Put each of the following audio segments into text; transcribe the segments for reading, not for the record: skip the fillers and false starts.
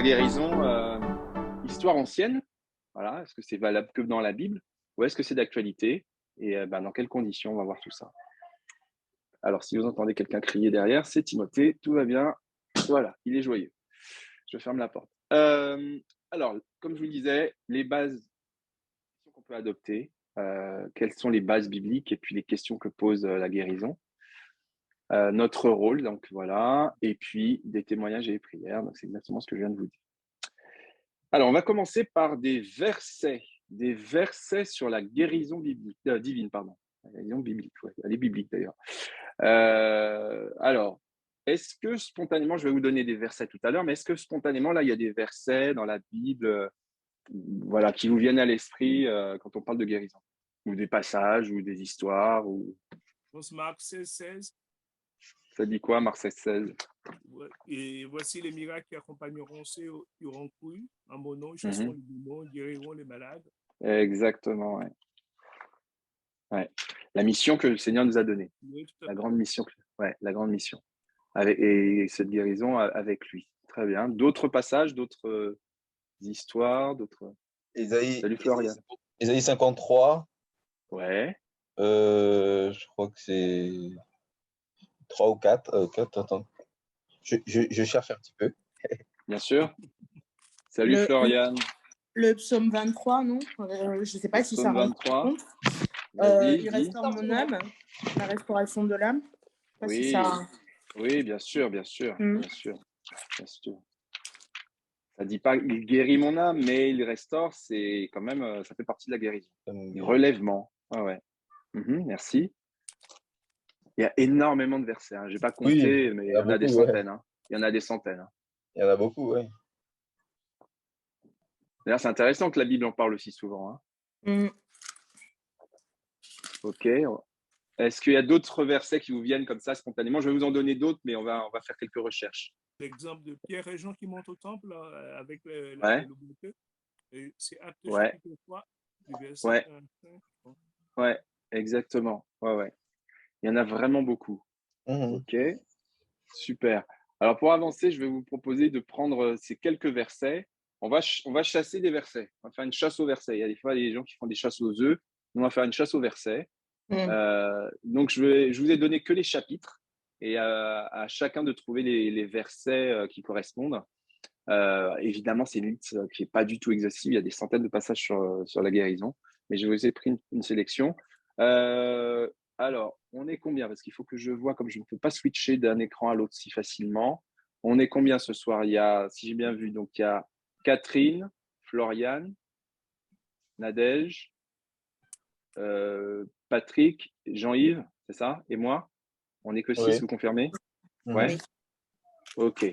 guérison, histoire ancienne, voilà, est-ce que c'est valable que dans la Bible ou est-ce que c'est d'actualité et dans quelles conditions? On va voir tout ça. Alors, si vous entendez quelqu'un crier derrière, c'est Timothée, tout va bien. Voilà, il est joyeux. Je ferme la porte. Alors, comme je vous le disais, les bases qu'on peut adopter, quelles sont les bases bibliques et puis les questions que pose la guérison. Notre rôle, donc voilà, et puis des témoignages et des prières. Donc, c'est exactement ce que je viens de vous dire. Alors, on va commencer par des versets sur la guérison biblique, divine, pardon. La guérison biblique, ouais, elle est biblique d'ailleurs. Alors, est-ce que spontanément, je vais vous donner des versets tout à l'heure, mais est-ce que spontanément, là, il y a des versets dans la Bible, voilà, qui vous viennent à l'esprit quand on parle de guérison? Ou des passages, ou des histoires, ou... Marc 16. Ça dit quoi, Marc 16? Et voici les miracles qui accompagneront ceux qui auront cru en mon nom, ils chasseront les démons, guériront les malades. Exactement, ouais. Ouais. La mission que le Seigneur nous a donnée. Oui, tout à La fait. grande mission. Ouais, la grande mission. Et cette guérison avec lui. Très bien. D'autres passages, d'autres histoires, d'autres... Salut Florian. Ésaïe 53. Ouais. Je crois que c'est 3 ou 4. 4, attends. Je cherche un petit peu. Bien sûr. Salut Florian. Le psaume 23, non? Je ne sais pas si ça rentre. Psaume 23. Il restaure mon âme, la restauration de l'âme. Oui. Si ça... Oui, bien sûr. Bien sûr. Ça dit pas il guérit mon âme, mais il restaure, c'est quand même, ça fait partie de la guérison. Relèvement. Ah ouais. Merci. Il y a énormément de versets. Je n'ai pas compté, mais il y en a des centaines. Il y en a des centaines. Il y en a beaucoup, oui. D'ailleurs, c'est intéressant que la Bible en parle aussi souvent. Ok. Est-ce qu'il y a d'autres versets qui vous viennent comme ça spontanément? Je vais vous en donner d'autres, mais on va faire quelques recherches. L'exemple de Pierre et Jean qui montent au temple avec le bouquet. C'est Actes chapitre 3, du verset 45. Ouais, exactement. Ouais. Il y en a vraiment beaucoup. Ok, super. Alors, pour avancer, je vais vous proposer de prendre ces quelques versets. On va chasser des versets. On va faire une chasse aux versets. Il y a des fois des gens qui font des chasses aux œufs. On va faire une chasse aux versets. Donc, je vous ai donné que les chapitres et à chacun de trouver les versets qui correspondent. Évidemment, c'est une liste qui n'est pas du tout exhaustive. Il y a des centaines de passages sur la guérison, mais je vous ai pris une sélection. Alors, on est combien? Parce qu'il faut que je vois, comme je ne peux pas switcher d'un écran à l'autre si facilement. On est combien ce soir? Il y a, si j'ai bien vu, donc il y a Catherine, Floriane, Nadège, Patrick, Jean-Yves, c'est ça? Et moi? On n'est que 6, vous confirmez? Ouais. Ok.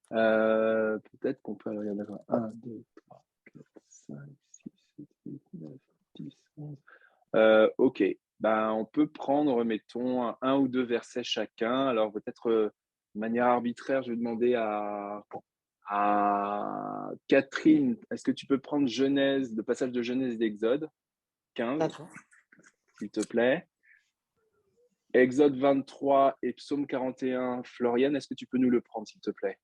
Peut-être qu'on peut aller regarder 1, 2, 3, 4, 5, 6, 7, 8, 9, 10, 11. Ok. On peut prendre, mettons, un ou deux versets chacun. Alors, peut-être de manière arbitraire, je vais demander à Catherine, est-ce que tu peux prendre Genèse, le passage de Genèse d'Exode 15, s'il te plaît. Exode 23 et Psaume 41. Floriane, est-ce que tu peux nous le prendre, s'il te plaît?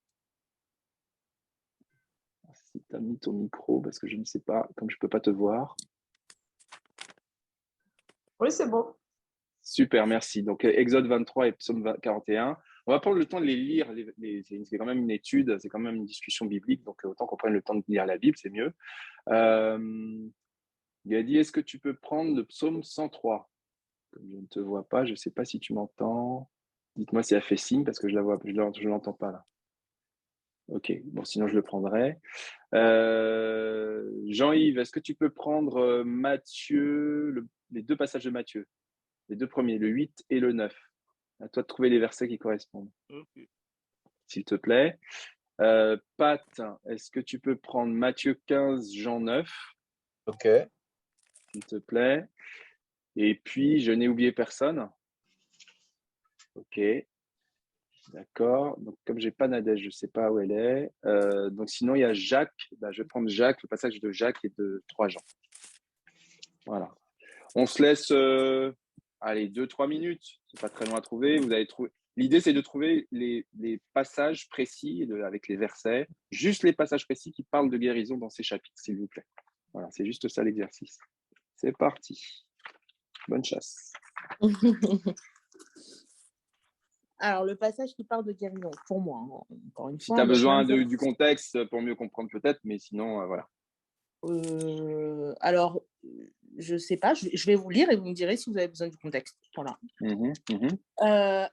Si tu as mis ton micro, parce que je ne sais pas, comme je ne peux pas te voir. Oui, c'est bon. Super, merci. Donc, Exode 23 et Psaume 41. On va prendre le temps de les lire. C'est quand même une étude, c'est quand même une discussion biblique. Donc, autant qu'on prenne le temps de lire la Bible, c'est mieux. Il a dit, est-ce que tu peux prendre le Psaume 103? Comme je ne te vois pas, je ne sais pas si tu m'entends. Dites-moi si elle fait signe, parce que je ne l'entends pas là. Ok, bon, sinon je le prendrai. Jean-Yves, est-ce que tu peux prendre Matthieu, les deux passages de Matthieu, les deux premiers, le 8 et le 9? À toi de trouver les versets qui correspondent. Okay. S'il te plaît. Pat, est-ce que tu peux prendre Matthieu 15, Jean 9? Ok. S'il te plaît. Et puis, je n'ai oublié personne. Ok. D'accord. Donc, comme j'ai pas Nadège, je ne sais pas où elle est. Donc, sinon, il y a Jacques. Je vais prendre Jacques, le passage de Jacques et de 3 Jean. Voilà. On se laisse, allez, 2-3 minutes. C'est pas très loin à trouver. Vous allez trouver. L'idée, c'est de trouver les passages précis avec les versets, juste les passages précis qui parlent de guérison dans ces chapitres, s'il vous plaît. Voilà, c'est juste ça l'exercice. C'est parti. Bonne chasse. Alors, le passage qui parle de guérison, pour moi, encore une fois. Si tu as besoin du contexte pour mieux comprendre peut-être, mais sinon, voilà. Alors, je ne sais pas, je vais vous lire et vous me direz si vous avez besoin du contexte. Voilà.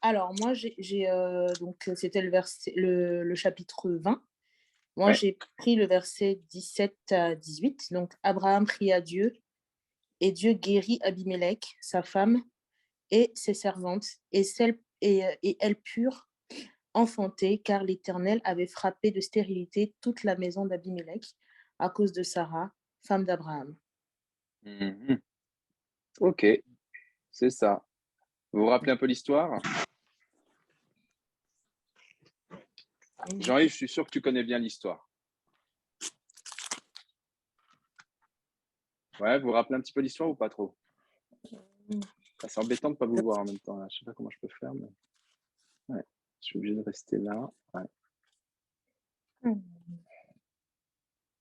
Alors, moi, donc, c'était le chapitre 20. Moi, j'ai pris le verset 17 à 18. Donc, Abraham prie à Dieu et Dieu guérit Abimélec, sa femme et ses servantes, et elles purent enfanter, car l'Éternel avait frappé de stérilité toute la maison d'Abimélec à cause de Sarah, femme d'Abraham. Ok, c'est ça. Vous vous rappelez un peu l'histoire? Jean-Yves, je suis sûr que tu connais bien l'histoire. Ouais, vous vous rappelez un petit peu l'histoire ou pas trop? C'est embêtant de ne pas vous voir en même temps. Là. Je ne sais pas comment je peux faire, mais ouais, je suis obligé de rester là. Ouais.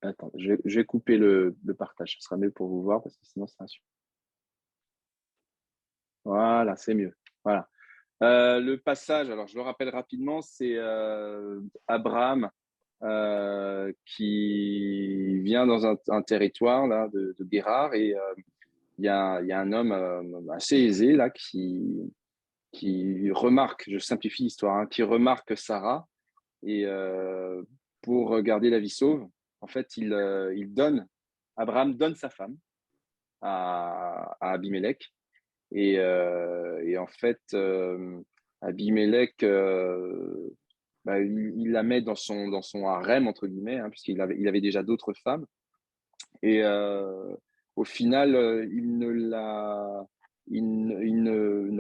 Attends, je vais couper le partage. Ce sera mieux pour vous voir parce que sinon, c'est un super. Voilà, c'est mieux. Voilà. Le passage, alors je le rappelle rapidement, c'est Abraham qui vient dans un territoire là, de Guérar et il y a un homme assez aisé là qui remarque, je simplifie l'histoire, hein, qui remarque Sarah et pour garder la vie sauve, en fait, Abraham donne sa femme à Abimelech et en fait, Abimelech, il la met dans son harem entre guillemets, hein, puisqu'il avait déjà d'autres femmes et au final, il n'a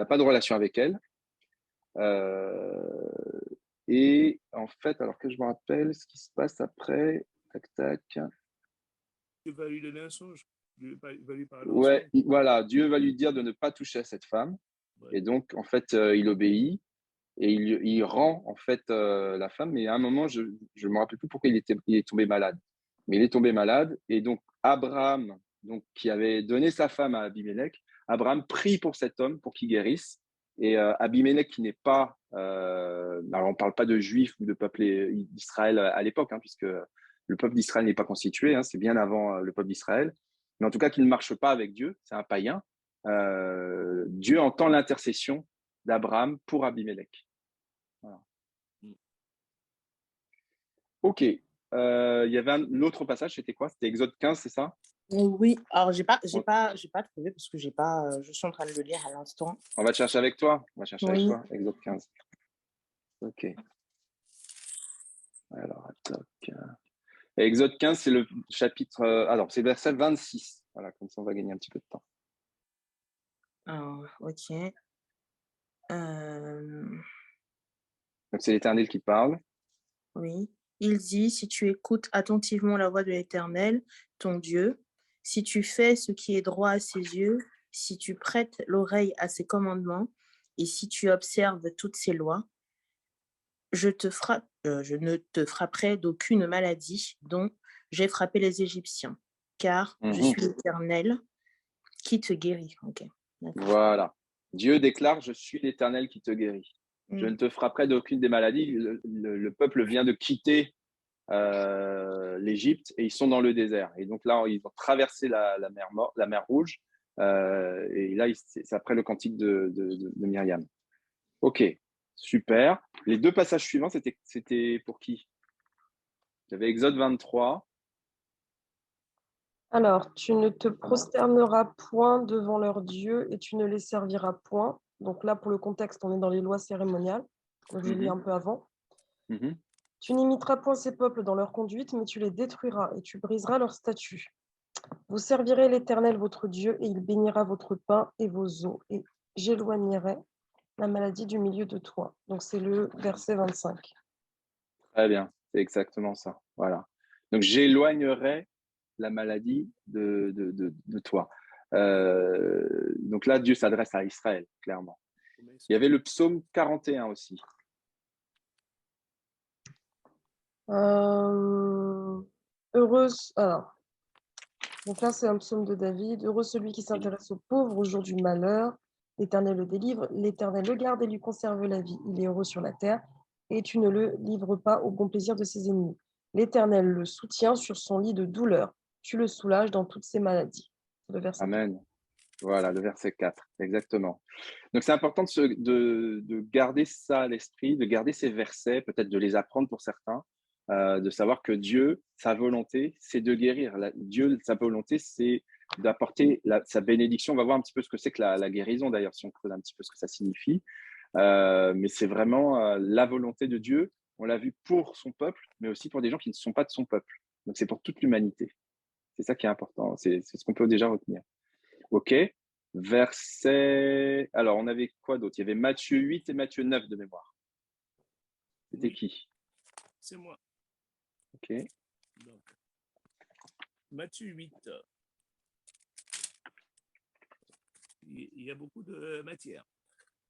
pas de relation avec elle. Et en fait, alors que je me rappelle ce qui se passe après, tac, tac. Dieu va lui donner un songe. Dieu va lui parler ouais, voilà, Dieu va lui dire de ne pas toucher à cette femme. Ouais. Et donc, en fait, il obéit et il rend en fait la femme. Mais à un moment, je ne me rappelle plus pourquoi il est tombé malade. Mais il est tombé malade et donc Abraham, donc, qui avait donné sa femme à Abimelech, Abraham prie pour cet homme pour qu'il guérisse. Et Abimelech, qui n'est pas, alors on ne parle pas de juifs ou de peuple d'Israël à l'époque, hein, puisque le peuple d'Israël n'est pas constitué, hein, c'est bien avant le peuple d'Israël, mais en tout cas qu'il ne marche pas avec Dieu, c'est un païen. Dieu entend l'intercession d'Abraham pour Abimelech. Voilà. Ok, il y avait un autre passage, c'était quoi? C'était Exode 15, c'est ça? Oui, alors j'ai pas trouvé parce que je suis en train de le lire à l'instant. On va chercher avec toi. Avec toi, Exode 15. Ok. Alors, Exode 15, c'est le chapitre. Alors, c'est verset 26. Voilà, comme ça, on va gagner un petit peu de temps. Ok. Donc, c'est l'Éternel qui parle. Oui. Il dit, si tu écoutes attentivement la voix de l'Éternel, ton Dieu, si tu fais ce qui est droit à ses yeux, si tu prêtes l'oreille à ses commandements, et si tu observes toutes ses lois, je ne te frapperai d'aucune maladie dont j'ai frappé les Égyptiens, car je suis l'Éternel qui te guérit. Okay. Voilà. Dieu déclare, je suis l'Éternel qui te guérit. Je ne te frapperai d'aucune des maladies. Le peuple vient de quitter l'Égypte et ils sont dans le désert. Et donc là, ils ont traversé la mer Rouge. Et là, c'est après le cantique de Myriam. Ok, super. Les deux passages suivants, c'était pour qui? J'avais Exode 23. Alors, tu ne te prosterneras point devant leurs dieux et tu ne les serviras point. Donc là, pour le contexte, on est dans les lois cérémoniales. Donc, je lis un peu avant. Tu n'imiteras point ces peuples dans leur conduite, mais tu les détruiras et tu briseras leurs statuts. Vous servirez l'Éternel votre Dieu et il bénira votre pain et vos eaux. Et j'éloignerai la maladie du milieu de toi. Donc, c'est le verset 25. Très bien, c'est exactement ça. Voilà. Donc, j'éloignerai la maladie de toi. Donc là, Dieu s'adresse à Israël, clairement. Il y avait le psaume 41 aussi. Heureuse. Alors, donc là, c'est un psaume de David. Heureux celui qui s'intéresse aux pauvres au jour du malheur. L'Éternel le délivre. L'Éternel le garde et lui conserve la vie. Il est heureux sur la terre et tu ne le livres pas au bon plaisir de ses ennemis. L'Éternel le soutient sur son lit de douleur. Tu le soulages dans toutes ses maladies. Le verset Amen. 4. Voilà, le verset 4, exactement. Donc, c'est important de garder ça à l'esprit, de garder ces versets, peut-être de les apprendre pour certains, de savoir que Dieu, sa volonté, c'est de guérir. Dieu, sa volonté, c'est d'apporter sa bénédiction. On va voir un petit peu ce que c'est que la guérison, d'ailleurs, si on creuse un petit peu ce que ça signifie. Mais c'est vraiment la volonté de Dieu. On l'a vu pour son peuple, mais aussi pour des gens qui ne sont pas de son peuple. Donc, c'est pour toute l'humanité. C'est ça qui est important. C'est ce qu'on peut déjà retenir. OK. Verset. Alors, on avait quoi d'autre? Il y avait Matthieu 8 et Matthieu 9 de mémoire. C'était qui? C'est moi. OK. Donc, Matthieu 8. Il y a beaucoup de matière.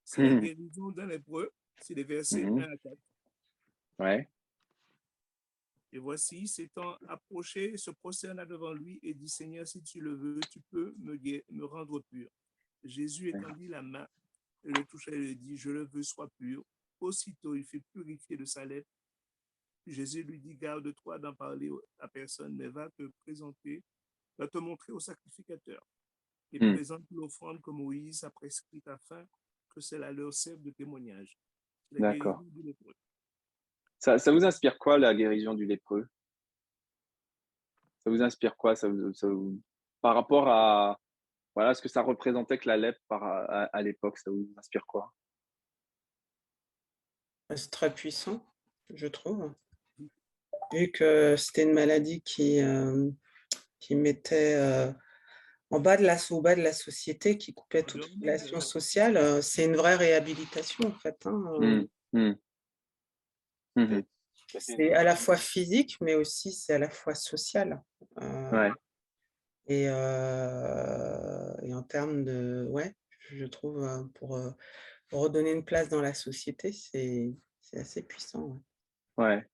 C'est la guérison d'un lépreux. C'est les versets 1 à 4. Ouais. Et voici, s'étant approché, se prosterna devant lui et dit, Seigneur, si tu le veux, tu peux me rendre pur. Jésus étendit la main et le toucha et lui dit, je le veux, sois pur. Aussitôt, il fut purifié de sa lèpre. Jésus lui dit, garde-toi d'en parler à personne, mais va te montrer au sacrificateur. Et présente l'offrande que Moïse a prescrite afin que cela leur serve de témoignage. La guérison du lépreux. Ça vous inspire quoi, la guérison du lépreux? Ça vous inspire quoi par rapport à voilà, ce que ça représentait que la lèpre à l'époque, ça vous inspire quoi? C'est très puissant, je trouve. Vu que c'était une maladie qui mettait au bas de la société, qui coupait toute relation sociale, c'est une vraie réhabilitation, en fait. C'est à la fois physique, mais aussi c'est à la fois social. Et en termes de... Ouais, je trouve, pour redonner une place dans la société, c'est assez puissant. Ouais,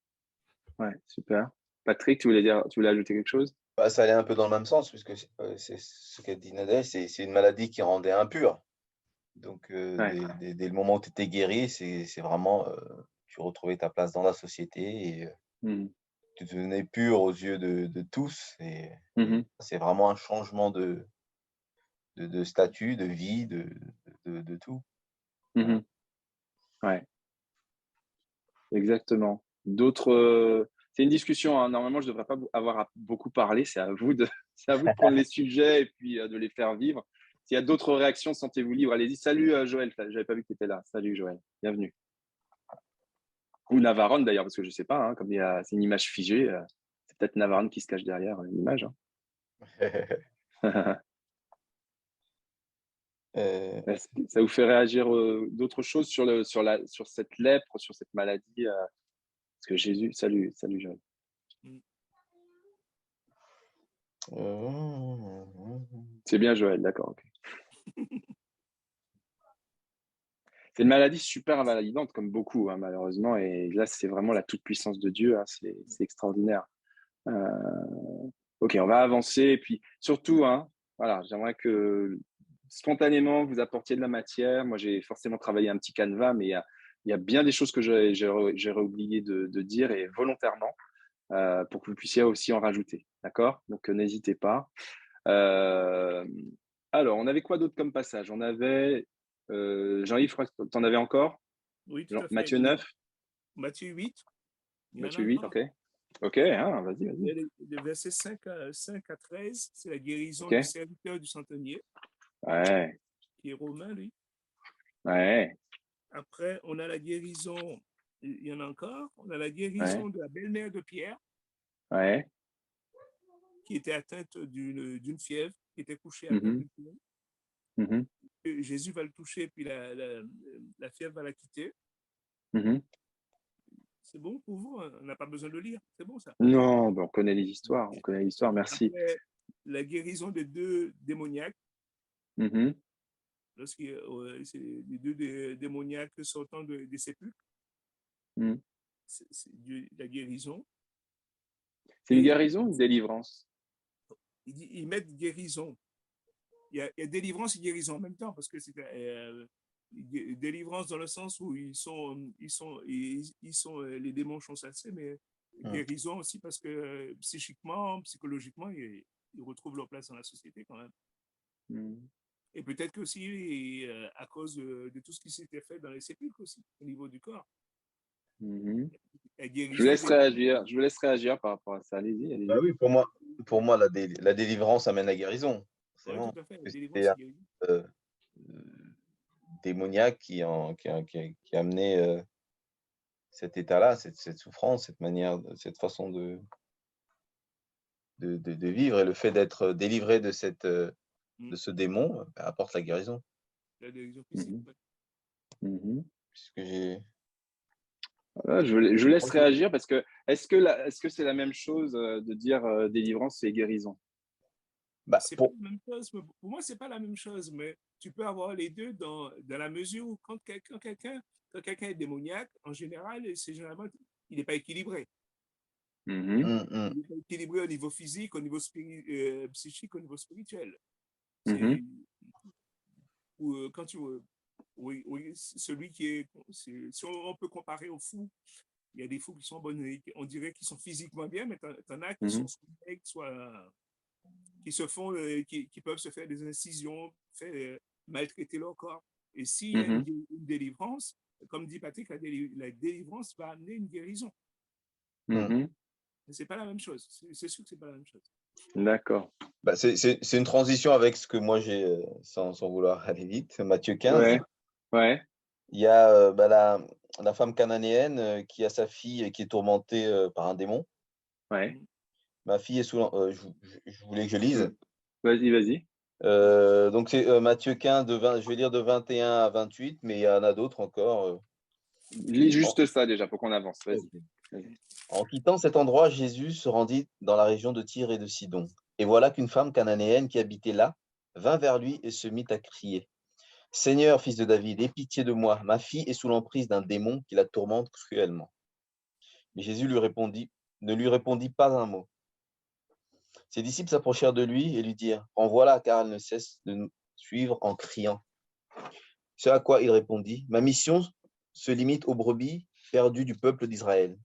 super. Patrick, tu voulais ajouter quelque chose? Ça allait un peu dans le même sens, puisque c'est ce qu'a dit Nadège, c'est une maladie qui rendait impur. Donc, dès le moment où tu étais guéri, c'est vraiment, tu retrouvais ta place dans la société et tu devenais pur aux yeux de tous. Et c'est vraiment un changement de statut, de vie, de tout. Ouais. Exactement. C'est une discussion, hein. Normalement, je ne devrais pas avoir à beaucoup parler. C'est à vous de prendre les sujets et puis de les faire vivre. S'il y a d'autres réactions, sentez-vous libre. Allez-y. Salut Joël, je n'avais pas vu que tu étais là. Salut Joël, bienvenue. Ou Navarone d'ailleurs, parce que je ne sais pas, hein, comme c'est une image figée, c'est peut-être Navarone qui se cache derrière une image. Hein. Ça vous fait réagir d'autres choses sur cette lèpre, sur cette maladie parce que Jésus, salut Joël. C'est bien Joël, d'accord. Okay. C'est une maladie super invalidante, comme beaucoup, hein, malheureusement. Et là, c'est vraiment la toute-puissance de Dieu. Hein, c'est extraordinaire. Ok, on va avancer. Et puis, surtout, hein, voilà, j'aimerais que spontanément, vous apportiez de la matière. Moi, j'ai forcément travaillé un petit canevas, mais il y a bien des choses que j'aurais oublié de dire, et volontairement, pour que vous puissiez aussi en rajouter. D'accord? Donc, n'hésitez pas. Alors, on avait quoi d'autre comme passage? On avait Jean-Yves, je crois que tu en avais encore? Oui, tout à fait. Matthieu 9? Matthieu 8. Matthieu 8, ok. Ok, hein, vas-y. Le verset 5 à 13, c'est la guérison du serviteur du centenier. Ouais. Qui est romain, lui. Ouais. Après, on a la guérison, il y en a encore, on a la guérison de la belle-mère de Pierre. Ouais. Qui était atteinte d'une fièvre, qui était couchée à terre. Jésus va le toucher, puis la fièvre va la quitter. C'est bon pour vous? On n'a pas besoin de lire. C'est bon, ça? Non, on connaît les histoires. Merci. Après, la guérison des 2 démoniaques. c'est les deux démoniaques sortant des sépulcres. C'est la guérison. C'est une guérison ou une délivrance? Ils mettent guérison. Il y a délivrance et guérison en même temps, parce que c'est délivrance dans le sens où les démons sont chassés, mais guérison aussi parce que psychiquement, psychologiquement, ils retrouvent leur place dans la société quand même. Et peut-être aussi à cause de tout ce qui s'était fait dans les sépulcres aussi, au niveau du corps. Je vous laisse réagir par rapport à ça. Allez-y. Bah oui, pour moi la délivrance amène la guérison. Oui, tout à fait. La délivrance, C'est c'est guérison. Démoniaque qui a amené cet état-là, cette souffrance, cette façon de vivre, et le fait d'être délivré de ce démon apporte la guérison. La guérison physique. Puisque j'ai... Je vous laisse réagir parce que est-ce que c'est la même chose de dire délivrance et guérison? C'est pas la même chose. Pour moi, c'est pas la même chose, mais tu peux avoir les deux dans la mesure où quand quelqu'un est démoniaque, en général, il n'est pas équilibré. Il n'est pas équilibré au niveau physique, au niveau psychique, au niveau spirituel. Quand oui, celui qui est, si on peut comparer aux fous, il y a des fous qui sont bons, on dirait qu'ils sont physiquement bien, mais t'en as qui sont qui se font, qui peuvent se faire des incisions, maltraiter leur corps. Et s'il y a une délivrance, comme dit Patrick, la délivrance va amener une guérison. C'est pas la même chose. C'est sûr que c'est pas la même chose. D'accord. C'est une transition avec ce que moi j'ai, sans vouloir aller vite, Matthieu 15. Ouais. Il y a la femme cananéenne qui a sa fille qui est tourmentée par un démon. Ouais. Ma fille est sous... je voulais que je lise. Vas-y. Donc, c'est Matthieu 15, je vais lire de 21 à 28, mais il y en a d'autres encore. Lis juste ça déjà pour qu'on avance. Vas-y. En quittant cet endroit, Jésus se rendit dans la région de Tyr et de Sidon. Et voilà qu'une femme cananéenne qui habitait là vint vers lui et se mit à crier. « Seigneur, fils de David, aie pitié de moi. Ma fille est sous l'emprise d'un démon qui la tourmente cruellement. » Mais Jésus ne lui répondit pas un mot. Ses disciples s'approchèrent de lui et lui dirent « Renvoie-la, car elle ne cesse de nous suivre en criant. » Ce à quoi il répondit « Ma mission se limite aux brebis perdues du peuple d'Israël. »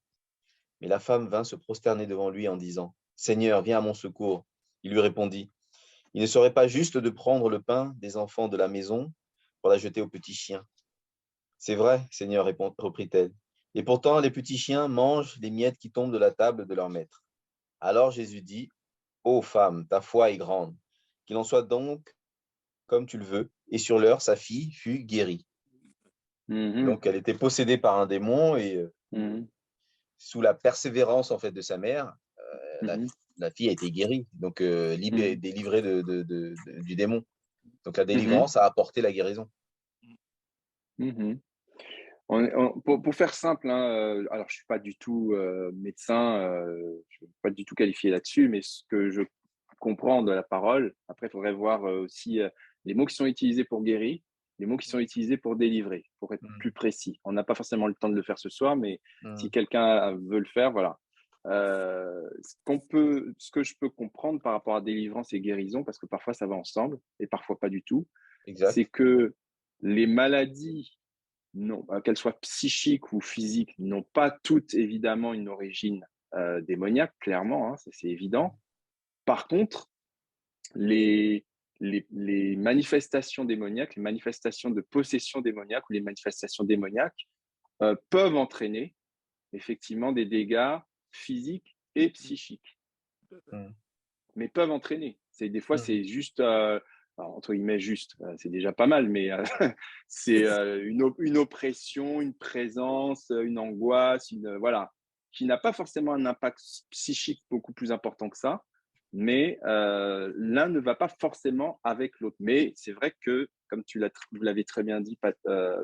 Mais la femme vint se prosterner devant lui en disant « Seigneur, viens à mon secours. » Il lui répondit « Il ne serait pas juste de prendre le pain des enfants de la maison pour la jeter aux petits chiens. » « C'est vrai, Seigneur, reprit-elle. Et pourtant, les petits chiens mangent les miettes qui tombent de la table de leur maître. Alors Jésus dit « Ô femme, ta foi est grande. Qu'il en soit donc comme tu le veux. » Et sur l'heure, sa fille fut guérie. Donc, elle était possédée par un démon et sous la persévérance en fait de sa mère, la fille a été guérie, donc délivrée du démon. Donc, la délivrance a apporté la guérison. Pour faire simple, alors je ne suis pas du tout médecin, je ne suis pas du tout qualifié là-dessus, mais ce que je comprends de la parole, après il faudrait voir aussi les mots qui sont utilisés pour guérir, les mots qui sont utilisés pour délivrer, pour être plus précis. On n'a pas forcément le temps de le faire ce soir, mais si quelqu'un veut le faire, voilà. Ce que je peux comprendre par rapport à délivrance et guérison, parce que parfois ça va ensemble et parfois pas du tout, c'est que les maladies, qu'elles soient psychiques ou physiques, n'ont pas toutes évidemment une origine démoniaque, clairement, c'est évident. Par contre, les manifestations démoniaques, les manifestations de possession démoniaque ou les manifestations démoniaques peuvent entraîner effectivement des dégâts physiques et psychiques. Mais peuvent entraîner. Des fois, c'est juste... entre guillemets juste, c'est déjà pas mal, mais c'est une oppression, une présence, une angoisse, voilà, qui n'a pas forcément un impact psychique beaucoup plus important que ça, mais l'un ne va pas forcément avec l'autre. Mais c'est vrai que, comme vous l'avez très bien dit,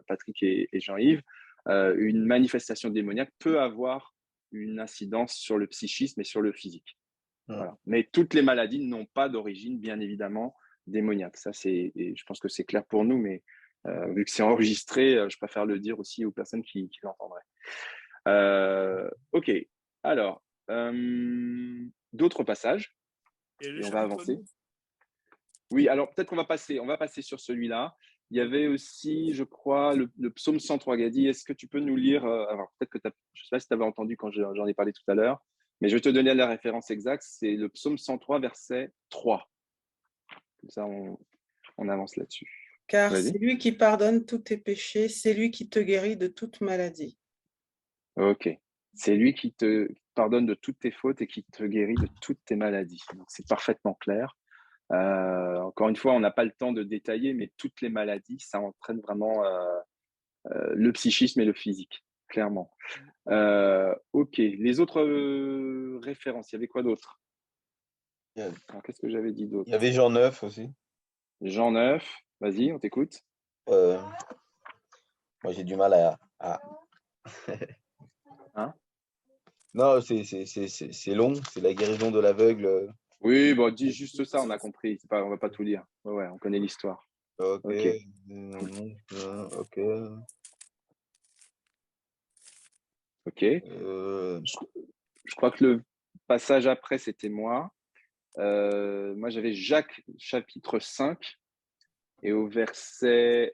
Patrick et Jean-Yves, une manifestation démoniaque peut avoir une incidence sur le psychisme et sur le physique. Voilà. Mais toutes les maladies n'ont pas d'origine, bien évidemment, démoniaque. Ça, je pense que c'est clair pour nous, mais vu que c'est enregistré, je préfère le dire aussi aux personnes qui l'entendraient. Ok, alors, d'autres passages, et on va avancer. Oui, alors peut-être qu'on va passer sur celui-là. Il y avait aussi, je crois, le psaume 103. Gadi, est-ce que tu peux nous lire, alors peut-être que je ne sais pas si tu avais entendu quand j'en ai parlé tout à l'heure, mais je vais te donner la référence exacte, c'est le psaume 103, verset 3. Comme ça, on avance là-dessus. Car c'est lui qui pardonne tous tes péchés, c'est lui qui te guérit de toute maladie. Ok. C'est lui qui te pardonne de toutes tes fautes et qui te guérit de toutes tes maladies. Donc, c'est parfaitement clair. Encore une fois, on n'a pas le temps de détailler, mais toutes les maladies, ça entraîne vraiment le psychisme et le physique, clairement. Ok. Les autres références, il y avait quoi d'autre? Qu'est-ce que j'avais dit d'autre? Il y avait Jean 9 aussi. Jean 9, vas-y, on t'écoute. Moi, j'ai du mal à... Hein? Non, c'est long, c'est la guérison de l'aveugle. Oui, bon, dis juste ça, on a compris. On va pas tout lire. Ouais, on connaît l'histoire. Ok. Ok. Je crois que le passage après, c'était moi. Moi, j'avais Jacques, chapitre 5, et au verset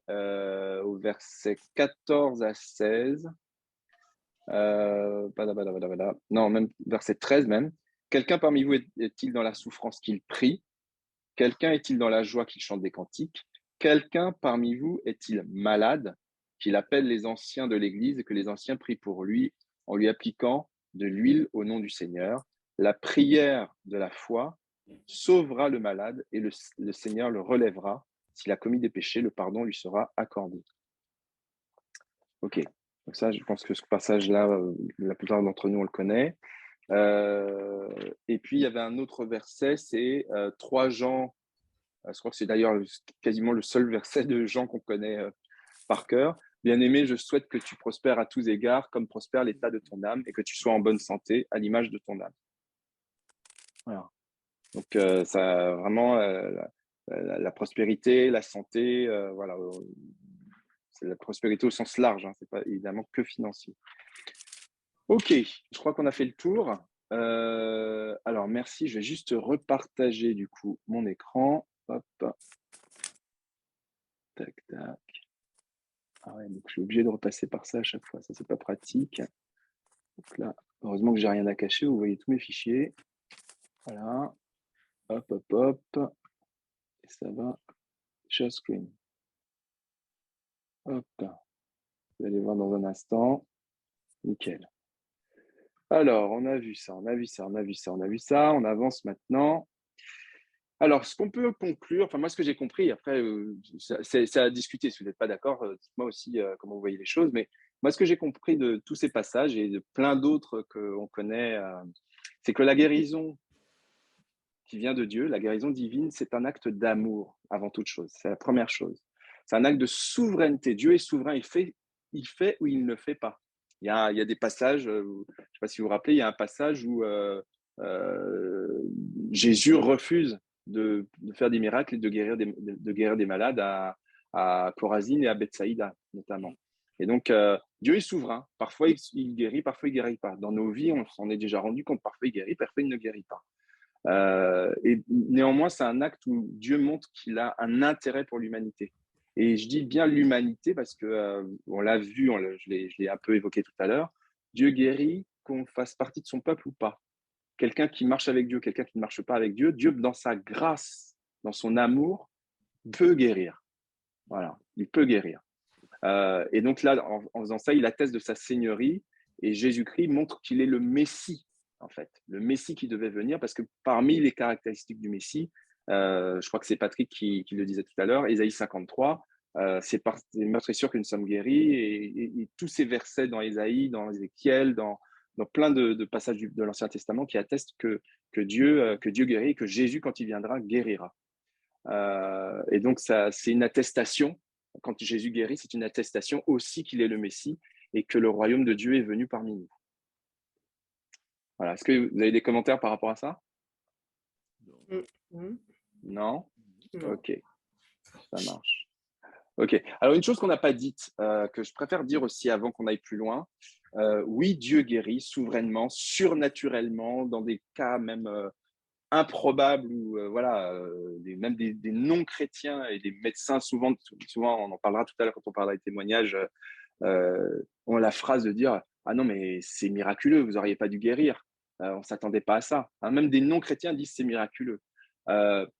14 à 16. Non, même verset 13 même. Quelqu'un parmi vous est-il dans la souffrance qu'il prie? Quelqu'un est-il dans la joie qu'il chante des cantiques? Quelqu'un parmi vous est-il malade, qu'il appelle les anciens de l'Église et que les anciens prient pour lui en lui appliquant de l'huile au nom du Seigneur? La prière de la foi sauvera le malade et le Seigneur le relèvera. S'il a commis des péchés, le pardon lui sera accordé. Ok, donc ça, je pense que ce passage-là, la plupart d'entre nous, on le connaît. Et puis, il y avait un autre verset, c'est 3 Jean. Je crois que c'est d'ailleurs quasiment le seul verset de Jean qu'on connaît par cœur. Bien-aimé, je souhaite que tu prospères à tous égards, comme prospère l'état de ton âme, et que tu sois en bonne santé, à l'image de ton âme. Voilà. Donc, ça vraiment la prospérité, la santé, voilà. C'est la prospérité au sens large, hein, c'est pas évidemment que financier. Ok, je crois qu'on a fait le tour. Alors, merci. Je vais juste repartager du coup mon écran. Hop. Tac, tac. Ah ouais, donc je suis obligé de repasser par ça à chaque fois. Ça, c'est pas pratique. Donc là, heureusement que j'ai rien à cacher. Vous voyez tous mes fichiers. Voilà. Hop, hop, hop. Et ça va. Share screen. Hop. Vous allez voir dans un instant. Nickel. Alors, on a vu ça, on a vu ça, on a vu ça, on a vu ça. On avance maintenant. Alors, ce qu'on peut conclure, enfin moi, ce que j'ai compris, après, c'est à discuter. Si vous n'êtes pas d'accord, dites-moi aussi comment vous voyez les choses. Mais moi, ce que j'ai compris de tous ces passages et de plein d'autres qu'on connaît, c'est que la guérison qui vient de Dieu, la guérison divine, c'est un acte d'amour avant toute chose. C'est la première chose. C'est un acte de souveraineté. Dieu est souverain. Il fait ou il ne fait pas. Il y a des passages, je ne sais pas si vous vous rappelez, il y a un passage où Jésus refuse de faire des miracles et de guérir des malades à Chorazine et à Bethsaïda notamment. Et donc, Dieu est souverain. Parfois, il guérit, parfois, il ne guérit pas. Dans nos vies, on s'en est déjà rendu compte. Parfois, il guérit, parfois, il ne guérit pas. Et néanmoins, c'est un acte où Dieu montre qu'il a un intérêt pour l'humanité. Et je dis bien l'humanité parce que on l'a vu, je l'ai un peu évoqué tout à l'heure. Dieu guérit qu'on fasse partie de son peuple ou pas. Quelqu'un qui marche avec Dieu, quelqu'un qui ne marche pas avec Dieu, Dieu, dans sa grâce, dans son amour, peut guérir. Voilà, il peut guérir. Et donc là, en faisant ça, il atteste de sa seigneurie et Jésus-Christ montre qu'il est le Messie, en fait, le Messie qui devait venir, parce que parmi les caractéristiques du Messie, je crois que c'est Patrick qui le disait tout à l'heure, Ésaïe 53, c'est par des meurtres et sûr que nous sommes guéris, et tous ces versets dans Ésaïe, dans Ézéchiel, dans plein de passages de l'Ancien Testament qui attestent que Dieu guérit, et que Jésus, quand il viendra, guérira. Et donc, c'est une attestation. Quand Jésus guérit, c'est une attestation aussi qu'il est le Messie et que le royaume de Dieu est venu parmi nous. Voilà. Est-ce que vous avez des commentaires par rapport à ça? Non. Ok, ça marche. Ok. Alors, une chose qu'on n'a pas dite, que je préfère dire aussi avant qu'on aille plus loin, oui, Dieu guérit souverainement, surnaturellement, dans des cas même improbables ou voilà, même des non-chrétiens et des médecins, souvent, on en parlera tout à l'heure quand on parlera des témoignages, ont la phrase de dire « Ah non, mais c'est miraculeux, vous n'auriez pas dû guérir. On ne s'attendait pas à ça. Hein, » Même des non-chrétiens disent « C'est miraculeux. »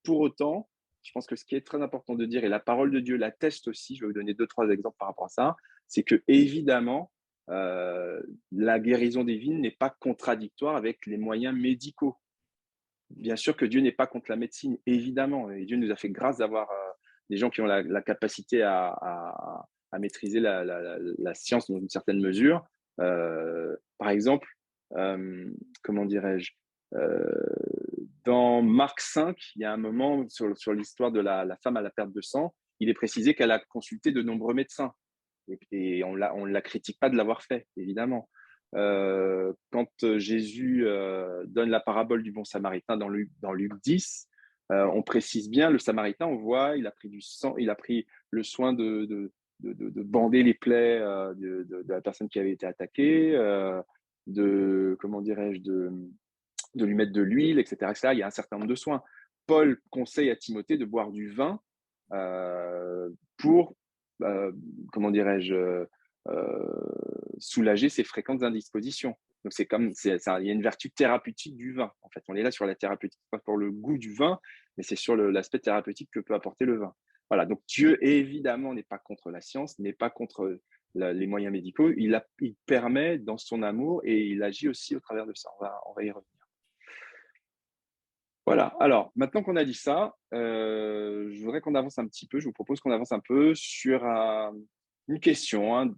Pour autant, je pense que ce qui est très important de dire, et la parole de Dieu l'atteste aussi, je vais vous donner 2-3 exemples par rapport à ça, c'est que évidemment, la guérison divine n'est pas contradictoire avec les moyens médicaux. Bien sûr que Dieu n'est pas contre la médecine, évidemment, et Dieu nous a fait grâce d'avoir des gens qui ont la capacité à maîtriser la science dans une certaine mesure. Par exemple, comment dirais-je, dans Marc 5, il y a un moment sur l'histoire de la femme à la perte de sang, il est précisé qu'elle a consulté de nombreux médecins. Et on ne la critique pas de l'avoir fait, évidemment. Quand Jésus donne la parabole du bon samaritain dans Luc 10, on précise bien, le samaritain, on voit, il a pris du sang, il a pris le soin de bander les plaies de la personne qui avait été attaquée, comment dirais-je, de lui mettre de l'huile, etc., etc. Il y a un certain nombre de soins. Paul conseille à Timothée de boire du vin pour, comment dirais-je, soulager ses fréquentes indispositions. Donc, il y a une vertu thérapeutique du vin. En fait, on est là sur la thérapeutique, pas pour le goût du vin, mais c'est sur l'aspect thérapeutique que peut apporter le vin. Voilà, donc Dieu, évidemment, n'est pas contre la science, n'est pas contre les moyens médicaux. Il permet dans son amour et il agit aussi au travers de ça. On va y revenir. Voilà, alors maintenant qu'on a dit ça, je voudrais qu'on avance un petit peu, je vous propose qu'on avance un peu sur une question, hein,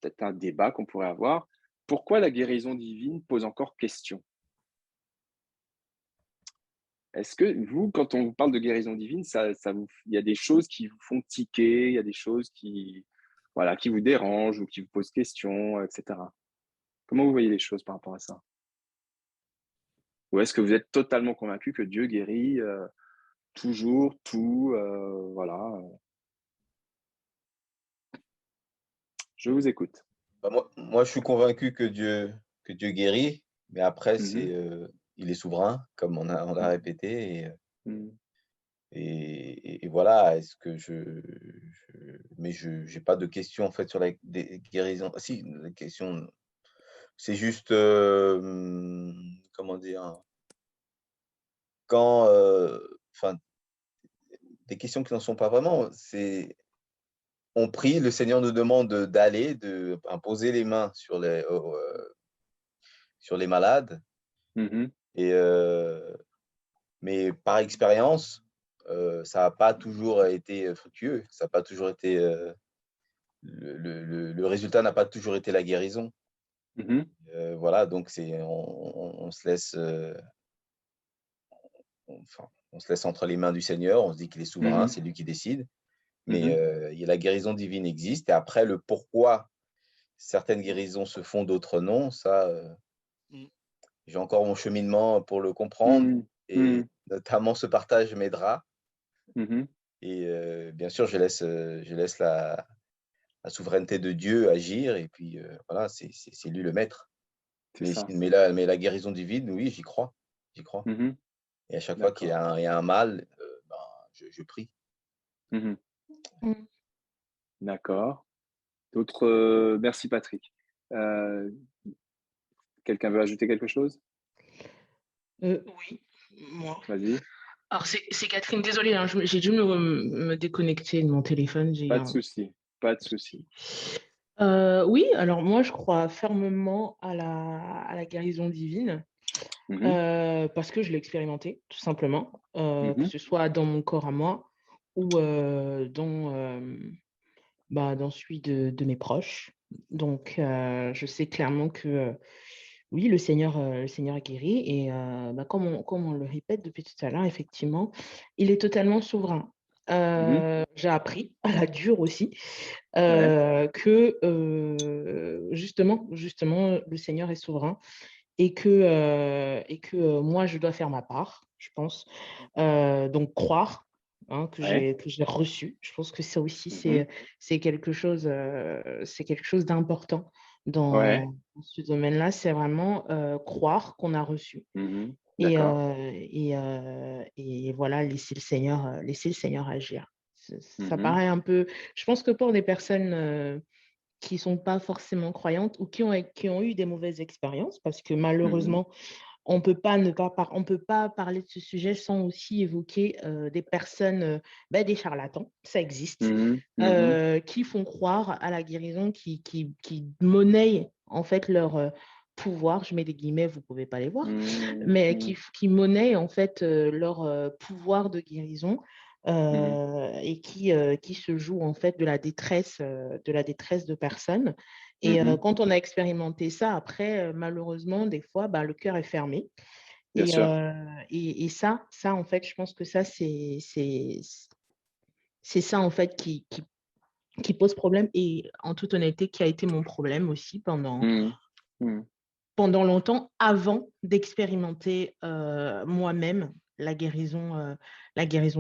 peut-être un débat qu'on pourrait avoir. Pourquoi la guérison divine pose encore question? Est-ce que vous, quand on vous parle de guérison divine, il y a des choses qui vous font tiquer, il y a des choses qui vous dérangent ou qui vous posent question, etc. Comment vous voyez les choses par rapport à ça? Ou est-ce que vous êtes totalement convaincu que Dieu guérit toujours, tout, voilà. Je vous écoute. Bah, moi, je suis convaincu que Dieu guérit, mais après, il est souverain, comme on a répété. Et voilà, est-ce que mais je n'ai pas de question en fait sur la guérison. Si, la question, c'est juste, comment dire, quand, enfin, des questions qui n'en sont pas vraiment, c'est on prie, le Seigneur nous demande d'aller, imposer les mains sur les malades. Et, mais par expérience, ça n'a pas toujours été fructueux. Ça n'a pas toujours été le résultat n'a pas toujours été la guérison. Voilà, donc on se laisse on se laisse entre les mains du Seigneur. On se dit qu'il est souverain, c'est lui qui décide. Mais la guérison divine existe. Et après, le pourquoi certaines guérisons se font, d'autres non, ça, j'ai encore mon cheminement pour le comprendre. Et notamment, ce partage m'aidera. Et bien sûr, je laisse la souveraineté de Dieu agir. Et puis, voilà, c'est lui le maître. Mais la guérison divine, oui, j'y crois. J'y crois. Et à chaque fois qu'il y a un mal, je prie. D'accord. D'autres. Merci, Patrick. Quelqu'un veut ajouter quelque chose? Oui, moi. Vas-y. Alors, c'est Catherine, désolée, hein, j'ai dû me déconnecter de mon téléphone. Pas de souci, pas de souci. Oui, alors moi, je crois fermement à la guérison divine parce que je l'ai expérimenté, tout simplement, que ce soit dans mon corps à moi ou dans celui de mes proches. Donc, je sais clairement que oui, le Seigneur a guéri et comme on le répète depuis tout à l'heure, effectivement, il est totalement souverain. J'ai appris à la dure aussi que justement, le Seigneur est souverain et que moi, je dois faire ma part, je pense. Donc, croire hein, que j'ai reçu. Je pense que ça aussi, c'est quelque chose d'important dans ce domaine-là. C'est vraiment croire qu'on a reçu. Et voilà, laisser le Seigneur agir. Ça paraît un peu… Je pense que pour des personnes qui ne sont pas forcément croyantes ou qui ont eu des mauvaises expériences, parce que malheureusement, on ne peut pas parler de ce sujet sans aussi évoquer des personnes, des charlatans, ça existe, qui font croire à la guérison, qui monnaient en fait leur pouvoir, je mets des guillemets, vous ne pouvez pas les voir, mais qui monnaient en fait leur pouvoir de guérison. Et qui se jouent en fait de la détresse de personnes. Et quand on a expérimenté ça, après, malheureusement, des fois, le cœur est fermé. Bien sûr. Et ça, en fait, je pense que ça, c'est ça, en fait, qui pose problème. Et en toute honnêteté, qui a été mon problème aussi pendant longtemps, avant d'expérimenter moi-même la guérison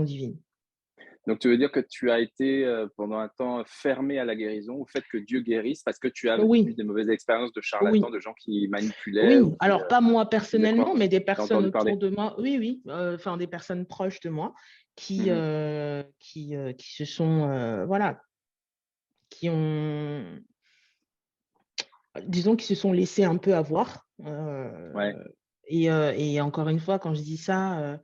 divine. Donc, tu veux dire que tu as été pendant un temps fermé à la guérison, au fait que Dieu guérisse, parce que tu as eu des mauvaises expériences de charlatans, de gens qui manipulaient. Oui, alors pas moi personnellement, mais des personnes autour de moi. Oui, enfin des personnes proches de moi qui se sont, qui ont, disons, qui se sont laissés un peu avoir. Et encore une fois, quand je dis ça,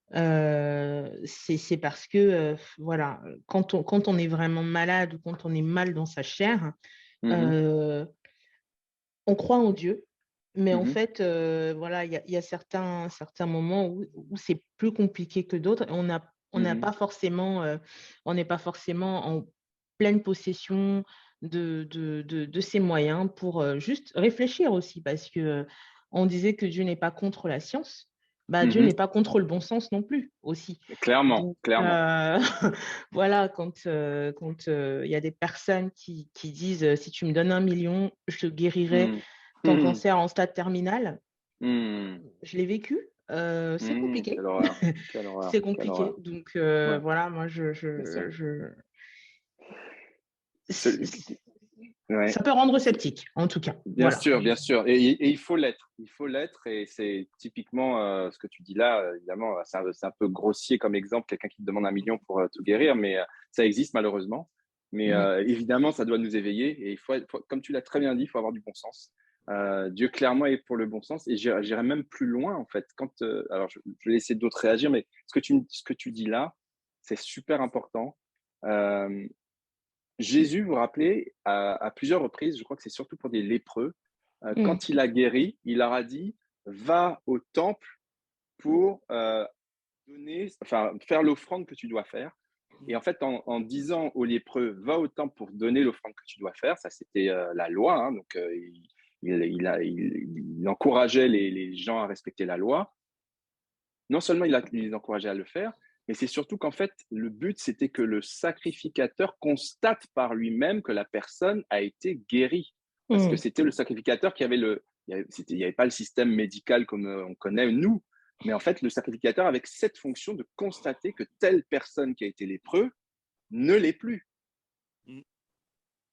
c'est parce que, voilà, quand on est vraiment malade ou quand on est mal dans sa chair, on croit en Dieu, mais en fait, voilà, il y a certains moments où c'est plus compliqué que d'autres. On n'est pas forcément en pleine possession de ses moyens pour juste réfléchir aussi, parce que on disait que Dieu n'est pas contre la science. Dieu n'est pas contre le bon sens non plus aussi. Clairement, Donc, clairement. voilà, quand y a des personnes qui disent si tu me donnes 1 million, je te guérirai ton cancer en stade terminal. Je l'ai vécu. C'est compliqué. Quelle horreur, c'est compliqué. Donc, voilà, moi, ça peut rendre sceptique, en tout cas. Bien sûr, bien sûr. Et il faut l'être. Il faut l'être. Et c'est typiquement ce que tu dis là, évidemment, c'est un peu grossier comme exemple, quelqu'un qui te demande 1 million pour te guérir, mais ça existe malheureusement. Mais évidemment, ça doit nous éveiller. Et il faut, comme tu l'as très bien dit, il faut avoir du bon sens. Dieu, clairement, est pour le bon sens. Et j'irai même plus loin, en fait. Alors, je vais laisser d'autres réagir, mais ce que tu dis là, c'est super important. Jésus, vous vous rappelez, à plusieurs reprises, je crois que c'est surtout pour des lépreux, quand il a guéri, il leur a dit « Va au temple pour faire l'offrande que tu dois faire ». Et en fait, en disant aux lépreux « Va au temple pour donner l'offrande que tu dois faire », ça c'était la loi, hein, donc il encourageait les gens à respecter la loi. Non seulement il les encourageait à le faire, mais c'est surtout qu'en fait, le but, c'était que le sacrificateur constate par lui-même que la personne a été guérie. Parce que c'était le sacrificateur qui avait il n'y avait pas le système médical comme on connaît nous, mais en fait, le sacrificateur avait cette fonction de constater que telle personne qui a été lépreux ne l'est plus. Et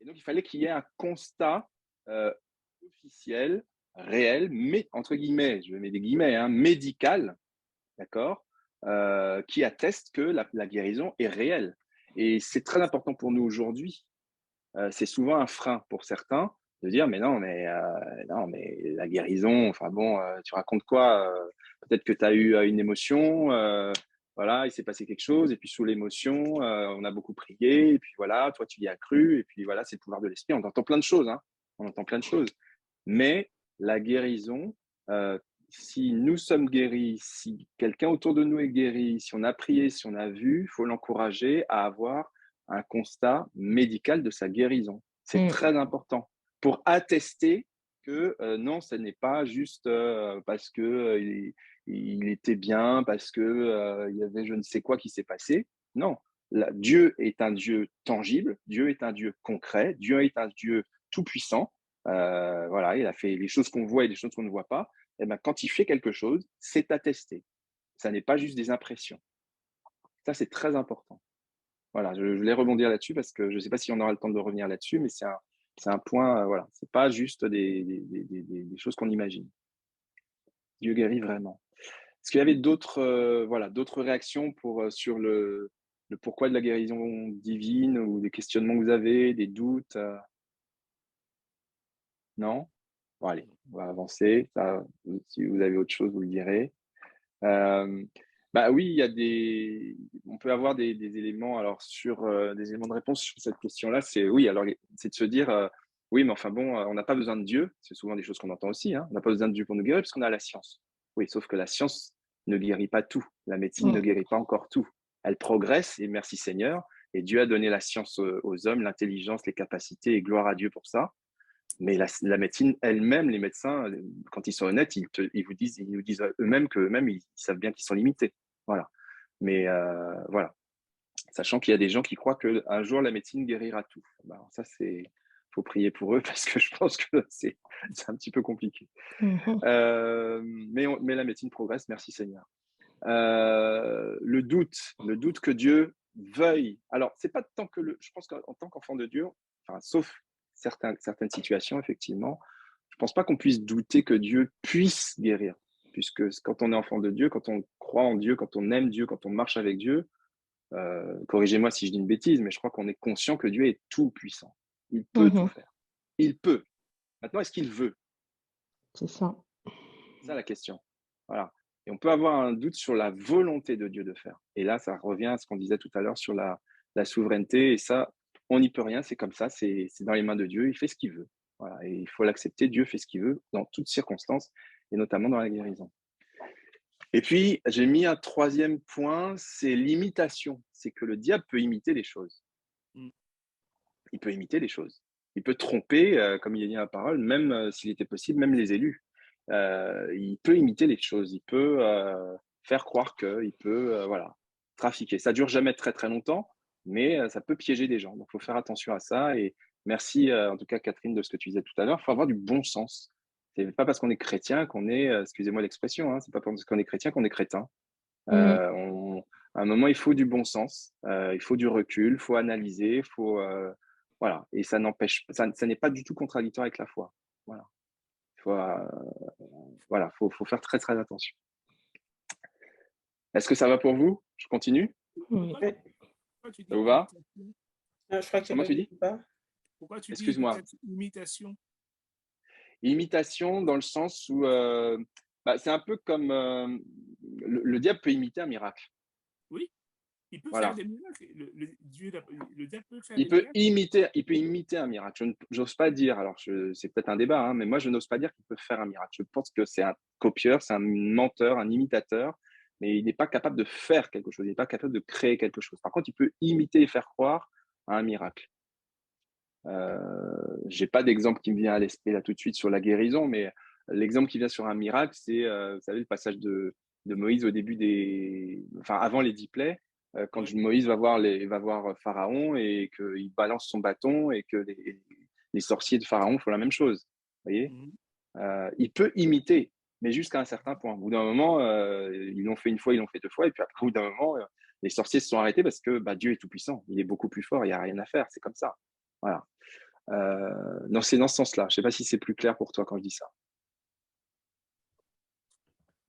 donc, il fallait qu'il y ait un constat officiel, réel, mais entre guillemets, je mets des guillemets, hein, médical, d'accord, qui atteste que la guérison est réelle. Et c'est très important pour nous aujourd'hui. C'est souvent un frein pour certains de dire mais non, mais la guérison, enfin bon, tu racontes quoi, peut-être que tu as eu une émotion, voilà, il s'est passé quelque chose, et puis sous l'émotion, on a beaucoup prié, et puis voilà, toi tu y as cru, et puis voilà, c'est le pouvoir de l'esprit. On entend plein de choses, hein, on entend plein de choses. Mais la guérison, si nous sommes guéris, si quelqu'un autour de nous est guéri, si on a prié, si on a vu, il faut l'encourager à avoir un constat médical de sa guérison. C'est très important pour attester que non, ce n'est pas juste parce que il était bien, parce que il y avait je ne sais quoi qui s'est passé. Non, Dieu est un Dieu tangible, Dieu est un Dieu concret, Dieu est un Dieu tout-puissant. Voilà, il a fait les choses qu'on voit et les choses qu'on ne voit pas. Et ben, quand il fait quelque chose, c'est attesté. Ça n'est pas juste des impressions. Ça, c'est très important. Voilà, je voulais rebondir là-dessus parce que je ne sais pas si on aura le temps de revenir là-dessus, mais c'est un point, voilà, c'est pas juste des choses qu'on imagine. Dieu guérit vraiment. Est-ce qu'il y avait d'autres réactions sur le pourquoi de la guérison divine ou des questionnements que vous avez, des doutes? Non? Bon, allez, on va avancer. Ça, si vous avez autre chose, vous le direz. Bah oui, on peut avoir des éléments alors des éléments de réponse sur cette question-là. C'est oui, alors c'est de se dire oui, mais enfin bon, on n'a pas besoin de Dieu. C'est souvent des choses qu'on entend aussi. Hein. On n'a pas besoin de Dieu pour nous guérir parce qu'on a la science. Oui, sauf que la science ne guérit pas tout. La médecine ne guérit pas encore tout. Elle progresse et merci Seigneur. Et Dieu a donné la science aux hommes, l'intelligence, les capacités et gloire à Dieu pour ça. Mais la médecine elle-même, les médecins, quand ils sont honnêtes, ils nous disent eux-mêmes qu'eux-mêmes, ils savent bien qu'ils sont limités. Voilà. Mais voilà. Sachant qu'il y a des gens qui croient qu'un jour, la médecine guérira tout. Ben, ça, faut prier pour eux parce que je pense que c'est un petit peu compliqué. Mais la médecine progresse, merci Seigneur. Le doute que Dieu veuille. Alors, c'est pas tant que je pense qu'en tant qu'enfant de Dieu, enfin, sauf certaines situations, effectivement, je pense pas qu'on puisse douter que Dieu puisse guérir. Puisque quand on est enfant de Dieu, quand on croit en Dieu, quand on aime Dieu, quand on marche avec Dieu, corrigez-moi si je dis une bêtise, mais je crois qu'on est conscient que Dieu est tout puissant. Il peut tout faire. Il peut. Maintenant, est-ce qu'il veut? C'est ça. C'est ça la question. Voilà. Et on peut avoir un doute sur la volonté de Dieu de faire. Et là, ça revient à ce qu'on disait tout à l'heure sur la souveraineté. Et ça, on n'y peut rien. C'est comme ça. C'est dans les mains de Dieu. Il fait ce qu'il veut. Voilà. Et il faut l'accepter. Dieu fait ce qu'il veut dans toutes circonstances, et notamment dans la guérison. Et puis, j'ai mis un troisième point, c'est l'imitation. C'est que le diable peut imiter les choses. Il peut imiter les choses. Il peut tromper, comme il est dit dans la parole, même s'il était possible, même les élus. Il peut imiter les choses. Il peut faire croire qu'il peut trafiquer. Ça ne dure jamais très, très longtemps, mais ça peut piéger des gens. Donc, il faut faire attention à ça. Et merci, en tout cas, Catherine, de ce que tu disais tout à l'heure. Il faut avoir du bon sens. Ce n'est pas parce qu'on est chrétien qu'on est, excusez-moi l'expression, hein, c'est pas parce qu'on est chrétien qu'on est crétin. À un moment, il faut du bon sens, il faut du recul, il faut analyser, voilà. Et ça n'empêche, ça n'est pas du tout contradictoire avec la foi. Voilà. Faut faire très très attention. Est-ce que ça va pour vous? Je continue? Oui. Ça vous va? Je crois que comment tu dis? Pourquoi tu dis Excuse-moi. imitation? Imitation dans le sens où c'est un peu comme le diable peut imiter un miracle. Oui, il peut faire des miracles. Le diable peut faire des miracles. Il peut imiter un miracle. J'ose pas dire, alors c'est peut-être un débat, hein, mais moi je n'ose pas dire qu'il peut faire un miracle. Je pense que c'est un copieur, c'est un menteur, un imitateur, mais il n'est pas capable de faire quelque chose, il n'est pas capable de créer quelque chose. Par contre, il peut imiter et faire croire à un miracle. J'ai pas d'exemple qui me vient à l'esprit là tout de suite sur la guérison, mais l'exemple qui vient sur un miracle, c'est vous savez le passage de Moïse au début avant les 10 plaies, quand Moïse va voir Pharaon et qu'il balance son bâton et que les sorciers de Pharaon font la même chose. Vous voyez, il peut imiter, mais jusqu'à un certain point. Au bout d'un moment, ils l'ont fait une fois, ils l'ont fait deux fois, et puis après, au bout d'un moment, les sorciers se sont arrêtés parce que Dieu est tout puissant, il est beaucoup plus fort, il n'y a rien à faire, c'est comme ça. Voilà. Non, c'est dans ce sens-là. Je ne sais pas si c'est plus clair pour toi quand je dis ça.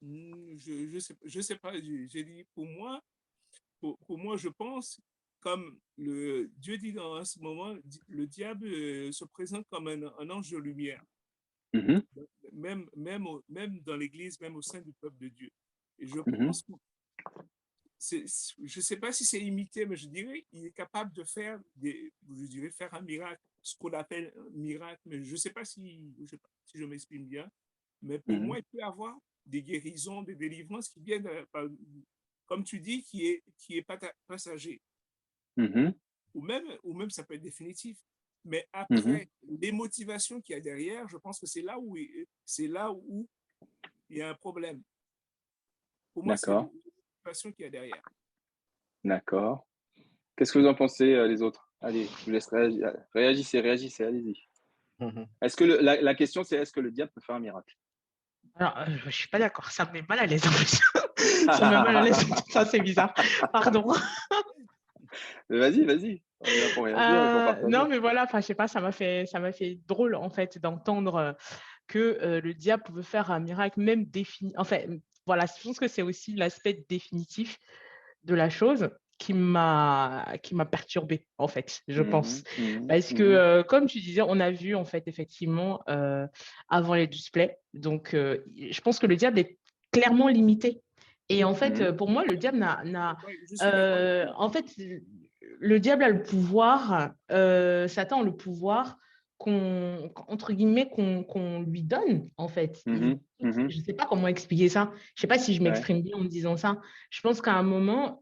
Je sais pas. J'ai dit pour moi, je pense comme Dieu dit dans ce moment, le diable se présente comme un ange de lumière. Même dans l'Église, même au sein du peuple de Dieu. Et je pense que je ne sais pas si c'est imité, mais je dirais qu'il est capable de faire faire un miracle, ce qu'on appelle un miracle, mais je ne sais pas si je m'exprime bien, mais pour moi, il peut y avoir des guérisons, des délivrances qui viennent, comme tu dis, qui est passager. Ou même ça peut être définitif. Mais après, les motivations qu'il y a derrière, je pense que c'est là où il y a un problème. Pour moi, c'est qu'il y a derrière. D'accord. Qu'est-ce que vous en pensez, les autres? Allez, je vous laisse réagissez, allez-y. Est-ce que la question, c'est est-ce que le diable peut faire un miracle? Alors, je ne suis pas d'accord. Ça me met mal à l'aise en plus. Ça me met mal à l'aise. Ça, c'est bizarre. Pardon. Vas-y. On est là pour réagir et pour Non, partager. mais voilà, enfin, je sais pas, ça m'a fait drôle en fait d'entendre que le diable pouvait faire un miracle même défini. Enfin, voilà, je pense que c'est aussi l'aspect définitif de la chose qui m'a perturbée en fait, je pense. Parce que comme tu disais, on a vu en fait effectivement avant les displays. Donc, je pense que le diable est clairement limité. Et en fait, pour moi, le diable Oui, je suis d'accord. en fait, le diable a le pouvoir, Satan a le pouvoir entre guillemets, qu'on lui donne, en fait. Mhm, mhm. Je ne sais pas comment expliquer ça. Je ne sais pas si je Ouais. m'exprime bien en disant ça. Je pense qu'à un moment,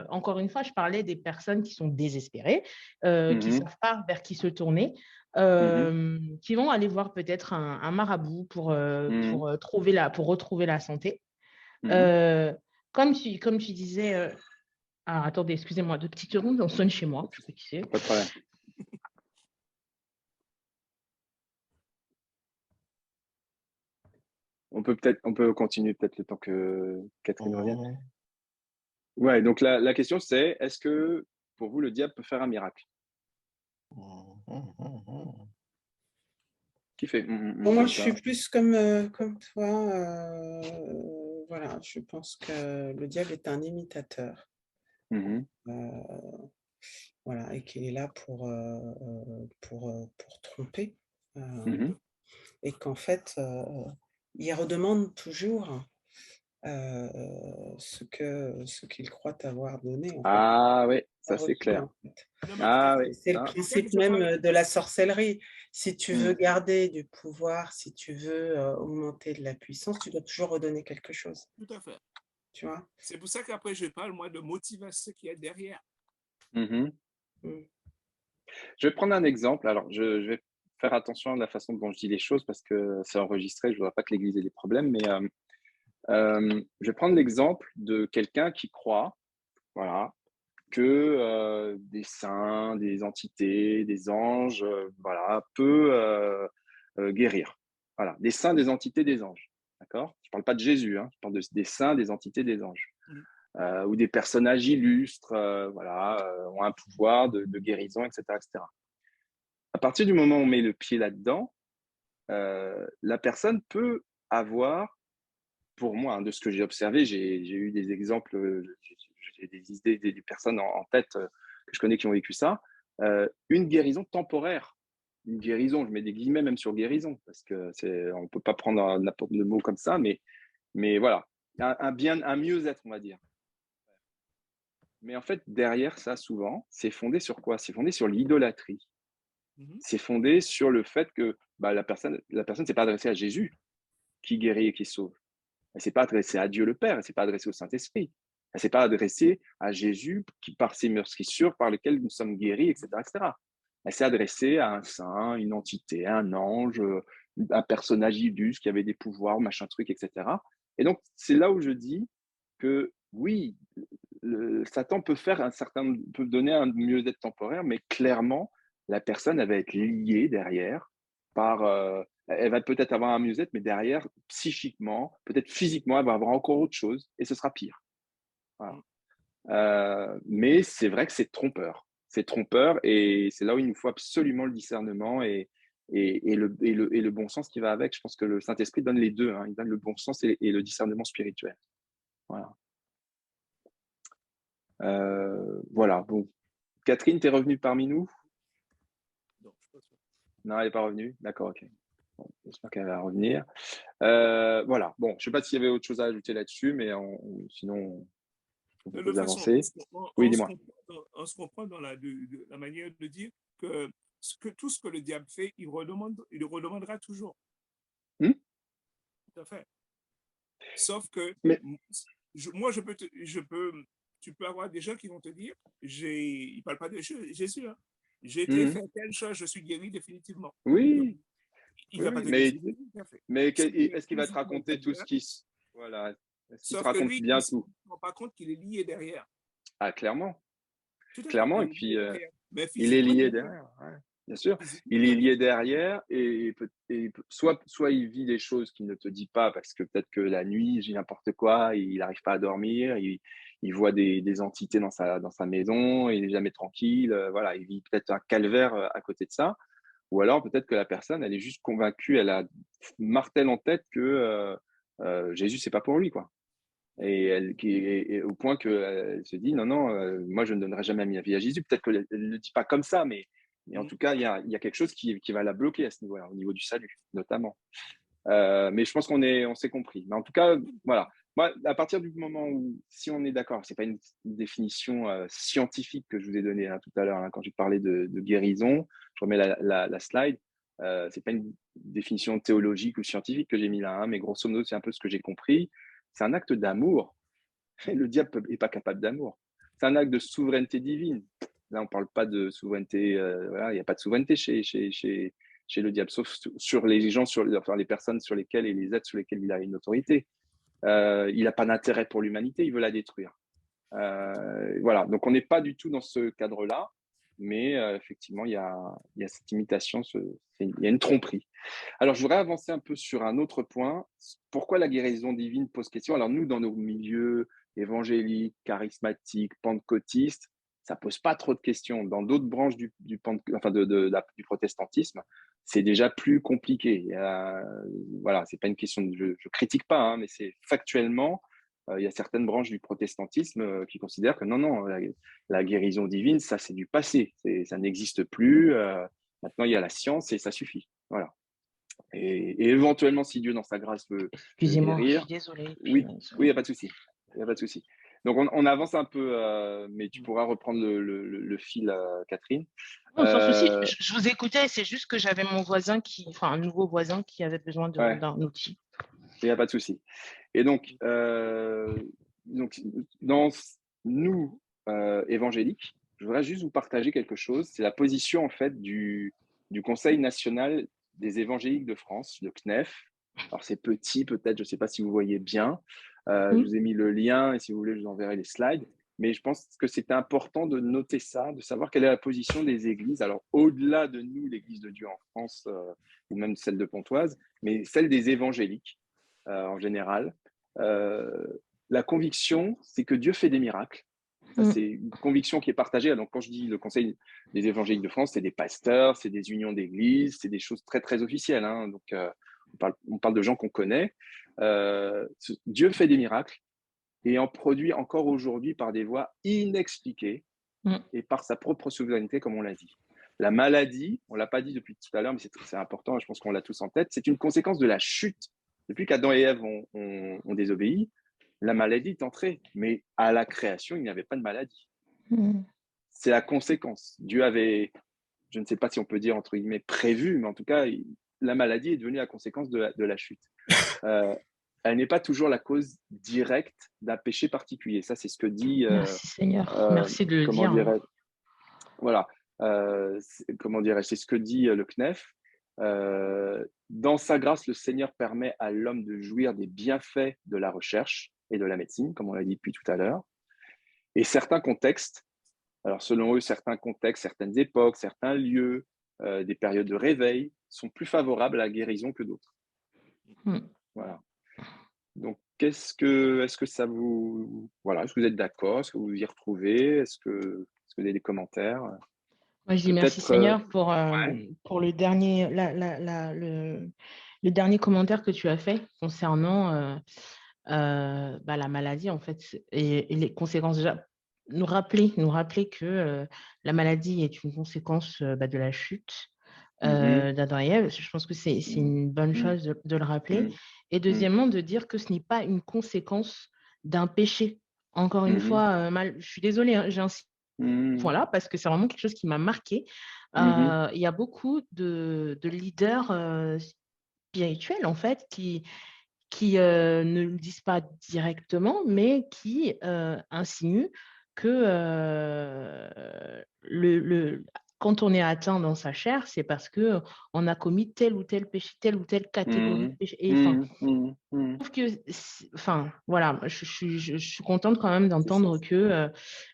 encore une fois, je parlais des personnes qui sont désespérées, qui ne Mhm, savent pas vers qui se tourner, mhm, qui vont aller voir peut-être un marabout mhm, pour retrouver la santé. mhm. Euh, comme tu disais, ah, attendez, excusez-moi, 2 petites secondes, on sonne chez moi, je sais pas qui c'est. Pas de problème. On peut continuer peut-être le temps que Catherine revienne. Ouais, donc la question c'est, est-ce que pour vous, le diable peut faire un miracle? Qui fait Pour moi, comme je suis ça? plus comme toi. Voilà, je pense que le diable est un imitateur. Mhm, Voilà, et qu'il est là pour tromper. mhm. Et qu'en fait, il redemande toujours ce qu'il croit avoir donné, en fait, Ah oui, ça c'est reçu, clair. en fait. Non, mais tout à Ah fait. oui, C'est le ça. En fait, principe je même parle. de la sorcellerie. Si tu veux Mm. garder du pouvoir, si tu veux augmenter de la puissance, tu dois toujours redonner quelque chose, Tout à fait. tu vois? C'est pour ça qu'après, je parle, moi, de motivation qui est derrière. Mhm. Mm. Je vais prendre un exemple. Alors, je vais faire attention à la façon dont je dis les choses parce que c'est enregistré. Je ne voudrais pas que l'Église ait des problèmes. Mais je vais prendre l'exemple de quelqu'un qui croit, voilà, que des saints, des entités, des anges, voilà, peut guérir. Voilà, des saints, des entités, des anges. D'accord? Je ne parle pas de Jésus, hein, je parle des saints, des entités, des anges. Mhm. Ou des personnages illustres, voilà, ont un pouvoir de guérison, etc., etc. À partir du moment où on met le pied là-dedans, la personne peut avoir, pour moi, hein, de ce que j'ai observé, j'ai eu des exemples, j'ai des idées, des personnes en tête que je connais qui ont vécu ça, une guérison temporaire. Une guérison, je mets des guillemets même sur guérison, parce que on ne peut pas prendre n'importe quel mot comme ça, mais voilà, un mieux-être, on va dire. Mais en fait, derrière ça, souvent, c'est fondé sur quoi? C'est fondé sur l'idolâtrie. Mhm. C'est fondé sur le fait que bah, la personne ne s'est pas adressée à Jésus qui guérit et qui sauve. Elle ne s'est pas adressée à Dieu le Père, elle ne s'est pas adressée au Saint-Esprit. Elle ne s'est pas adressée à Jésus qui, par ses meurtrissures, par lesquelles nous sommes guéris, etc., etc. Elle s'est adressée à un saint, une entité, un ange, un personnage illustre qui avait des pouvoirs, machin truc, etc. Et donc, c'est là où je dis que oui, Satan peut donner un mieux-être temporaire, mais clairement, la personne, elle va être liée derrière par, elle va peut-être avoir un mieux-être, mais derrière, psychiquement, peut-être physiquement, elle va avoir encore autre chose et ce sera pire. Voilà. Mais c'est vrai que c'est trompeur. C'est trompeur et c'est là où il nous faut absolument le discernement et le bon sens qui va avec. Je pense que le Saint-Esprit donne les deux, hein. Il donne le bon sens et le discernement spirituel. Voilà. Voilà. Bon. Catherine, tu es revenue parmi nous? Non, je suis pas sûr. Non, elle n'est pas revenue. D'accord, ok. Bon, j'espère qu'elle va revenir. Voilà. Bon, je ne sais pas s'il y avait autre chose à ajouter là-dessus, mais sinon, on De propose toute façon, d'avancer. Oui, dis-moi. on se comprend dans la manière de dire que, tout ce que le diable fait, il le redemandera toujours. Hmm. Tout à fait. Sauf que Mais, moi, tu peux avoir des gens qui vont te dire, ils ne parlent pas de Jésus, hein. J'ai été hmm. fait telle chose, je suis guéri définitivement. Oui, Il ne oui, va pas oui, te dire c'est Jésus qui a fait. mais C'est est-ce qu'il va te physiquement très raconter tout bien, ce qui se... Voilà. Est-ce qu'il te sauf que raconte lui, il bien ne se tout? rend pas compte qu'il est lié derrière. Ah, clairement. Tout à fait, il Clairement. est Et lié puis, derrière. Mais il est physiquement, il lié est lié. derrière. Ouais. Bien sûr, il est lié derrière et soit il vit des choses qu'il ne te dit pas parce que peut-être que la nuit, j'ai n'importe quoi, il n'arrive pas à dormir, il voit des entités dans sa maison, il n'est jamais tranquille, voilà, il vit peut-être un calvaire à côté de ça. Ou alors peut-être que la personne, elle est juste convaincue, elle a martèle en tête que Jésus, c'est pas pour lui, quoi. Et au point qu'elle se dit, non, non, moi, je ne donnerai jamais ma vie à Jésus. Peut-être qu'elle ne le dit pas comme ça, mais en tout cas, il y a quelque chose qui va la bloquer à ce niveau-là, au niveau du salut, notamment. Mais je pense on s'est compris. Mais en tout cas, voilà. Moi, à partir du moment où, si on est d'accord, c'est pas une définition scientifique que je vous ai donnée tout à l'heure, quand j'ai parlé de guérison, je remets la slide. C'est pas une définition théologique ou scientifique que j'ai mis là, mais grosso modo, c'est un peu ce que j'ai compris. C'est un acte d'amour. Le diable n'est pas capable d'amour. C'est un acte de souveraineté divine. Là, on ne parle pas de souveraineté, voilà, il n'y a pas de souveraineté chez le diable, sauf sur les gens, enfin, les personnes sur lesquelles et les êtres sur lesquels il a une autorité. Il n'a pas d'intérêt pour l'humanité, il veut la détruire. Voilà, donc on n'est pas du tout dans ce cadre-là, mais effectivement, il y a cette imitation, il y a une tromperie. Alors, je voudrais avancer un peu sur un autre point. Pourquoi la guérison divine pose question? Alors, nous, dans nos milieux évangéliques, charismatiques, pentecôtistes, ça pose pas trop de questions. Dans d'autres branches du protestantisme, c'est déjà plus compliqué. Voilà, c'est pas une question je critique pas, hein, mais c'est factuellement, il y a certaines branches du protestantisme qui considèrent que non, la guérison divine, ça c'est du passé, ça n'existe plus. Maintenant, il y a la science et ça suffit. Voilà. Et éventuellement, si Dieu, dans sa grâce, veut Excusez-moi, je guérir. suis désolée. Oui, il n'y a pas de souci. Il n'y a pas de souci. Donc, on avance un peu, mais tu pourras reprendre le fil, Catherine. Non, sans souci, je vous écoutais, c'est juste que j'avais mon voisin un nouveau voisin qui avait besoin d'un outil. Il n'y a pas de souci. Et donc dans nous, évangéliques, je voudrais juste vous partager quelque chose. C'est la position, en fait, du Conseil national des évangéliques de France, le CNEF. Alors, c'est petit, peut-être, je ne sais pas si vous voyez bien. Je vous ai mis le lien et si vous voulez, je vous enverrai les slides. Mais je pense que c'était important de noter ça, de savoir quelle est la position des églises. Alors, au-delà de nous, l'Église de Dieu en France, ou même celle de Pontoise, mais celle des évangéliques en général. La conviction, c'est que Dieu fait des miracles. Ça, c'est une conviction qui est partagée. Donc, quand je dis le Conseil des évangéliques de France, c'est des pasteurs, c'est des unions d'églises, c'est des choses très, très officielles. Hein. Donc, on parle de gens qu'on connaît. Dieu fait des miracles et en produit encore aujourd'hui par des voies inexpliquées et par sa propre souveraineté, comme on l'a dit. La maladie, on ne l'a pas dit depuis tout à l'heure, mais c'est important, je pense qu'on l'a tous en tête, c'est une conséquence de la chute. Depuis qu'Adam et Ève ont désobéi, la maladie est entrée. Mais à la création, il n'y avait pas de maladie. C'est la conséquence. Dieu avait, je ne sais pas si on peut dire entre guillemets prévu, mais en tout cas, la maladie est devenue la conséquence de la chute. Elle n'est pas toujours la cause directe d'un péché particulier. Ça, c'est ce que dit… Merci Seigneur, merci de le dire. Voilà. C'est ce que dit le CNEF. Dans sa grâce, le Seigneur permet à l'homme de jouir des bienfaits de la recherche et de la médecine, comme on l'a dit depuis tout à l'heure. Et certains contextes, alors selon eux, certains contextes, certaines époques, certains lieux, des périodes de réveil sont plus favorables à la guérison que d'autres. Voilà. Donc, est-ce que ça vous… Voilà, est-ce que vous êtes d'accord? Est-ce que vous vous y retrouvez? Est-ce que vous avez des commentaires? Moi, je dis merci Seigneur pour le dernier, le dernier commentaire que tu as fait concernant la maladie, en fait, et les conséquences. Déjà, nous rappeler que la maladie est une conséquence de la chute d'Adam et Ève. Je pense que c'est une bonne chose de le rappeler. Et deuxièmement, de dire que ce n'est pas une conséquence d'un péché. Encore une fois, je suis désolée, hein, j'insiste. Voilà, parce que c'est vraiment quelque chose qui m'a marqué. Il y a beaucoup de leaders spirituels, en fait, qui ne le disent pas directement, mais qui insinuent que quand on est atteint dans sa chair, c'est parce qu'on a commis tel ou tel péché, telle ou telle catégorie de péché. Et enfin, je trouve que, enfin, voilà, je suis contente quand même d'entendre que,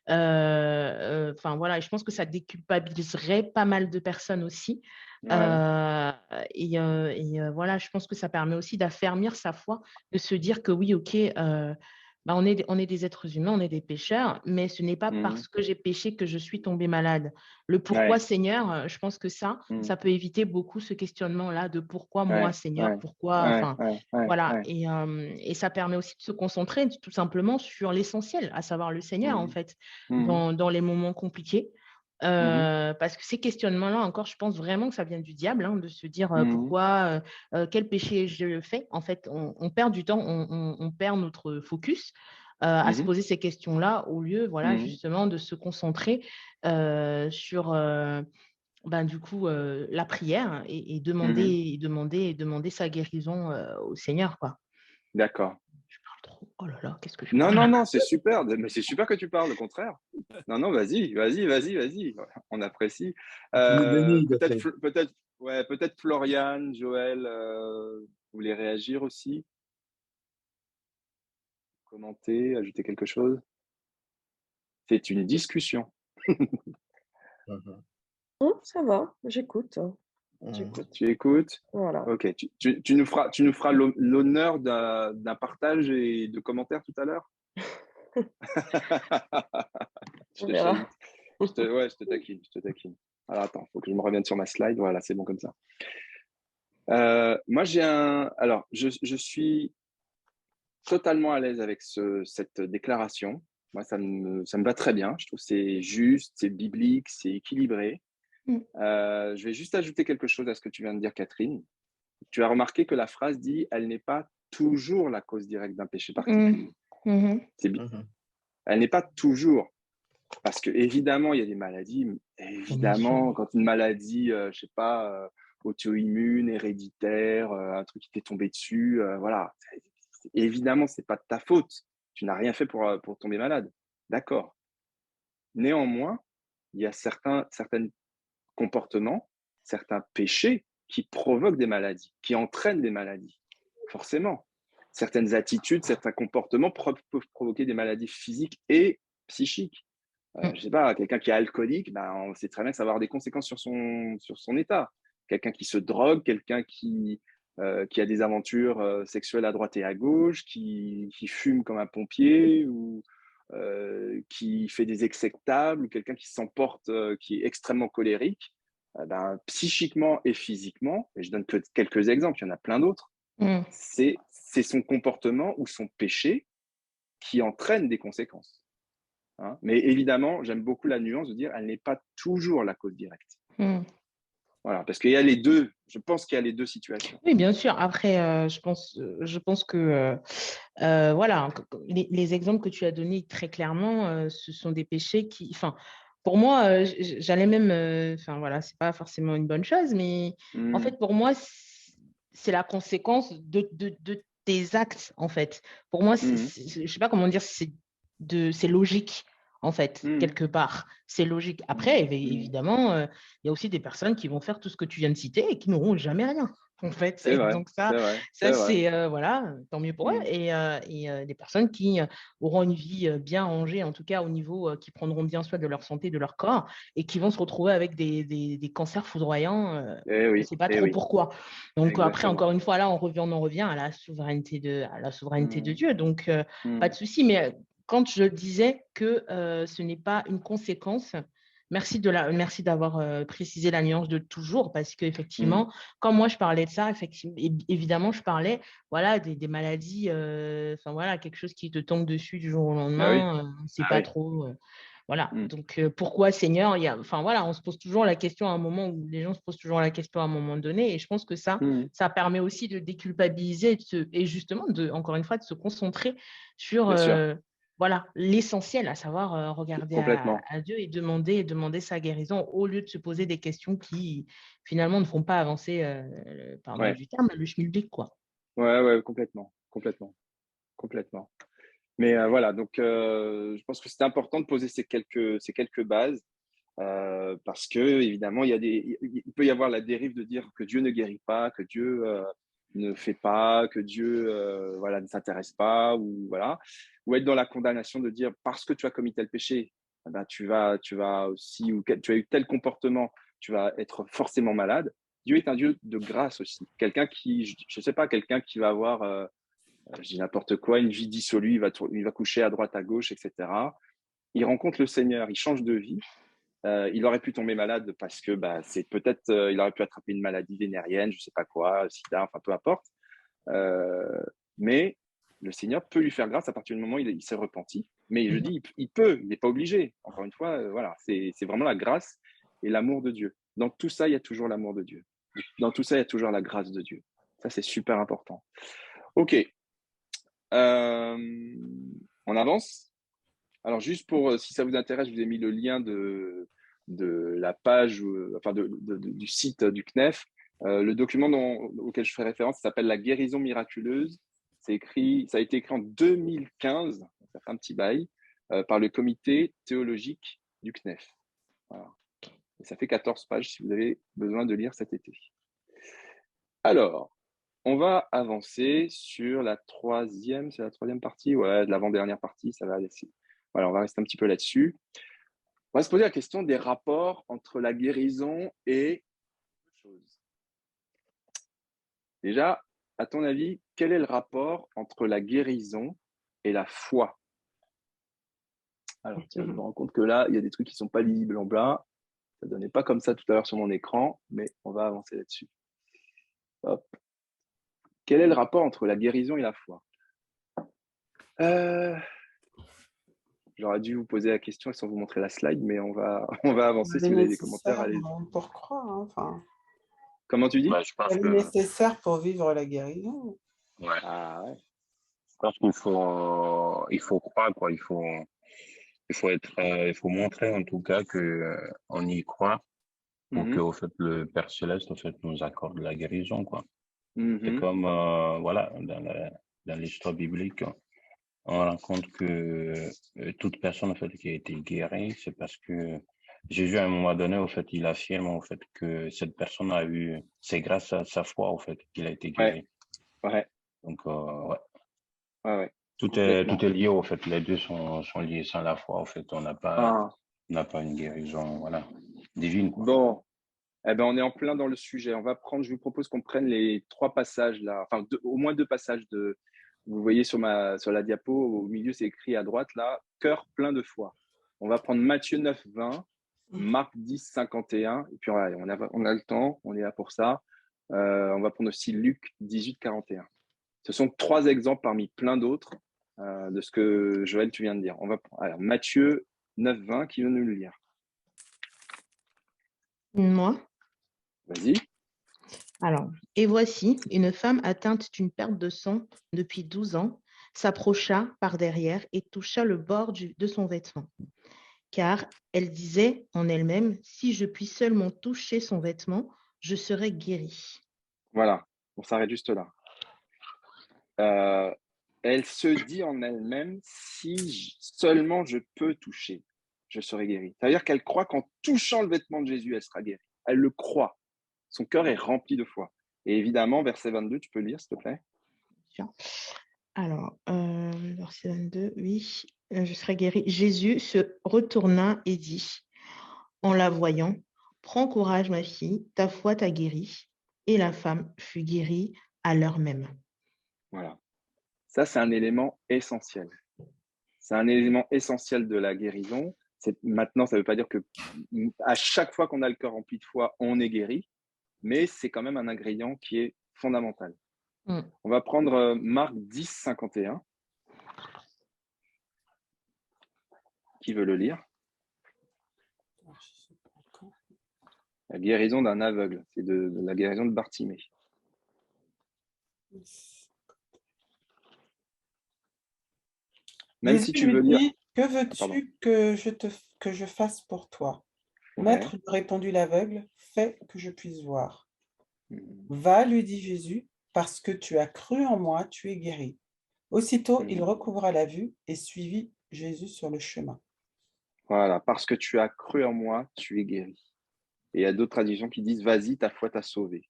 enfin, voilà, et je pense que ça déculpabiliserait pas mal de personnes aussi. Ouais. Voilà, je pense que ça permet aussi d'affermir sa foi, de se dire que oui, ok, bah, on est des êtres humains, on est des pécheurs, mais ce n'est pas parce que j'ai péché que je suis tombée malade. Le pourquoi, Ouais. Seigneur, je pense que ça peut éviter beaucoup ce questionnement-là de pourquoi moi, Ouais. Seigneur, Ouais. pourquoi, Ouais. enfin, Ouais. Ouais. voilà. Ouais. Et ça permet aussi de se concentrer tout simplement sur l'essentiel, à savoir le Seigneur, en fait, Mhm. dans les moments compliqués. Mhm. Parce que ces questionnements-là, encore, je pense vraiment que ça vient du diable, hein, de se dire Mhm. pourquoi, quel péché je fais. En fait, on perd du temps, on perd notre focus à se Mhm. poser ces questions-là au lieu, voilà, Mhm. justement, de se concentrer sur, ben, du coup, la prière et Mhm. demander sa guérison au Seigneur, quoi. D'accord. Je parle trop. Oh là là, qu'est-ce que je Non, parle? non, non, c'est super. Mais c'est super que tu parles, au contraire. Non, non, vas-y, vas-y, vas-y, vas-y. On apprécie. Tu nous bénis, Peut-être, Daphné. ouais, peut-être Floriane, Joël, vous voulez réagir aussi, commenter, ajouter quelque chose. C'est une discussion. Mhm. Ça va, j'écoute. Mhm. J'écoute. Tu écoutes? Voilà. Ok. Tu nous feras l'honneur d'un partage et de commentaires tout à l'heure. Je On te verra. chahute. Ouais, je te taquine, je te taquine. Alors attends, il faut que je me revienne sur ma slide. Voilà, c'est bon comme ça. Moi, alors, je suis totalement à l'aise avec cette déclaration. Moi, ça me va très bien. Je trouve que c'est juste, c'est biblique, c'est équilibré. Je vais juste ajouter quelque chose à ce que tu viens de dire, Catherine. Tu as remarqué que la phrase dit « Elle n'est pas toujours la cause directe d'un péché particulier ». Mhm. Elle n'est pas toujours. Parce que évidemment, il y a des maladies. Bien sûr. Évidemment, quand une maladie, je sais pas, auto-immune, héréditaire, un truc qui t'est tombé dessus, voilà. Évidemment, c'est pas de ta faute. Tu n'as rien fait pour tomber malade. D'accord. Néanmoins, il y a certains comportements, certains péchés qui provoquent des maladies, qui entraînent des maladies. Forcément. Certaines attitudes, certains comportements peuvent provoquer des maladies physiques et psychiques. Je ne sais pas, quelqu'un qui est alcoolique, ben, on sait très bien que ça va avoir des conséquences sur son état. Quelqu'un qui se drogue, quelqu'un qui a des aventures sexuelles à droite et à gauche, qui fume comme un pompier ou qui fait des excès de table, ou quelqu'un qui s'emporte, qui est extrêmement colérique, ben, psychiquement et physiquement, et je donne que quelques exemples, il y en a plein d'autres, c'est son comportement ou son péché qui entraîne des conséquences. Hein. Mais évidemment, j'aime beaucoup la nuance de dire elle n'est pas toujours la cause directe. Voilà, parce qu'il y a les deux. Je pense qu'il y a les deux situations. Oui, bien sûr. Après, je pense que voilà, les exemples que tu as donnés très clairement, ce sont des péchés qui, enfin, pour moi, j'allais même, enfin voilà, c'est pas forcément une bonne chose, mais en fait, pour moi, c'est la conséquence de tes actes, en fait. Pour moi, je sais pas comment dire, c'est logique, en fait, quelque part. C'est logique. Après, évidemment, il y a aussi des personnes qui vont faire tout ce que tu viens de citer et qui n'auront jamais rien. En fait, C'est vrai, donc c'est vrai, ça c'est vrai. c'est voilà, tant mieux pour eux. Et des personnes qui auront une vie bien rangée, en tout cas au niveau qui prendront bien soin de leur santé, de leur corps, et qui vont se retrouver avec des cancers foudroyants. Eh On ne oui, sait pas eh trop oui, pourquoi. Donc après, exactement. encore une fois, là, on en revient à la souveraineté de Dieu. Donc pas de Mm. souci. Mais quand je disais que ce n'est pas une conséquence. Merci d'avoir précisé la nuance de toujours, parce qu'effectivement, quand moi je parlais de ça, effectivement, évidemment, je parlais voilà, des maladies, enfin voilà, quelque chose qui te tombe dessus du jour au Ah oui, lendemain, c'est ah pas oui. trop. Voilà, Mm. donc pourquoi Seigneur? Enfin voilà, on se pose toujours la question à un moment où les gens se posent toujours la question à un moment donné, et je pense que ça permet aussi de déculpabiliser et justement, encore une fois, de se concentrer sur Bien sûr, voilà, l'essentiel, à savoir regarder complètement. à Dieu et demander sa guérison au lieu de se poser des questions qui finalement ne font pas avancer, pardon Ouais, du terme, le schmilblick, quoi. ouais, ouais, complètement, complètement, complètement. Mais voilà, donc je pense que c'est important de poser ces quelques bases. parce que évidemment, il peut y avoir la dérive de dire que Dieu ne guérit pas, que Dieu ne fait pas, que Dieu ne s'intéresse pas, ou être dans la condamnation de dire parce que tu as commis tel péché, ben, tu vas aussi, ou tu as eu tel comportement, tu vas être forcément malade. Dieu est un Dieu de grâce aussi. Quelqu'un qui, je ne sais pas, quelqu'un qui va avoir, je dis n'importe quoi, une vie dissolue, il va coucher à droite, à gauche, etc. Il rencontre le Seigneur, il change de vie. Il aurait pu tomber malade parce que c'est peut-être, il aurait pu attraper une maladie vénérienne, je ne sais pas quoi, sida, enfin peu importe. Mais le Seigneur peut lui faire grâce à partir du moment où il s'est repenti. Mais je dis, il peut, il n'est pas obligé. Encore une fois, c'est vraiment la grâce et l'amour de Dieu. Dans tout ça, il y a toujours l'amour de Dieu. Dans tout ça, il y a toujours la grâce de Dieu. Ça, c'est super important. OK. On avance. Alors, juste pour, si ça vous intéresse, je vous ai mis le lien de la page, du site du CNEF. Le document auquel je fais référence s'appelle La guérison miraculeuse. Ça a été écrit en 2015, ça fait un petit bail, par le comité théologique du CNEF. Voilà. Et ça fait 14 pages si vous avez besoin de lire cet été. Alors, on va avancer sur la troisième partie, de l'avant-dernière partie, ça va aller. Voilà, on va rester un petit peu là-dessus. On va se poser la question des rapports entre la guérison et autre chose. Déjà, à ton avis, quel est le rapport entre la guérison et la foi? Alors, tiens, je me rends compte que là, il y a des trucs qui ne sont pas lisibles en bas. Ça ne donnait pas comme ça tout à l'heure sur mon écran, mais on va avancer là-dessus. Hop. Quel est le rapport entre la guérison et la foi? J'aurais dû vous poser la question sans vous montrer la slide, mais on va avancer si vous avez des commentaires. Allez. Pour croire, enfin. Comment tu dis? Je pense C'est nécessaire pour vivre la guérison. Ouais. Ah ouais. Je pense qu'il faut croire, quoi. Il faut montrer en tout cas que on y croit pour que, au fait, le Père Céleste, au fait, nous accorde la guérison, quoi. C'est comme, dans l'histoire biblique, on raconte que toute personne, en fait, qui a été guérie, c'est parce que Jésus, à un moment donné, au fait, il affirme, au fait, que cette personne a eu, c'est grâce à sa foi, au fait, qu'il a été guéri. Ouais. Donc, ouais. Ouais. Tout est lié, au fait. Les deux sont liés. Sans la foi, au fait, on n'a pas une guérison, divine, quoi. Bon. Eh ben, on est en plein dans le sujet. Je vous propose qu'on prenne les 3 passages là, enfin au moins 2 passages vous voyez sur la diapo, au milieu c'est écrit à droite là, cœur plein de foi. On va prendre Matthieu 9, 20, Marc 10, 51, et puis on a le temps, on est là pour ça. On va prendre aussi Luc 18, 41. Ce sont 3 exemples parmi plein d'autres de ce que Joël, tu viens de dire. Alors, Matthieu 9, 20, qui veut nous le lire? Moi. Vas-y. Alors, et voici, une femme atteinte d'une perte de sang depuis 12 ans s'approcha par derrière et toucha le bord de son vêtement. Car elle disait en elle-même, si je puis seulement toucher son vêtement, je serai guérie. Voilà, on s'arrête juste là. Elle se dit en elle-même, si seulement je peux toucher, je serai guérie. C'est-à-dire qu'elle croit qu'en touchant le vêtement de Jésus, elle sera guérie. Elle le croit. Son cœur est rempli de foi. Et évidemment, verset 22, tu peux lire, s'il te plaît? Alors, verset 22, oui, je serai guérie. Jésus se retourna et dit, en la voyant, prends courage, ma fille, ta foi t'a guérie. Et la femme fut guérie à l'heure même. Voilà. Ça, c'est un élément essentiel. C'est un élément essentiel de la guérison. Maintenant, ça ne veut pas dire que à chaque fois qu'on a le cœur rempli de foi, on est guéri, mais c'est quand même un ingrédient qui est fondamental. On va prendre Marc 10, 51. Qui veut le lire? La guérison d'un aveugle, c'est de la guérison de Bartimée. Même si tu veux lire. Que veux-tu que je fasse pour toi? Maître, lui répondit l'aveugle, fais que je puisse voir. Va, lui dit Jésus, parce que tu as cru en moi, tu es guéri. Aussitôt, il recouvra la vue et suivit Jésus sur le chemin. Voilà, parce que tu as cru en moi, tu es guéri. Et il y a d'autres traductions qui disent, vas-y, ta foi t'a sauvé.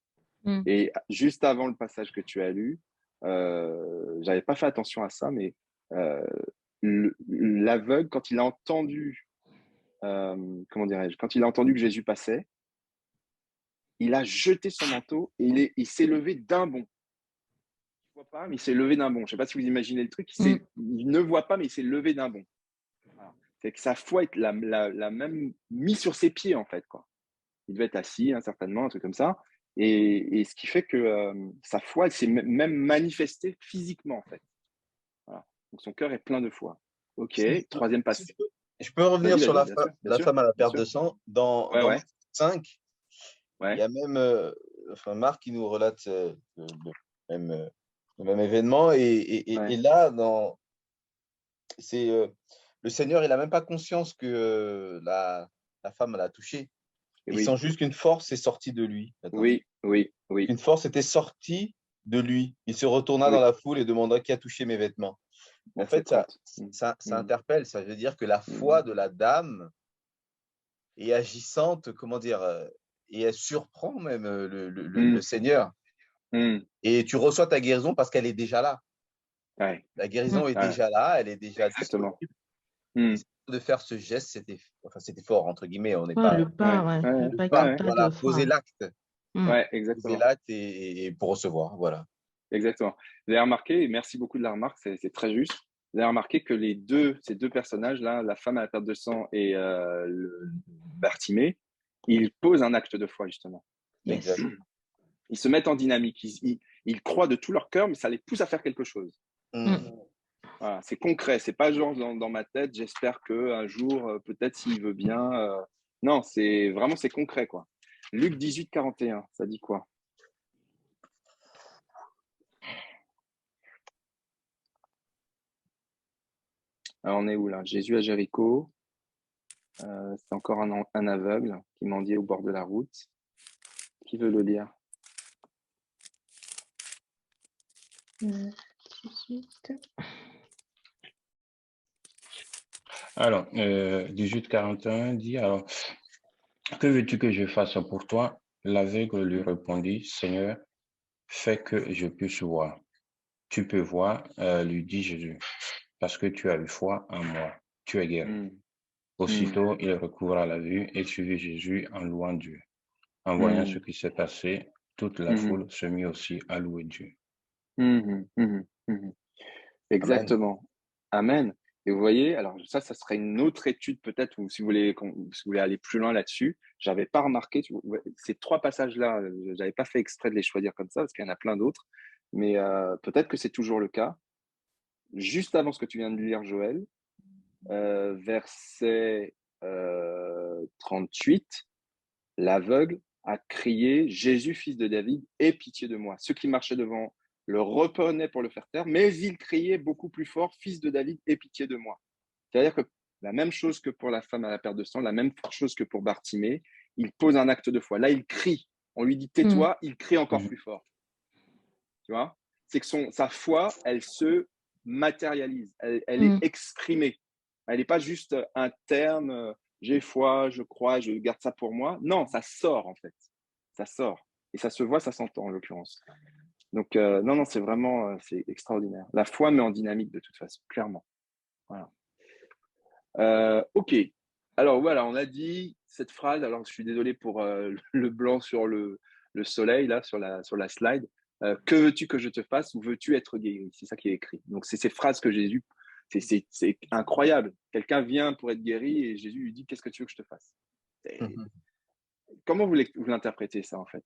Et juste avant le passage que tu as lu, j'avais pas fait attention à ça, mais l'aveugle, quand il a entendu, comment dirais-je, quand il a entendu que Jésus passait, il a jeté son manteau et il s'est levé d'un bond. Il ne voit pas, mais il s'est levé d'un bond. Je ne sais pas si vous imaginez le truc. Il ne voit pas, mais il s'est levé d'un bond. Voilà. C'est que sa foi l'a même mis sur ses pieds, en fait, quoi. Il devait être assis, hein, certainement, un truc comme ça. Et ce qui fait que sa foi, elle s'est même manifestée physiquement, en fait. Voilà. Donc, son cœur est plein de foi. OK, troisième passage. Je peux revenir sur la sûr, femme à la perte de sang. Dans ouais. 5, ouais. il y a même Marc qui nous relate le même événement. Et là, le Seigneur, il n'a même pas conscience que la femme l'a touché. Il sent juste qu'une force est sortie de lui. Oui. Une force était sortie de lui. Il se retourna dans la foule et demanda qui a touché mes vêtements. En fait, ça interpelle. Ça veut dire que la foi de la dame est agissante, comment dire, et elle surprend même le Seigneur. Et tu reçois ta guérison parce qu'elle est déjà là. Ouais. La guérison est déjà là, elle est déjà disponible. De faire ce geste, c'était fort, entre guillemets. On n'est pas... Voilà, poser l'acte. Ouais, exactement. Poser l'acte et pour recevoir, voilà. Exactement. Vous avez remarqué, et merci beaucoup de la remarque, c'est très juste. Vous avez remarqué que ces deux personnages-là, la femme à la perte de sang et le Bartimée, ils posent un acte de foi, justement. Yes. Ils se mettent en dynamique. Ils croient de tout leur cœur, mais ça les pousse à faire quelque chose. Voilà, c'est concret. C'est pas genre dans ma tête, j'espère qu'un jour, peut-être s'il veut bien. Non, c'est concret, quoi. Luc 18, 41, ça dit quoi? Alors, on est où là? Jésus à Jéricho. C'est encore un aveugle qui mendiait au bord de la route. Qui veut le lire? Alors, 18-41 dit, alors, que veux-tu que je fasse pour toi? L'aveugle lui répondit, Seigneur, fais que je puisse voir. Tu peux voir, lui dit Jésus, parce que tu as eu foi en moi. Tu es guéri. Aussitôt, il recouvra la vue et suivit Jésus en louant Dieu. En voyant ce qui s'est passé, toute la foule se mit aussi à louer Dieu. Exactement. Amen. Et vous voyez, alors ça serait une autre étude peut-être, ou si vous voulez aller plus loin là-dessus. J'avais pas remarqué, ces trois passages-là, j'avais pas fait exprès de les choisir comme ça, parce qu'il y en a plein d'autres. Mais peut-être que c'est toujours le cas. Juste avant ce que tu viens de lire, Joël, verset 38, l'aveugle a crié « Jésus, fils de David, aie pitié de moi ». Ceux qui marchaient devant le reprenaient pour le faire taire, mais il criait beaucoup plus fort « Fils de David, aie pitié de moi ». C'est-à-dire que la même chose que pour la femme à la perte de sang, la même chose que pour Bartimée, il pose un acte de foi. Là, il crie. On lui dit « Tais-toi », il crie encore plus fort. Tu vois? C'est que sa foi, elle se matérialise, elle est exprimée. Elle n'est pas juste un terme, j'ai foi, je crois, je garde ça pour moi. Non, ça sort en fait. Ça sort. Et ça se voit, ça s'entend en l'occurrence. Donc, non, c'est vraiment c'est extraordinaire. La foi met en dynamique de toute façon, clairement. Voilà. OK. Alors voilà, on a dit cette phrase. Alors, je suis désolé pour le blanc sur le soleil, là, sur la slide. Que veux-tu que je te fasse ou veux-tu être guéri? C'est ça qui est écrit. Donc, c'est ces phrases que Jésus, c'est incroyable. Quelqu'un vient pour être guéri et Jésus lui dit, qu'est-ce que tu veux que je te fasse? Comment vous l'interprétez ça, en fait?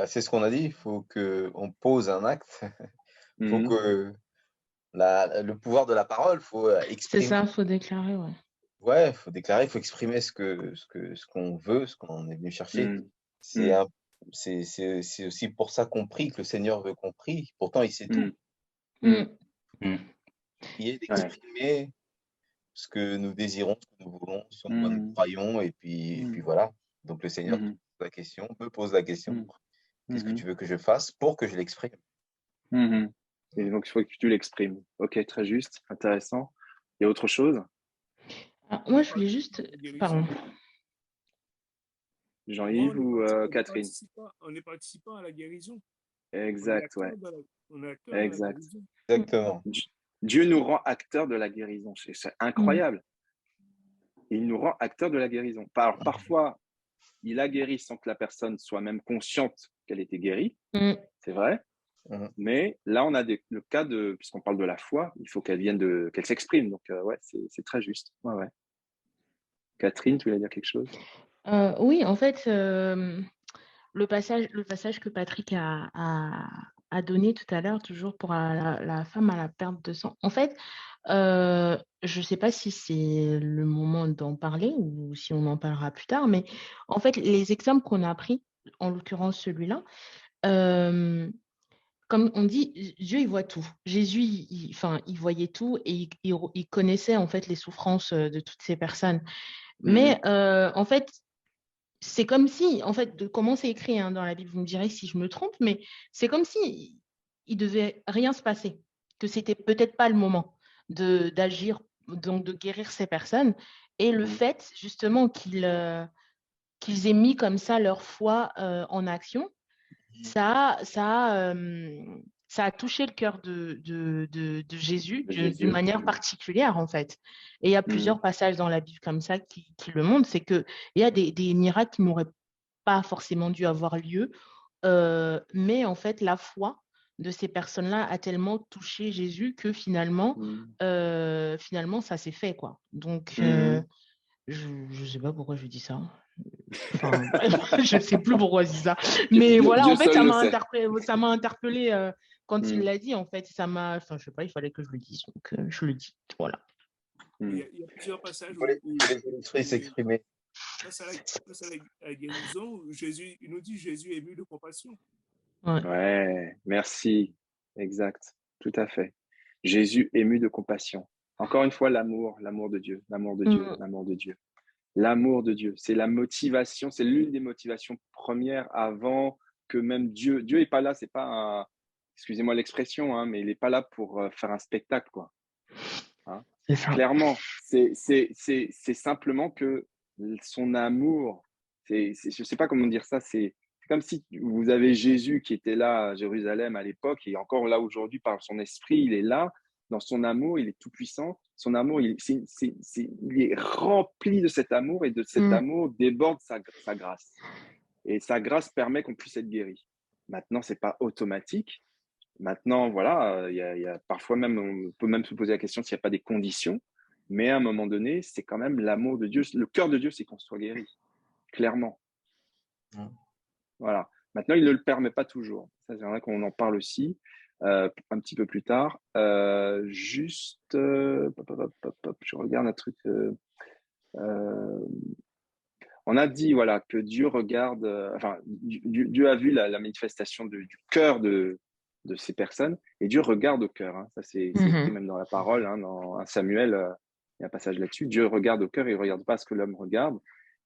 C'est ce qu'on a dit. Il faut qu'on pose un acte. Il faut que le pouvoir de la parole, il faut exprimer. C'est ça, il faut déclarer, ouais. Ouais, il faut déclarer, il faut exprimer ce qu'on veut, ce qu'on est venu chercher. C'est aussi pour ça qu'on prie, que le Seigneur veut qu'on prie. Pourtant, il sait tout. Prier, d'exprimer ce que nous désirons, ce que nous voulons, ce en quoi nous croyons, et puis voilà. Donc le Seigneur me pose la question, qu'est-ce que tu veux que je fasse pour que je l'exprime? Et donc, il faut que tu l'exprimes. Ok, très juste, intéressant. Il y a autre chose? Moi, je voulais juste... Pardon. Jean-Yves ou Catherine? On est participant à la guérison. Exact, ouais. On est acteur de la guérison. Exactement. Dieu nous rend acteurs de la guérison. C'est incroyable. Il nous rend acteurs de la guérison. Alors, parfois, il a guéri sans que la personne soit même consciente qu'elle était guérie. C'est vrai. Mais là, on a le cas de, puisqu'on parle de la foi, il faut qu'elle s'exprime. Donc, ouais, c'est très juste. Ouais, ouais. Catherine, tu voulais dire quelque chose? Oui, en fait, le passage que Patrick a donné tout à l'heure, toujours pour la femme à la perte de sang. En fait, je ne sais pas si c'est le moment d'en parler ou si on en parlera plus tard, mais en fait, les exemples qu'on a pris, en l'occurrence celui-là, comme on dit, Dieu, il voit tout. Jésus, il voyait tout et il connaissait en fait les souffrances de toutes ces personnes. Mais en fait, c'est comme si, en fait, comment c'est écrit dans la Bible, vous me direz si je me trompe, mais c'est comme si il devait rien se passer, que c'était peut-être pas le moment d'agir, donc de guérir ces personnes. Et le fait, justement, qu'ils aient mis comme ça leur foi en action, ça a touché le cœur de Jésus d'une manière particulière, en fait. Et il y a plusieurs passages dans la Bible comme ça qui le montrent, c'est qu'il y a des miracles qui n'auraient pas forcément dû avoir lieu, mais en fait, la foi de ces personnes-là a tellement touché Jésus que finalement, ça s'est fait, quoi. Donc, je ne sais pas pourquoi je dis ça. Enfin, je ne sais plus pourquoi je dis ça. Mais voilà, Dieu en fait, ça m'a interpellé quand il l'a dit. En fait, enfin, je sais pas, il fallait que je le dise. Donc, je le dis. Voilà. Il y a plusieurs passages où l'esprit s'exprimer. Face à la guérison, il nous dit Jésus est ému de compassion. Ouais, merci. Exact. Tout à fait. Jésus ému de compassion. Encore une fois, l'amour de Dieu, l'amour de Dieu, l'amour de Dieu. L'amour de Dieu, c'est la motivation, c'est l'une des motivations premières avant que même Dieu. Dieu n'est pas là, c'est pas excusez-moi l'expression, mais il n'est pas là pour faire un spectacle, quoi. Clairement, c'est simplement que son amour, je ne sais pas comment dire ça, c'est comme si vous avez Jésus qui était là à Jérusalem à l'époque et encore là aujourd'hui par son esprit, il est là. Dans son amour, il est tout puissant. Son amour, il est rempli de cet amour et de cet amour déborde sa grâce. Et sa grâce permet qu'on puisse être guéri. Maintenant, ce n'est pas automatique. Maintenant, voilà, il y a parfois même, on peut même se poser la question s'il n'y a pas des conditions. Mais à un moment donné, c'est quand même l'amour de Dieu. Le cœur de Dieu, c'est qu'on soit guéri, clairement. Voilà. Maintenant, il ne le permet pas toujours. Ça, c'est vrai qu'on en parle aussi un petit peu plus tard. Je regarde un truc. On a dit voilà, que Dieu regarde, Dieu a vu la manifestation du cœur de ces personnes et Dieu regarde au cœur. Ça, c'est écrit même dans la parole, dans 1 Samuel, il y a un passage là-dessus. Dieu regarde au cœur et il ne regarde pas ce que l'homme regarde.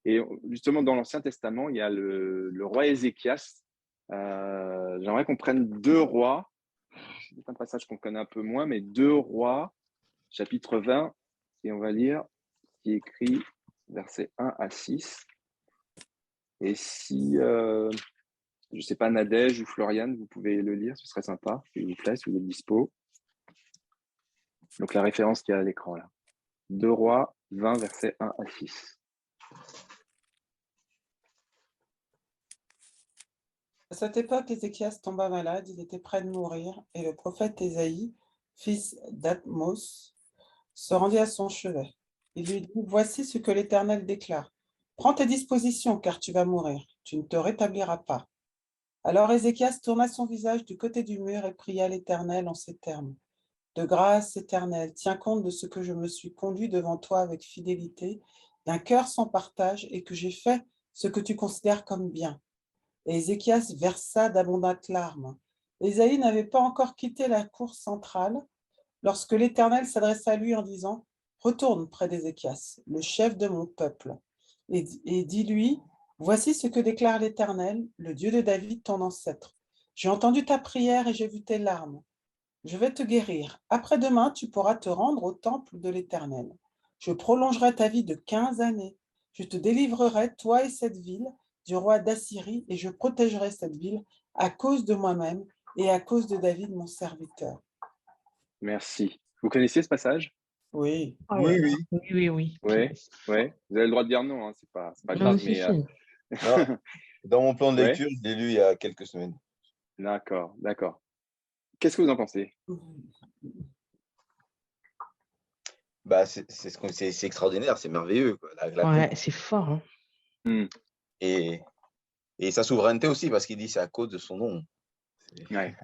Et justement, dans l'Ancien Testament, il y a le roi Ézéchias. J'aimerais qu'on prenne 2 rois. C'est un passage qu'on connaît un peu moins, mais 2 rois, chapitre 20, et on va lire qui est écrit versets 1 à 6. Et si, je ne sais pas, Nadège ou Floriane, vous pouvez le lire, ce serait sympa, s'il vous plaît, si vous êtes dispo. Donc la référence qui est à l'écran là. 2 Rois 20, versets 1 à 6. À cette époque, Ézéchias tomba malade, il était près de mourir, et le prophète Ésaïe, fils d'Atmos, se rendit à son chevet. Il lui dit, « Voici ce que l'Éternel déclare. Prends tes dispositions, car tu vas mourir. Tu ne te rétabliras pas. » Alors Ézéchias tourna son visage du côté du mur et pria l'Éternel en ces termes. « De grâce, Éternel, tiens compte de ce que je me suis conduit devant toi avec fidélité, d'un cœur sans partage, et que j'ai fait ce que tu considères comme bien. » Et Ézéchias versa d'abondantes larmes. Ésaïe n'avait pas encore quitté la cour centrale lorsque l'Éternel s'adressa à lui en disant « Retourne près d'Ézéchias, le chef de mon peuple, et dis-lui, voici ce que déclare l'Éternel, le Dieu de David, ton ancêtre. J'ai entendu ta prière et j'ai vu tes larmes. Je vais te guérir. Après-demain, tu pourras te rendre au temple de l'Éternel. Je prolongerai ta vie de 15 années. Je te délivrerai, toi et cette ville, du roi d'Assyrie, et je protégerai cette ville à cause de moi-même et à cause de David, mon serviteur. Merci. Vous connaissez ce passage? Oui. Oui, oui. Oui, oui. Oui, ouais. Vous avez le droit de dire non, hein, c'est pas grave, Si, mais si. Non, dans mon plan de ouais, lecture, je l'ai lu il y a quelques semaines. d'accord, d'accord. Qu'est-ce que vous en pensez? Bah, c'est extraordinaire, c'est merveilleux, quoi. Ouais, c'est fort. Hein. Hmm, Et, et sa souveraineté aussi, parce qu'il dit c'est à cause de son nom. ouais.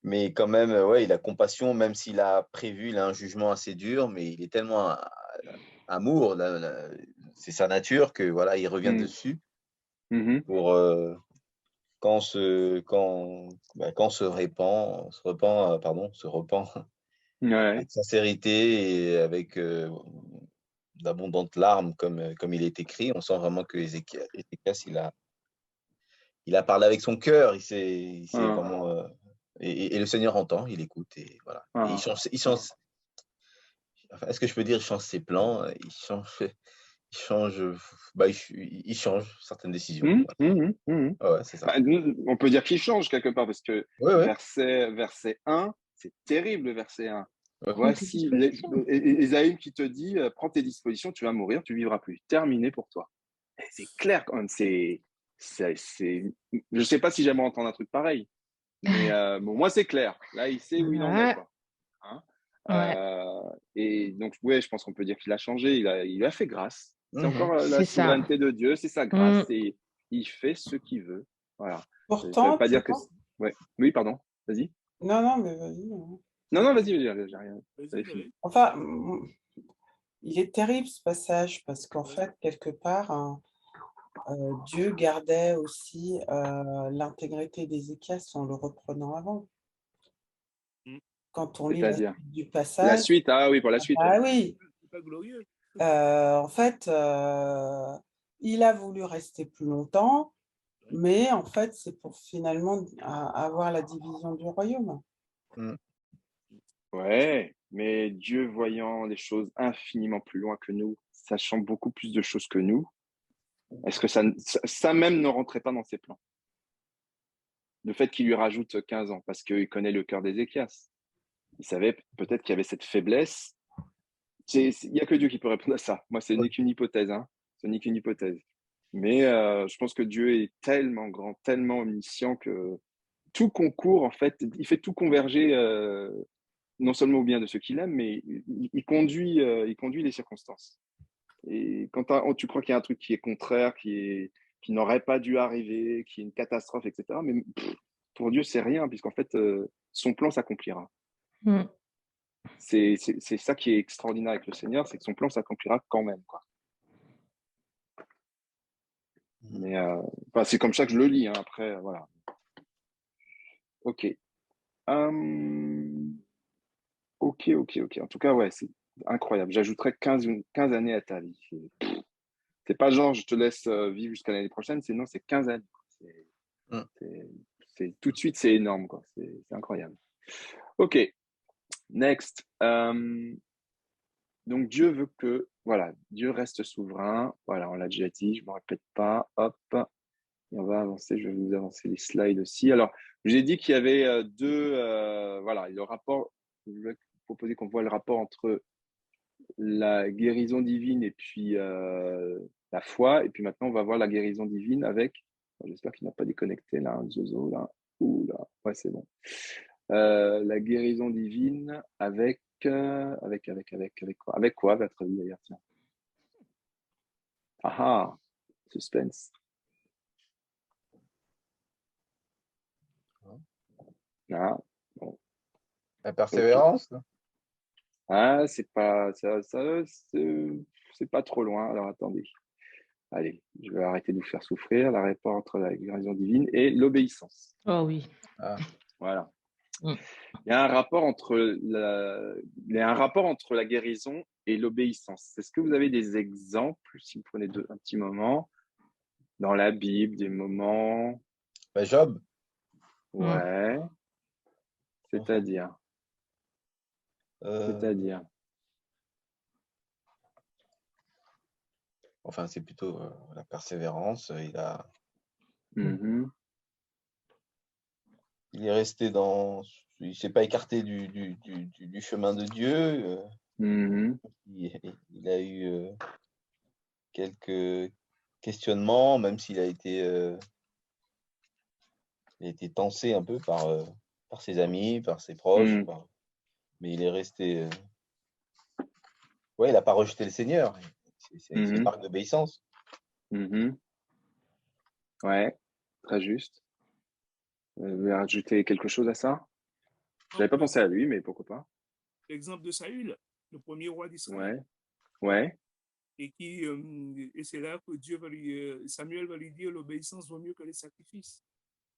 Mais quand même, ouais, il a compassion, même s'il a prévu, il a un jugement assez dur, mais il est tellement amour, c'est sa nature que voilà, il revient Hmm, dessus mhm, pour quand on se repent ouais. avec sincérité et avec d'abondantes larmes, comme il est écrit. On sent vraiment que Ézéchias, il a parlé avec son cœur, il s'est Ah, vraiment. Et le Seigneur entend, il écoute, et voilà. Et ah. enfin, est-ce que je peux dire, il change ses plans, il change, bah, il change certaines décisions. Hmm, Voilà. hmm, hmm, hmm. Ouais, c'est ça. Bah, on peut dire qu'il change quelque part parce que Ouais, ouais. verset 1, c'est terrible le verset 1. Prends tes Voici dispositions. Ésaïe qui te dit prends tes dispositions, tu vas mourir, tu vivras plus. Terminé pour toi. Et c'est clair quand même. Je sais pas si j'aimerais entendre un truc pareil, mais bon, moi c'est clair. Là, il sait où il en est, Ouais, quoi. Hein. ouais, Et donc, ouais, je pense qu'on peut dire qu'il a changé. Il a fait grâce. C'est Mhm. encore la c'est ça. souveraineté de Dieu, c'est sa Mm. grâce. Et il fait ce qu'il veut. Voilà. Ça veut Pourtant, pas tu dire que. vois. Ouais. Oui, pardon. Vas-y. Non, non, mais vas-y. Hein. Non, non, vas-y, j'ai rien. Vas-y, J'avais fini. David. Enfin, il est terrible ce passage parce qu'en Ouais. fait, quelque part, hein, Dieu gardait aussi l'intégrité d'Ézéchias en le reprenant avant. Hmm. Quand on lit la C'est-à-dire. suite du La passage, suite, ah oui, pour la suite, ouais. ah oui, C'est pas glorieux. en fait, il a voulu rester plus longtemps, Ouais. mais en fait, c'est pour finalement avoir la division du royaume. Mhm. Ouais, mais Dieu voyant les choses infiniment plus loin que nous, sachant beaucoup plus de choses que nous, est-ce que ça même ne rentrait pas dans ses plans? Le fait qu'il lui rajoute 15 ans, parce qu'il connaît le cœur d'Ézéchias. Il savait peut-être qu'il y avait cette faiblesse. Il n'y a que Dieu qui peut répondre à ça. Moi, ce n'est qu'une hypothèse. Hein. Ce n'est qu'une hypothèse. Mais je pense que Dieu est tellement grand, tellement omniscient que tout concourt, en fait, il fait tout converger, non seulement au bien de ceux qu'il aime, mais il conduit les circonstances. Et quand tu crois qu'il y a un truc qui est contraire, qui n'aurait pas dû arriver, qui est une catastrophe, etc., mais pour Dieu, c'est rien, puisqu'en fait, son plan s'accomplira. Mm. C'est ça qui est extraordinaire avec le Seigneur, c'est que son plan s'accomplira quand même. Quoi. Mais c'est comme ça que je le lis. Hein, après, voilà. Ok. Ok. En tout cas, ouais, c'est incroyable. J'ajouterais 15 années à ta vie. C'est pas genre, je te laisse vivre jusqu'à l'année prochaine, non, c'est 15 années. Mhm. Tout de suite, c'est énorme. Quoi. C'est incroyable. Ok. Next. Donc Dieu veut que, voilà, Dieu reste souverain. Voilà, on l'a déjà dit, je ne me répète pas. Hop, et on va avancer. Je vais vous avancer les slides aussi. Alors, je vous ai dit qu'il y avait voilà, le rapport. Je vais vous proposer qu'on voit le rapport entre la guérison divine et puis la foi. Et puis maintenant, on va voir la guérison divine avec. J'espère qu'il n'a pas déconnecté là, un Zozo là. Ouh là, ouais, c'est bon. La guérison divine avec quoi? Avec quoi, à votre avis, d'ailleurs, tiens. Ah ah, suspense. Ah, bon. La Ok. persévérance. Ah, c'est pas c'est pas trop loin. Alors attendez. Allez, je vais arrêter de vous faire souffrir. Le rapport entre la guérison divine et l'obéissance. Oh oui. Ah. Voilà. Mm. Il y a un rapport entre la guérison et l'obéissance. Est-ce que vous avez des exemples, si vous prenez un petit moment, dans la Bible, des moments, Bah, Job. ouais, c'est-à-dire, C'est-à-dire? Enfin, c'est plutôt la persévérance. Mhm. Il est resté il ne s'est pas écarté du chemin de Dieu. Mhm. Il a eu quelques questionnements, même s'il a été tensé un peu par ses amis, par ses proches, Mhm. mais il est resté. Ouais, il n'a pas rejeté le Seigneur. C'est une marque d'obéissance. Mhm. Ouais, très juste. Vous voulez rajouter quelque chose à ça? Je n'avais pas pensé à lui, mais pourquoi pas? L'exemple de Saül, le premier roi d'Israël. Ouais, ouais. Et c'est là que Samuel va lui dire l'obéissance vaut mieux que les sacrifices.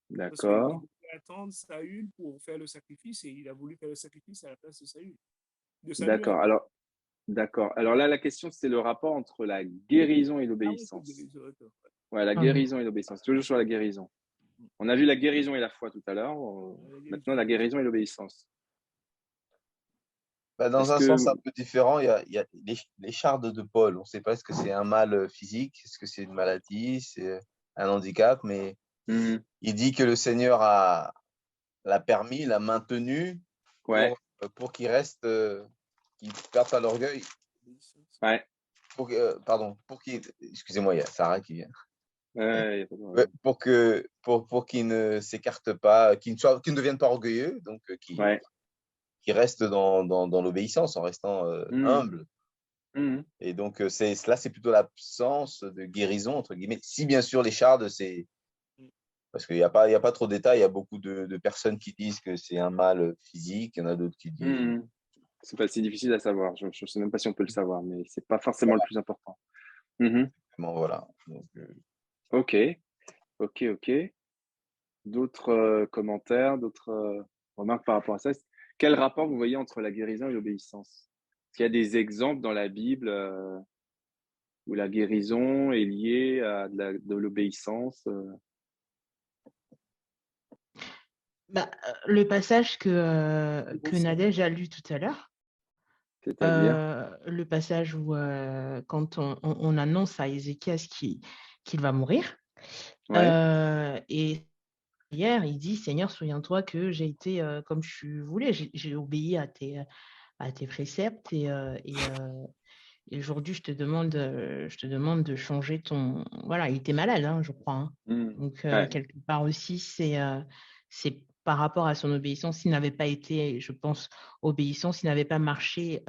Parce qu'il D'accord. voulait attendre Saül pour faire le sacrifice et il a voulu faire le sacrifice à la place de Saül. D'accord. Alors là, la question, c'est le rapport entre la guérison et l'obéissance. Ouais, la guérison et l'obéissance. Toujours sur la guérison. On a vu la guérison et la foi tout à l'heure. Maintenant, la guérison et l'obéissance. Dans un sens un peu différent, il y a les chardes de Paul. On ne sait pas est-ce que c'est un mal physique, est-ce que c'est une maladie, c'est un handicap, mais il dit que le Seigneur l'a permis, l'a maintenu pour qu'il reste, qu'il ne perde pas l'orgueil. Ouais. Excusez-moi, il y a Sarah qui vient. Ouais, pour qu'il ne s'écarte pas, qu'il ne devienne pas orgueilleux, donc qu'il reste dans l'obéissance en restant humble. Et donc, c'est plutôt l'absence de guérison, entre guillemets. Si, bien sûr, les chardes, c'est. Parce qu'il n'y a pas trop de détails. Il y a beaucoup de personnes qui disent que c'est un mal physique. Il y en a d'autres qui disent. C'est pas si difficile à savoir. Je ne sais même pas si on peut le savoir, mais c'est pas forcément le plus important. Voilà. Donc, Ok. D'autres commentaires, d'autres remarques par rapport à ça? Quel rapport vous voyez entre la guérison et l'obéissance? Est-ce qu'il y a des exemples dans la Bible où la guérison est liée à de l'obéissance? Le passage que Nadège a lu tout à l'heure, c'est-à-dire le passage où quand on annonce à Ézéchias qu'il va mourir, et hier il dit Seigneur, souviens-toi que j'ai été comme tu voulais, j'ai obéi à tes préceptes et aujourd'hui je te demande de changer ton. Voilà, il était malade, hein, je crois. Donc quelque part aussi c'est par rapport à son obéissance, s'il n'avait pas été, je pense, obéissant, s'il n'avait pas marché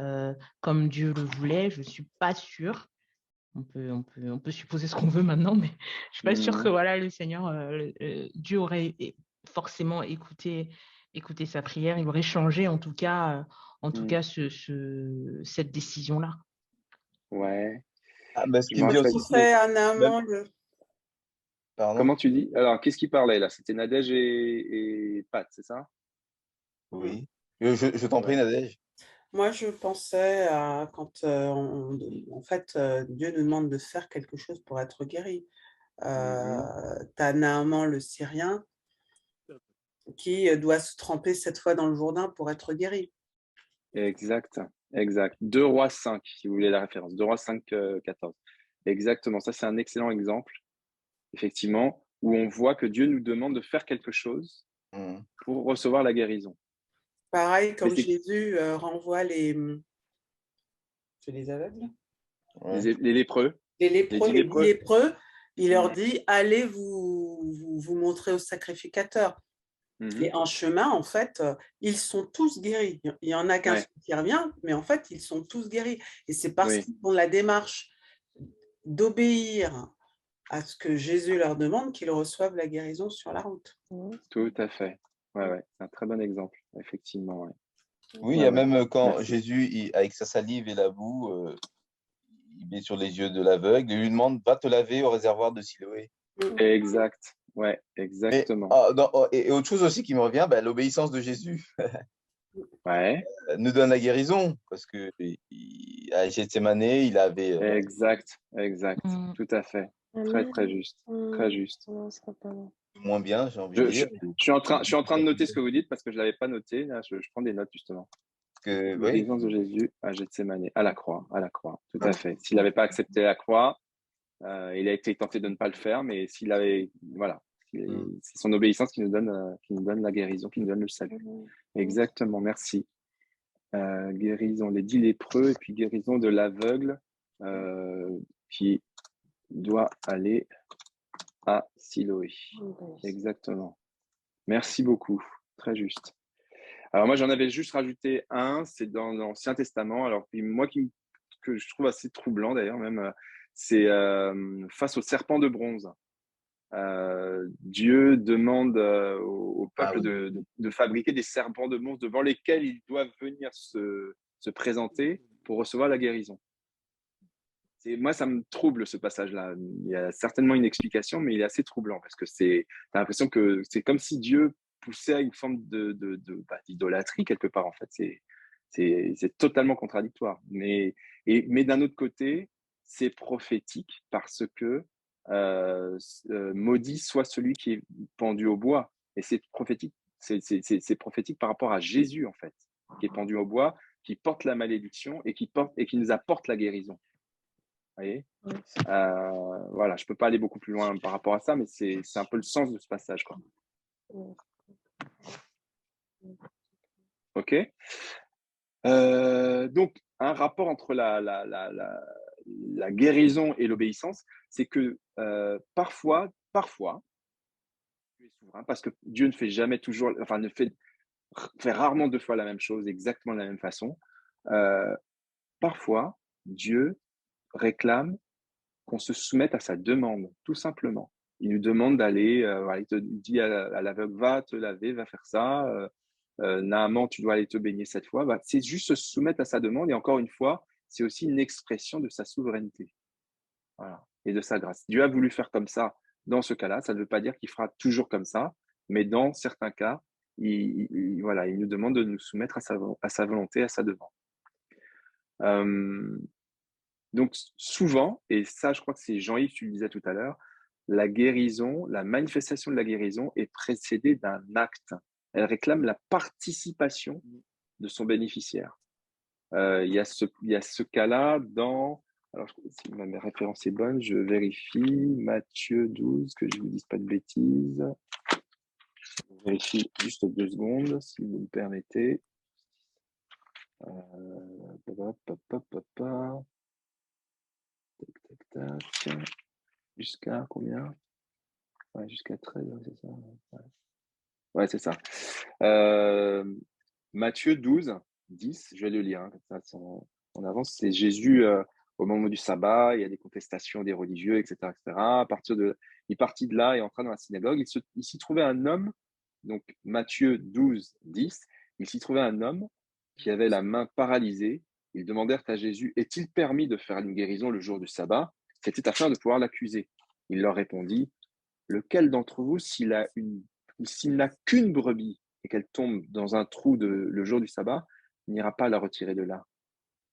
comme Dieu le voulait, je ne suis pas sûre. On peut supposer ce qu'on veut maintenant, mais je suis pas sûre que voilà, le Seigneur, Dieu aurait forcément écouté sa prière. Il aurait changé en tout cas cette décision-là. Ouais. Ce qui me vient aussi. Comment tu dis? Alors, qu'est-ce qui parlait là? C'était Nadège et Pat, c'est ça? Oui. Je t'en prie, Nadège. Moi, je pensais à quand, en fait, Dieu nous demande de faire quelque chose pour être guéri. Tu as Naaman le Syrien qui doit se tremper 7 fois dans le Jourdain pour être guéri. Exact. 2 Rois 5, si vous voulez la référence. 2 Rois 5, 14. Exactement. Ça, c'est un excellent exemple, effectivement, où on voit que Dieu nous demande de faire quelque chose pour recevoir la guérison. Pareil, comme Jésus renvoie les aveugles, les lépreux. Les lépreux, il leur dit allez vous montrer au sacrificateur. Et en chemin, en fait, ils sont tous guéris. Il y en a qu'un qui revient, mais en fait, ils sont tous guéris. Et c'est parce qu'ils font la démarche d'obéir à ce que Jésus leur demande qu'ils reçoivent la guérison sur la route. Tout à fait. Ouais. C'est un très bon exemple, effectivement. Oui, il y a même quand Jésus, avec sa salive et la boue, il met sur les yeux de l'aveugle et lui demande va te laver au réservoir de Siloé. Exact. Ouais, exactement. Et autre chose aussi qui me revient, l'obéissance de Jésus nous donne la guérison parce que à Gethsémane, il avait. Exact. Tout à fait. Très juste. Très juste. Moins bien, j'ai envie de dire. Je suis en train de noter ce que vous dites parce que je ne l'avais pas noté. Là, je prends des notes justement. L'obéissance de Jésus à Gethsémanie, à la croix, tout à fait. S'il n'avait pas accepté la croix, il a été tenté de ne pas le faire, mais s'il avait, voilà, c'est son obéissance qui nous donne la guérison, qui nous donne le salut. Exactement, merci. Guérison des 10 lépreux et puis guérison de l'aveugle qui doit aller à Siloé. Exactement. Merci beaucoup, très juste. Alors moi, j'en avais juste rajouté un, c'est dans l'Ancien Testament. Alors puis moi, que je trouve assez troublant d'ailleurs même, c'est face au serpent de bronze. Dieu demande au peuple de fabriquer des serpents de bronze devant lesquels ils doivent venir se présenter pour recevoir la guérison. Moi, ça me trouble ce passage-là. Il y a certainement une explication, mais il est assez troublant parce que t'as l'impression que c'est comme si Dieu poussait à une forme d'idolâtrie quelque part. En fait, c'est totalement contradictoire. Mais d'un autre côté, c'est prophétique parce que maudit soit celui qui est pendu au bois. Et c'est prophétique. C'est prophétique par rapport à Jésus en fait, qui est pendu au bois, qui porte la malédiction et qui nous apporte la guérison. Vous voyez, voilà, je peux pas aller beaucoup plus loin par rapport à ça, mais c'est un peu le sens de ce passage, quoi. Ok. Donc, un rapport entre la guérison et l'obéissance, c'est que parfois, Dieu est souverain, parce que Dieu ne fait jamais toujours, enfin, fait rarement 2 fois la même chose, exactement de la même façon. Parfois, Dieu réclame qu'on se soumette à sa demande, tout simplement. Il nous demande d'aller, il te dit à l'aveugle, va te laver, va faire ça. Naaman, tu dois aller te baigner cette fois. C'est juste se soumettre à sa demande. Et encore une fois, c'est aussi une expression de sa souveraineté, voilà, et de sa grâce. Dieu a voulu faire comme ça dans ce cas-là. Ça ne veut pas dire qu'il fera toujours comme ça, mais dans certains cas, il nous demande de nous soumettre à sa volonté, à sa demande. Donc souvent, et ça je crois que c'est Jean-Yves, tu le disais tout à l'heure, la guérison, la manifestation de la guérison est précédée d'un acte. Elle réclame la participation de son bénéficiaire. Il y a ce cas-là dans, alors si ma référence est bonne, je vérifie, Matthieu 12, que je ne vous dise pas de bêtises. Je vérifie juste 2 secondes, si vous me permettez. Tac. Jusqu'à combien? Ouais, jusqu'à 13, c'est ça. Ouais, c'est ça. Matthieu 12, 10, je vais le lire, comme ça, on avance. C'est Jésus au moment du sabbat, il y a des contestations des religieux, etc. etc. Il partit de là et entra dans la synagogue. Il s'y trouvait un homme, donc Matthieu 12, 10, il s'y trouvait un homme qui avait la main paralysée. Ils demandèrent à Jésus, est-il permis de faire une guérison le jour du sabbat? C'était afin de pouvoir l'accuser. Il leur répondit, lequel d'entre vous, s'il n'a qu'une brebis et qu'elle tombe dans un trou le jour du sabbat, n'ira pas la retirer de là.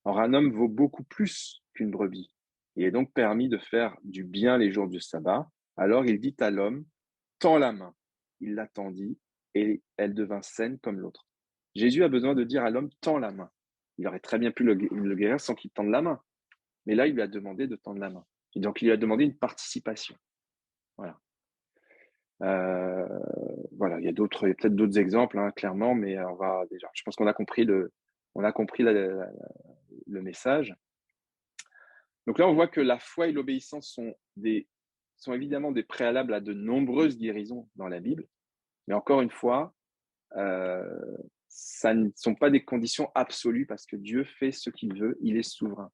Or, un homme vaut beaucoup plus qu'une brebis. Il est donc permis de faire du bien les jours du sabbat. Alors il dit à l'homme, tends la main. Il la tendit et elle devint saine comme l'autre. Jésus a besoin de dire à l'homme, tends la main. Il aurait très bien pu le guérir sans qu'il tende la main. Mais là, il lui a demandé de tendre la main. Et donc, il lui a demandé une participation. Voilà. Voilà, il y a peut-être d'autres exemples, hein, clairement, mais je pense qu'on a compris le message. Donc là, on voit que la foi et l'obéissance sont évidemment des préalables à de nombreuses guérisons dans la Bible, mais encore une fois, ça ne sont pas des conditions absolues parce que Dieu fait ce qu'il veut, il est souverain.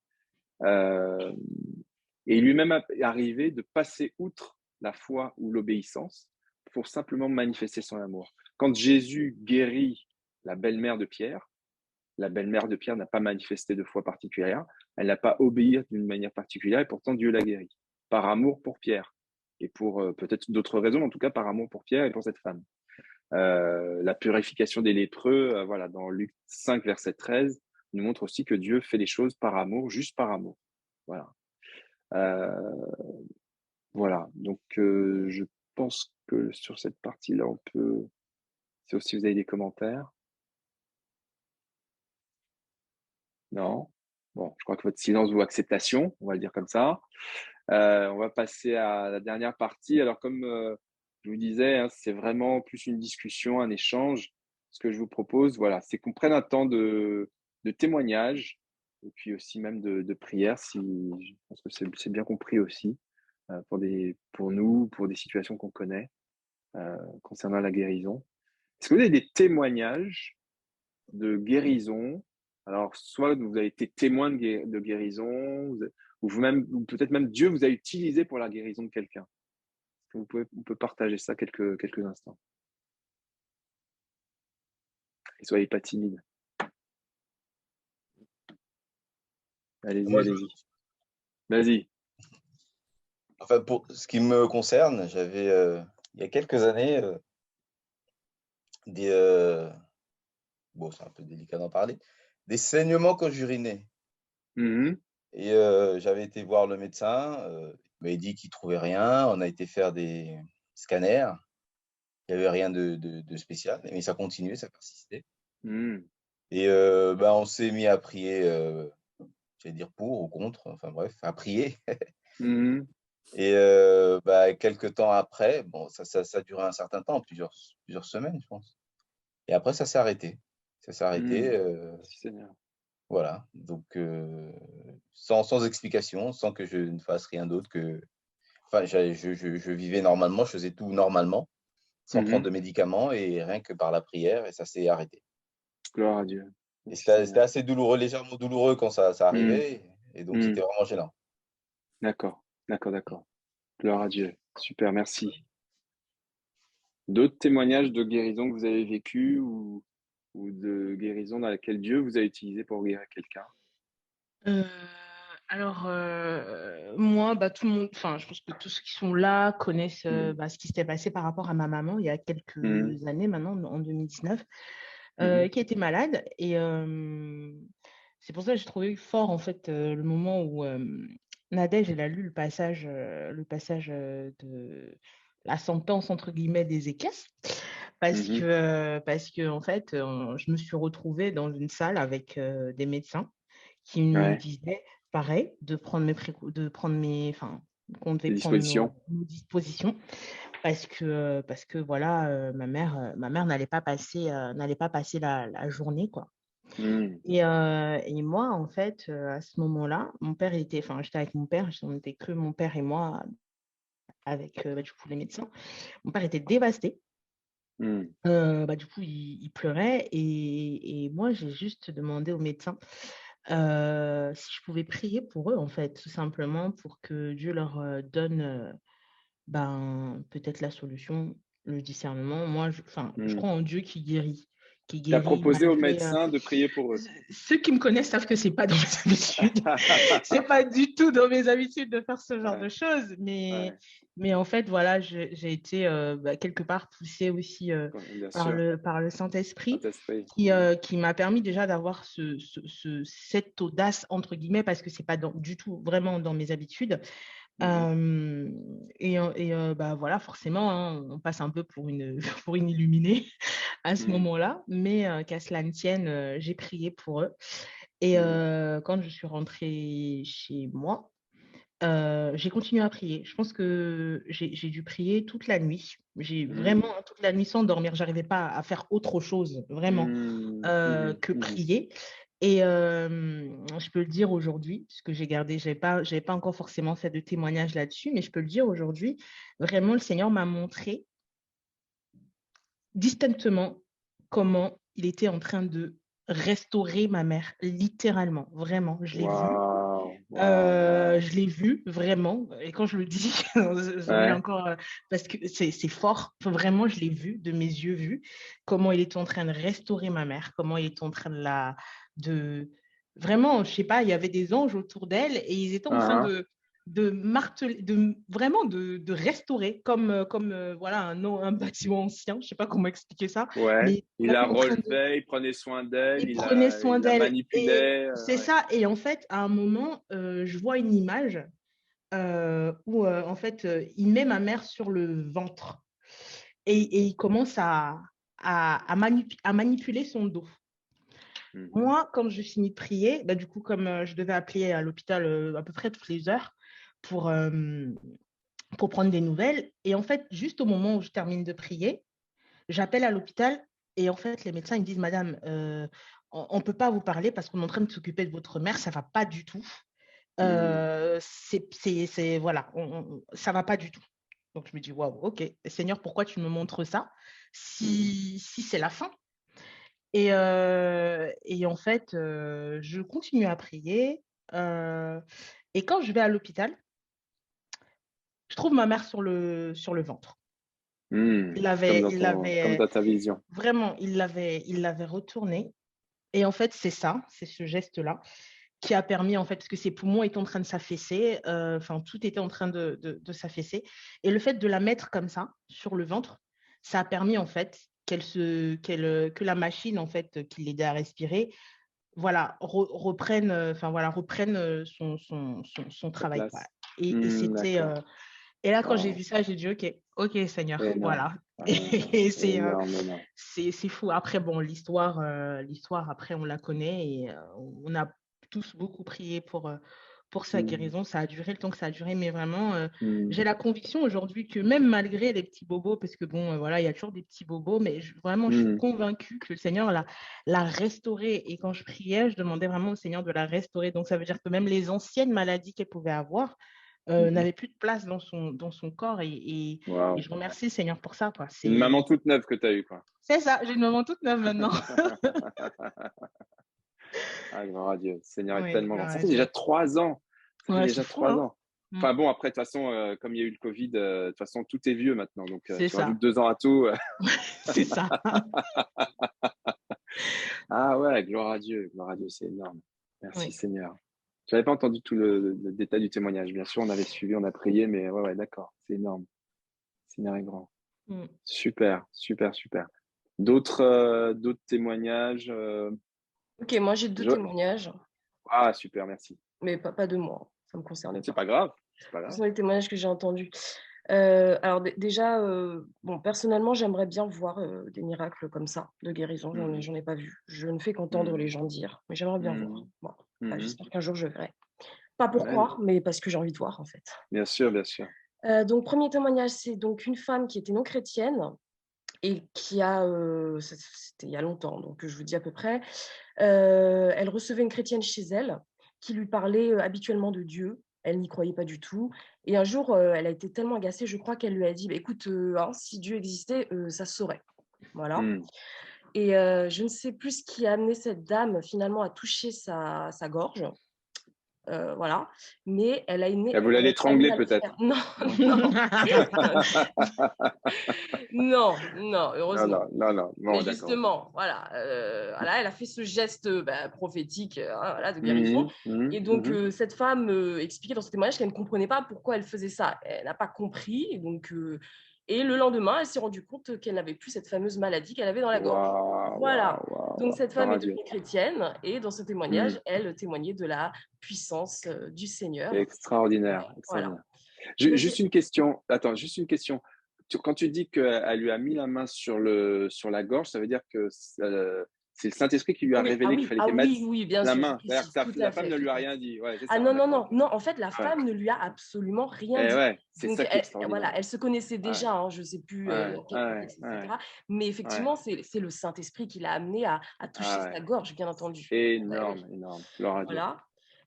Et il lui-même est arrivé de passer outre la foi ou l'obéissance pour simplement manifester son amour. Quand Jésus guérit la belle-mère de Pierre n'a pas manifesté de foi particulière, elle n'a pas obéi d'une manière particulière et pourtant Dieu l'a guérie, par amour pour Pierre et pour peut-être d'autres raisons, en tout cas par amour pour Pierre et pour cette femme. La purification des lépreux, voilà, dans Luc 5, verset 13, nous montre aussi que Dieu fait les choses par amour, juste par amour. Voilà. Voilà, donc je pense que sur cette partie-là, on peut, sauf si vous avez des commentaires. Non. Bon, je crois que votre silence vaut acceptation, on va le dire comme ça. On va passer à la dernière partie. Alors, comme je vous disais, hein, c'est vraiment plus une discussion, un échange. Ce que je vous propose, voilà, c'est qu'on prenne un temps de témoignage et puis aussi même de prière, si je pense que c'est bien compris aussi pour nous, pour des situations qu'on connaît concernant la guérison. Est-ce que vous avez des témoignages de guérison? Alors, soit vous avez été témoin de guérison, ou peut-être même Dieu vous a utilisé pour la guérison de quelqu'un. On peut partager ça quelques instants. Et soyez pas timide. Allez-y, allez-y. Vas-y. Enfin, pour ce qui me concerne, j'avais, il y a quelques années, bon, c'est un peu délicat d'en parler, des saignements quand j'urinais. Et j'avais été voir le médecin, il m'avait dit qu'il ne trouvait rien. On a été faire des scanners. Il n'y avait rien de spécial, mais ça continuait, ça persistait. Et on s'est mis à prier, j'allais dire pour ou contre, enfin bref, à prier. Et quelques temps après, bon, ça a duré un certain temps, plusieurs semaines, je pense. Et après, ça s'est arrêté. Ça s'est arrêté. Voilà, donc sans explication, sans que je ne fasse rien d'autre que… Enfin, je vivais normalement, je faisais tout normalement, sans prendre de médicaments et rien que par la prière, et ça s'est arrêté. Gloire à Dieu. Et c'était assez douloureux, légèrement douloureux quand ça arrivait, et donc c'était vraiment gênant. D'accord. Gloire à Dieu. Super, merci. D'autres témoignages de guérison que vous avez vécu ou de guérison dans laquelle Dieu vous a utilisé pour guérir quelqu'un? Alors, moi, tout le monde, enfin, je pense que tous ceux qui sont là connaissent ce qui s'était passé par rapport à ma maman il y a quelques années maintenant, en 2019, qui était malade. Et c'est pour ça que j'ai trouvé fort, en fait, le moment où Nadège, elle a lu le passage de la sentence, entre guillemets, des équesses. Parce que en fait, je me suis retrouvée dans une salle avec des médecins qui me disaient pareil, de prendre qu'on devait prendre nos dispositions parce que voilà, ma mère n'allait pas passer la journée, quoi. Et moi, en fait, à ce moment-là, j'étais avec mon père, on n'était que mon père et moi avec du coup les médecins. Mon père était dévasté. Du coup, il pleurait et moi, j'ai juste demandé au médecin si je pouvais prier pour eux, en fait, tout simplement pour que Dieu leur donne peut-être la solution, le discernement. Moi, je crois en Dieu qui guérit. Tu as proposé aux médecins de prier pour eux. Ceux qui me connaissent savent que ce n'est pas dans mes habitudes. Ce n'est pas du tout dans mes habitudes de faire ce genre de choses. Mais en fait, voilà, j'ai été quelque part poussée aussi par le Saint-Esprit qui m'a permis déjà d'avoir cette audace, entre guillemets, parce que ce n'est pas du tout vraiment dans mes habitudes. Voilà, forcément, hein, on passe un peu pour une illuminée à ce moment-là, mais qu'à cela ne tienne, j'ai prié pour eux. Et quand je suis rentrée chez moi, j'ai continué à prier. Je pense que j'ai dû prier toute la nuit. J'ai vraiment toute la nuit sans dormir. J'arrivais pas à faire autre chose, vraiment, que prier. Et je peux le dire aujourd'hui, puisque j'avais pas encore forcément fait de témoignage là-dessus, mais je peux le dire aujourd'hui, vraiment, le Seigneur m'a montré distinctement comment il était en train de restaurer ma mère, littéralement, vraiment, je l'ai vu. Je l'ai vu, vraiment, et quand je le dis, j'en ai encore, parce que c'est fort, vraiment, je l'ai vu, de mes yeux vus, comment il était en train de restaurer ma mère, comment il était en train vraiment, je sais pas, il y avait des anges autour d'elle, et ils étaient en train de marteler, vraiment de restaurer, comme voilà, un bâtiment ancien, je sais pas comment expliquer ça. Mais il la relevait, il prenait soin d'elle, il la manipulait. C'est ça, et en fait, à un moment, je vois une image où, en fait, il met ma mère sur le ventre et il commence à manipuler son dos. Moi, quand je finis de prier, du coup, comme je devais appeler à l'hôpital à peu près toutes les heures pour prendre des nouvelles, et en fait, juste au moment où je termine de prier, j'appelle à l'hôpital et en fait, les médecins ils me disent, Madame, on ne peut pas vous parler parce qu'on est en train de s'occuper de votre mère, ça ne va pas du tout. Voilà, ça ne va pas du tout. Donc, je me dis, waouh, ok, Seigneur, pourquoi tu me montres ça si c'est la fin? Et en fait, je continue à prier. Et quand je vais à l'hôpital, je trouve ma mère sur le ventre. Comme dans ta vision. Vraiment, il l'avait retourné. Et en fait, c'est ce geste-là qui a permis, en fait, parce que ses poumons étaient en train de s'affaisser, tout était en train de s'affaisser. Et le fait de la mettre comme ça, sur le ventre, ça a permis, en fait, que la machine, en fait, qui l'aidait à respirer, voilà, reprenne son travail. Voilà. Et c'était... Et là, quand j'ai vu ça, j'ai dit, OK, Seigneur, voilà. Et c'est fou. Après, bon, l'histoire, après, on la connaît et on a tous beaucoup prié pour sa guérison. Ça a duré le temps que ça a duré, mais vraiment, j'ai la conviction aujourd'hui que même malgré les petits bobos, parce que bon, voilà, il y a toujours des petits bobos, mais vraiment, je suis convaincue que le Seigneur l'a restaurée. Et quand je priais, je demandais vraiment au Seigneur de la restaurer. Donc, ça veut dire que même les anciennes maladies qu'elle pouvait avoir, n'avait plus de place dans son corps et je remercie le Seigneur pour ça. Quoi. Une maman toute neuve que tu as eue. C'est ça, j'ai une maman toute neuve maintenant. Gloire à Dieu. Le Seigneur est tellement grand. Ça fait déjà 3 ans. Ça fait déjà 3 ans. Enfin bon, après, de toute façon, comme il y a eu le Covid, de toute façon, tout est vieux maintenant. Donc, tu rajoutes 2 ans à tout. C'est ça. Ah ouais, gloire à Dieu, c'est énorme. Merci Seigneur. Je n'avais pas entendu tout le détail du témoignage. Bien sûr, on avait suivi, on a prié, mais ouais, d'accord, c'est énorme. Le Seigneur est grand. Super. D'autres témoignages Ok, moi j'ai 2 témoignages. Ah, super, merci. Mais pas de moi, ça me concerne pas. C'est pas grave. Ce sont les témoignages que j'ai entendus. Alors déjà, personnellement, j'aimerais bien voir des miracles comme ça, de guérison. J'en ai pas vu. Je ne fais qu'entendre les gens dire, mais j'aimerais bien voir. Bon, j'espère qu'un jour je verrai. Pas pour croire, mais parce que j'ai envie de voir, en fait. Bien sûr. Donc, premier témoignage, c'est donc une femme qui était non chrétienne et qui a, c'était il y a longtemps, donc je vous dis à peu près, elle recevait une chrétienne chez elle qui lui parlait habituellement de Dieu. Elle n'y croyait pas du tout. Et un jour, elle a été tellement agacée, je crois qu'elle lui a dit, écoute, si Dieu existait, ça se saurait. Voilà. Et je ne sais plus ce qui a amené cette dame finalement à toucher sa gorge. Voilà, mais elle a une... Elle voulait l'étrangler peut-être. Non, heureusement. Non, mais justement, voilà, elle a fait ce geste prophétique de guérison. Et donc, cette femme expliquait dans ce témoignage qu'elle ne comprenait pas pourquoi elle faisait ça. Elle n'a pas compris. Et donc, et le lendemain, elle s'est rendue compte qu'elle n'avait plus cette fameuse maladie qu'elle avait dans la gorge. Voilà. Donc, cette femme est devenue chrétienne et dans ce témoignage, elle témoignait de la puissance du Seigneur. Extraordinaire. Voilà. Juste une question. Attends, juste une question. Quand tu dis qu'elle lui a mis la main sur la gorge, ça veut dire que c'est le Saint-Esprit qui lui a révélé qu'il fallait qu'elle mette bien la sûr, main. La femme ne lui a rien dit. Ouais, non. En fait, la femme ne lui a absolument rien dit. Ouais, c'est ça qui est extraordinaire. Elle se connaissait déjà, je ne sais plus, etc. Mais effectivement, c'est le Saint-Esprit qui l'a amené à toucher sa gorge, bien entendu. Énorme. Gloire à Dieu. Voilà.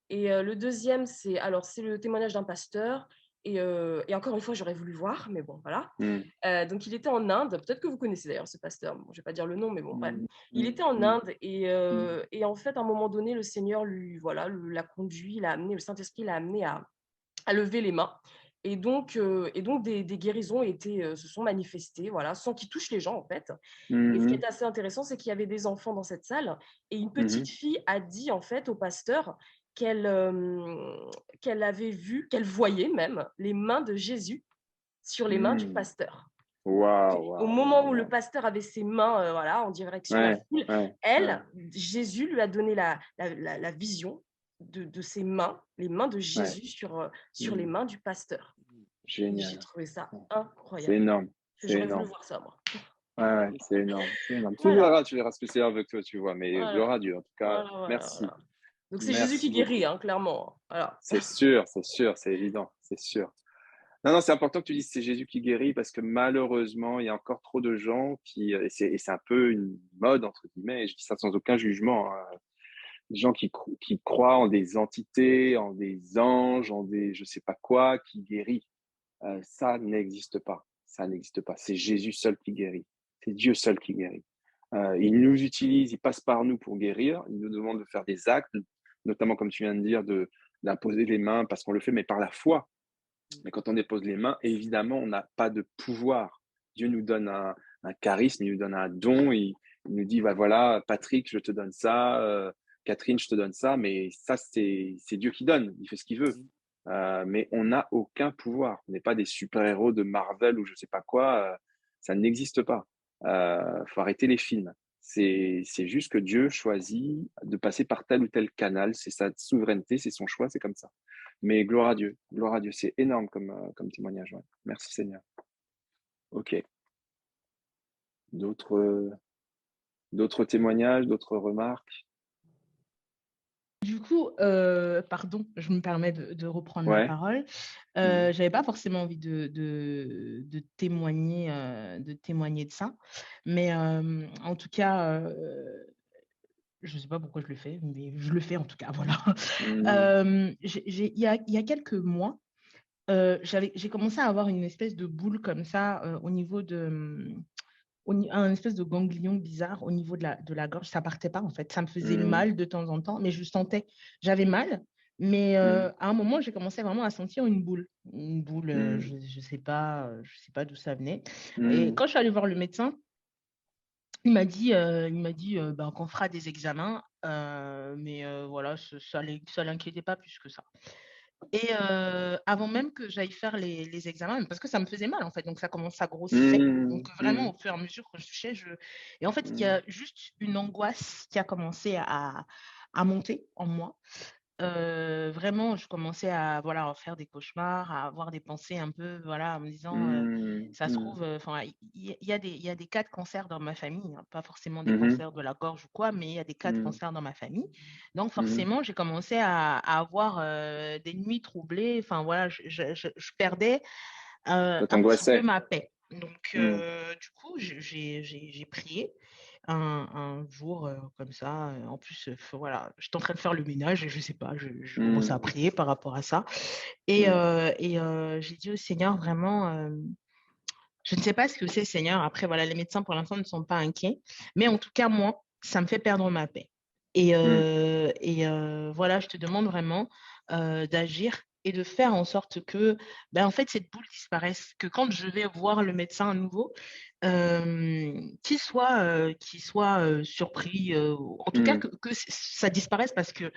Et le deuxième, c'est le témoignage d'un pasteur. Et encore une fois, j'aurais voulu voir, mais bon, voilà. Donc, il était en Inde. Peut-être que vous connaissez d'ailleurs ce pasteur. Bon, je ne vais pas dire le nom, mais bon, bref. Il était en Inde et en fait, à un moment donné, le Seigneur l'a conduit, l'a amené, le Saint-Esprit l'a amené à lever les mains. Et donc des guérisons se sont manifestées, voilà, sans qu'il touche les gens, en fait. Et ce qui est assez intéressant, c'est qu'il y avait des enfants dans cette salle. Et une petite fille a dit, en fait, au pasteur qu'elle avait vu, qu'elle voyait même les mains de Jésus sur les mains du pasteur. Au moment où le pasteur avait ses mains en direction de la foule, Jésus lui a donné la vision de ses mains, les mains de Jésus sur les mains du pasteur. Génial. J'ai trouvé ça incroyable. C'est énorme. J'aurais voulu voir ça, moi. Ouais, c'est énorme, c'est énorme. Tu Voilà, verras ce que c'est avec toi, tu vois, mais gloire voilà, à Dieu. En tout cas, merci. voilà. Donc c'est Jésus qui Merci guérit, beaucoup. hein, clairement. Voilà. C'est sûr, c'est évident, c'est sûr. Non, c'est important que tu dises que c'est Jésus qui guérit parce que malheureusement, il y a encore trop de gens et c'est un peu une mode, entre guillemets, et je dis ça sans aucun jugement, hein, des gens qui croient en des entités, en des anges, en des je sais pas quoi, qui guérit. Ça n'existe pas. Ça n'existe pas. C'est Jésus seul qui guérit. C'est Dieu seul qui guérit. Il nous utilise, il passe par nous pour guérir. Il nous demande de faire des actes, notamment comme tu viens de dire, d'imposer les mains parce qu'on le fait, mais par la foi. Mais quand on dépose les mains, évidemment, on n'a pas de pouvoir. Dieu nous donne un charisme, il nous donne un don, il nous dit, bah voilà, Patrick, je te donne ça, Catherine, je te donne ça, mais ça, c'est Dieu qui donne, il fait ce qu'il veut. Mais on n'a aucun pouvoir. On n'est pas des super-héros de Marvel ou je sais pas quoi, ça n'existe pas. Faut arrêter les films. C'est juste que Dieu choisit de passer par tel ou tel canal, c'est sa souveraineté, c'est son choix, c'est comme ça. Mais gloire à Dieu, c'est énorme comme témoignage. Ouais. Merci Seigneur. Ok. D'autres témoignages, d'autres remarques? Du coup, pardon, je me permets de reprendre la Ouais. parole. J'avais pas forcément envie de témoigner, de ça, mais en tout cas, je sais pas pourquoi je le fais, mais je le fais en tout cas, voilà. Il y a quelques mois, j'ai commencé à avoir une espèce de boule comme ça au niveau un espèce de ganglion bizarre au niveau de la gorge. Ça partait pas en fait. Ça me faisait mal de temps en temps, mais je sentais, j'avais mal. Mais à un moment, j'ai commencé vraiment à sentir une boule. Une boule, je sais pas d'où ça venait. Et quand je suis allée voir le médecin, il m'a dit ben, qu'on fera des examens, mais voilà, ça l'inquiétait pas plus que ça. Et avant même que j'aille faire les examens, parce que ça me faisait mal en fait, donc ça grossissait. Donc vraiment, au fur et à mesure que je touchais, et en fait, il y a juste une angoisse qui a commencé à monter en moi. Vraiment, je commençais à voilà, à faire des cauchemars, à avoir des pensées un peu, voilà, en me disant, ça se trouve, enfin, il y a des cas de cancer dans ma famille, hein, pas forcément des cancers de la gorge ou quoi, mais il y a des cas de cancer dans ma famille. Donc, forcément, j'ai commencé à avoir des nuits troublées. Enfin, voilà, je perdais Ça un petit peu t'angoissait. ma paix. Donc, du coup, j'ai prié un jour comme ça. En plus, voilà, j'étais en train de faire le ménage et je sais pas, je commençais à prier par rapport à ça. Et j'ai dit au Seigneur, vraiment, je ne sais pas ce que c'est, Seigneur. Après, voilà, les médecins, pour l'instant, ne sont pas inquiets. Mais en tout cas, moi, ça me fait perdre ma paix. Et voilà, je te demande vraiment d'agir et de faire en sorte que, ben, en fait, cette boule disparaisse. Que quand je vais voir le médecin à nouveau, qu'il soit surpris, en tout cas que ça disparaisse parce que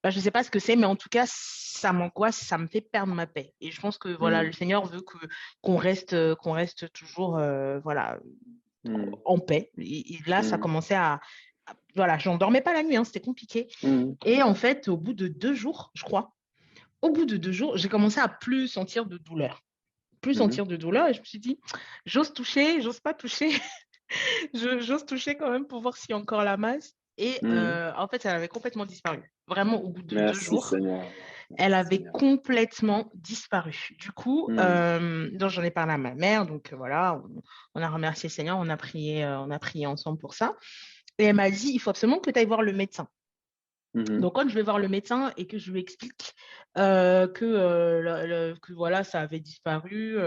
ben, je ne sais pas ce que c'est, mais en tout cas, ça m'angoisse, ça me fait perdre ma paix. Et je pense que voilà, le Seigneur veut qu'on reste toujours voilà, en paix. Et là, ça commençait voilà, je n'endormais pas la nuit, hein, c'était compliqué. Et en fait, au bout de 2 jours, je crois, au bout de 2 jours, j'ai commencé à plus sentir de douleur. Plus sentir de douleur. Et je me suis dit, j'ose toucher, j'ose pas toucher. J'ose toucher quand même pour voir s'il y a encore la masse. Et en fait, elle avait complètement disparu. Vraiment, au bout de 2 jours, Seigneur. elle avait complètement disparu. Du coup, donc j'en ai parlé à ma mère. Donc voilà, on a remercié le Seigneur, on a prié ensemble pour ça. Et elle m'a dit, il faut absolument que tu ailles voir le médecin. Donc, quand je vais voir le médecin et que je lui explique que voilà, ça avait disparu,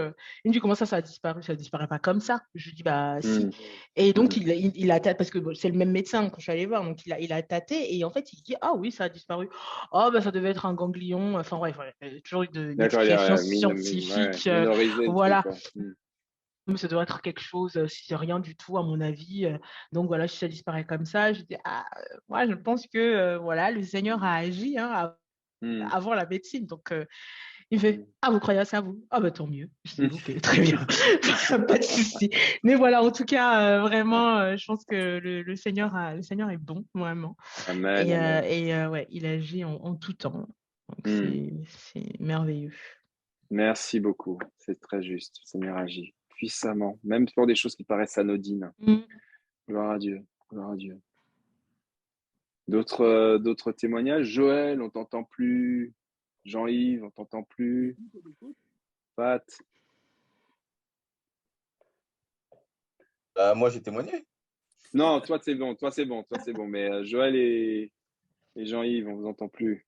il me dit comment ça a disparu? Ça ne disparaît pas comme ça. Je lui dis bah si. Et donc, il a tâté, parce que bon, c'est le même médecin quand je suis allée voir, donc il a tâté et en fait, il dit ah oui, ça a disparu. Oh, bah ça devait être un ganglion. Enfin, bref, toujours une D'accord, il explication a scientifique. minorisé le truc. Voilà. Ouais. Mais ça doit être quelque chose, si c'est rien du tout, à mon avis. Donc voilà, si ça disparaît comme ça, je dis, moi, je pense que voilà, le Seigneur a agi hein, avant la médecine. Donc, il fait, ah, vous croyez à ça, vous? Ah, bah tant mieux. Je dis, ok, très bien, pas de souci. Mais voilà, en tout cas, vraiment, je pense que le Seigneur est bon, vraiment. Amen, et ouais, il agit en tout temps. Donc, c'est merveilleux. Merci beaucoup, c'est très juste. Seigneur agit. puissamment, même pour des choses qui paraissent anodines. Gloire à Dieu, gloire à Dieu. D'autres témoignages? Joël, on t'entend plus. Jean-Yves, on t'entend plus. Pat. Moi, j'ai témoigné. Non, toi, c'est bon. Mais Joël et Jean-Yves, on vous entend plus.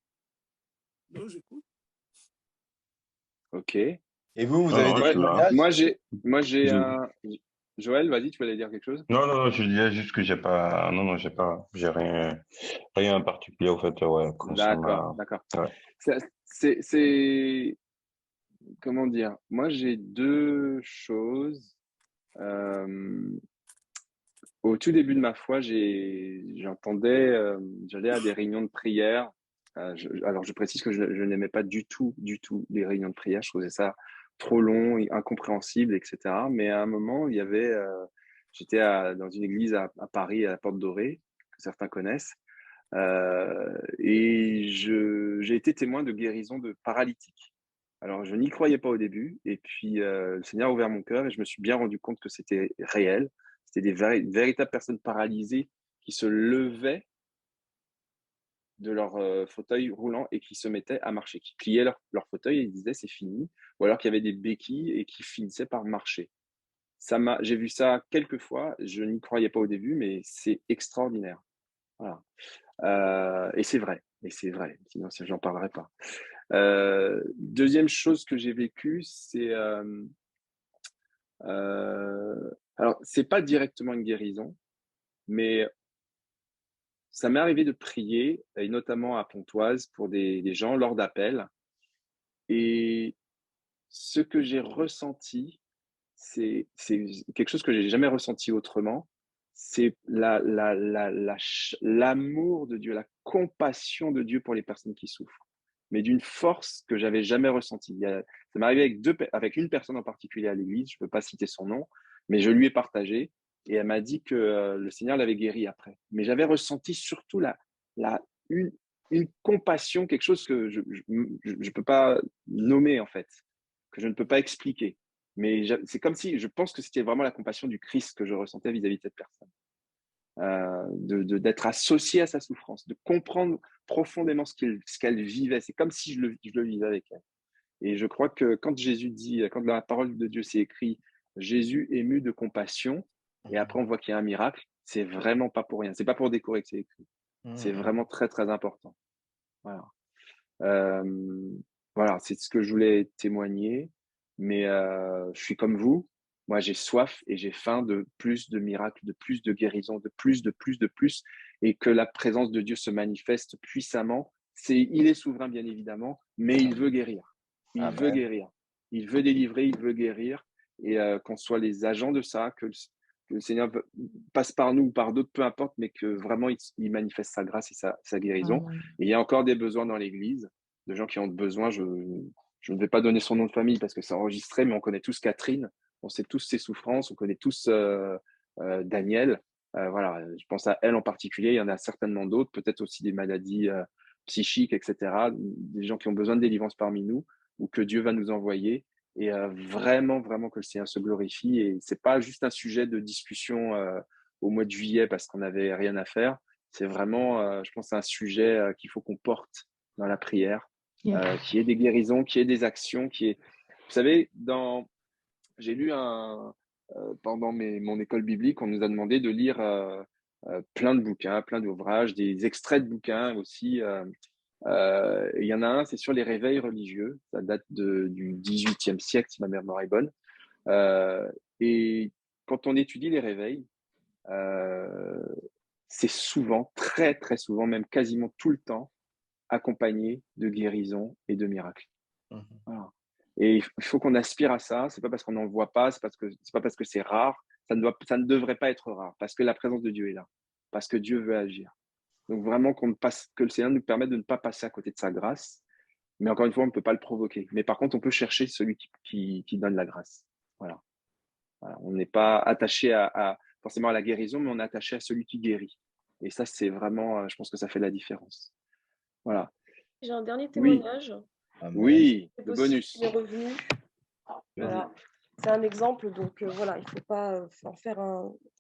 Non, j'écoute. Ok. Et vous avez des témoignages? Moi, j'ai un... Joël, vas-y, tu voulais dire quelque chose? Non, je disais juste que j'ai pas. Non, j'ai rien en particulier, au fait, ouais, D'accord. Ouais. C'est... Comment dire? Moi, j'ai deux choses. Au tout début de ma foi, j'entendais, j'allais à des réunions de prière. Alors, je précise que je n'aimais pas du tout les réunions de prière. Je trouvais ça trop long, incompréhensible, etc. Mais à un moment, il y avait, j'étais dans une église à Paris, à la Porte Dorée, que certains connaissent, et j'ai été témoin de guérison de paralytiques. Alors, je n'y croyais pas au début, et puis le Seigneur a ouvert mon cœur et je me suis bien rendu compte que c'était réel. C'était des véritables personnes paralysées qui se levaient de leur fauteuil roulant et qui se mettaient à marcher, qui pliaient leur fauteuil et ils disaient c'est fini, ou alors qu'il y avait des béquilles et qui finissaient par marcher. J'ai vu ça quelques fois, je n'y croyais pas au début, mais c'est extraordinaire. Voilà. Et c'est vrai, sinon j'en parlerai pas. Deuxième chose que j'ai vécue, c'est alors c'est pas directement une guérison, mais ça m'est arrivé de prier, et notamment à Pontoise, pour des gens lors d'appels. Et ce que j'ai ressenti, c'est quelque chose que j'ai jamais ressenti autrement. C'est l'amour de Dieu, la compassion de Dieu pour les personnes qui souffrent, mais d'une force que j'avais jamais ressentie. Ça m'est arrivé avec une personne en particulier à l'église, je ne peux pas citer son nom, mais je lui ai partagé et elle m'a dit que le Seigneur l'avait guéri après. Mais j'avais ressenti surtout une compassion, quelque chose que je ne peux pas nommer en fait, que je ne peux pas expliquer. Mais c'est comme si, je pense que c'était vraiment la compassion du Christ que je ressentais vis-à-vis de cette personne. D'être associé à sa souffrance, de comprendre profondément ce qu'elle vivait. C'est comme si je le vivais avec elle. Et je crois que quand Jésus dit, quand dans la parole de Dieu c'est écrit, Jésus ému de compassion, et après on voit qu'il y a un miracle, c'est vraiment pas pour rien. C'est pas pour décorer que c'est écrit. C'est vraiment très, très important. Voilà. Voilà, c'est ce que je voulais témoigner. Mais je suis comme vous. Moi, j'ai soif et j'ai faim de plus de miracles, de plus de guérisons, de plus, et que la présence de Dieu se manifeste puissamment. Il est souverain, bien évidemment, mais il veut guérir. Il veut guérir. Il veut délivrer, il veut guérir. Et qu'on soit les agents de ça, que le Seigneur passe par nous ou par d'autres, peu importe, mais que vraiment il manifeste sa grâce et sa guérison. Et il y a encore des besoins dans l'Église, de gens qui ont besoin. Je ne vais pas donner son nom de famille parce que c'est enregistré, mais on connaît tous Catherine, on sait tous ses souffrances, on connaît tous Daniel. Voilà, je pense à elle en particulier, il y en a certainement d'autres, peut-être aussi des maladies psychiques, etc. Des gens qui ont besoin de délivrance parmi nous, ou que Dieu va nous envoyer. Et vraiment que le Seigneur se glorifie. Et c'est pas juste un sujet de discussion au mois de juillet parce qu'on n'avait rien à faire. C'est vraiment, je pense, un sujet qu'il faut qu'on porte dans la prière, qu'il y ait des guérisons, qu'il y ait des actions, Vous savez, j'ai lu pendant mon école biblique, on nous a demandé de lire plein de bouquins, plein d'ouvrages, des extraits de bouquins aussi. Il y en a un, c'est sur les réveils religieux. Ça date du XVIIIe siècle, si ma mémoire est bonne. Et quand on étudie les réveils, c'est souvent, très très souvent, même quasiment tout le temps, accompagné de guérisons et de miracles. Voilà. Et il faut qu'on aspire à ça. C'est pas parce qu'on n'en voit pas, c'est pas parce que c'est rare. Ça ne devrait pas être rare, parce que la présence de Dieu est là, parce que Dieu veut agir. Donc vraiment que le Seigneur nous permette de ne pas passer à côté de sa grâce. Mais encore une fois, on ne peut pas le provoquer. Mais par contre, on peut chercher celui qui donne la grâce. Voilà. On n'est pas attaché forcément à la guérison, mais on est attaché à celui qui guérit. Et ça, c'est vraiment, je pense que ça fait la différence. Voilà. J'ai un dernier témoignage. Oui, C'est le bonus. Il est revenu. Voilà. c'est un exemple, donc voilà, il ne faut pas en faire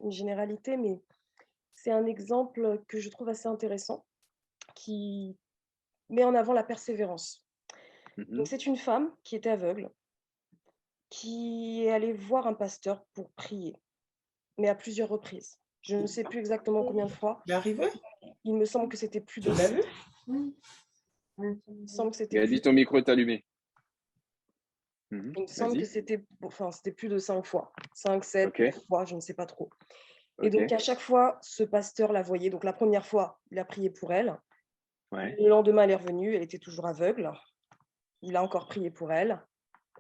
une généralité, mais c'est un exemple que je trouve assez intéressant, qui met en avant la persévérance. Donc, c'est une femme qui était aveugle, qui est allée voir un pasteur pour prier, mais à plusieurs reprises. Je ne sais plus exactement combien de fois. Il est arrivé? Il me semble que c'était plus de... Tu l'as vu? Il me semble que Il c'était a dit ton micro est allumé. il me semble que c'était plus de 5 fois. 5, 7 Ok. fois, je ne sais pas trop. Et Ok. donc, à chaque fois, ce pasteur la voyait. Donc, la première fois, il a prié pour elle. Ouais. Le lendemain, elle est revenue. Elle était toujours aveugle. Il a encore prié pour elle.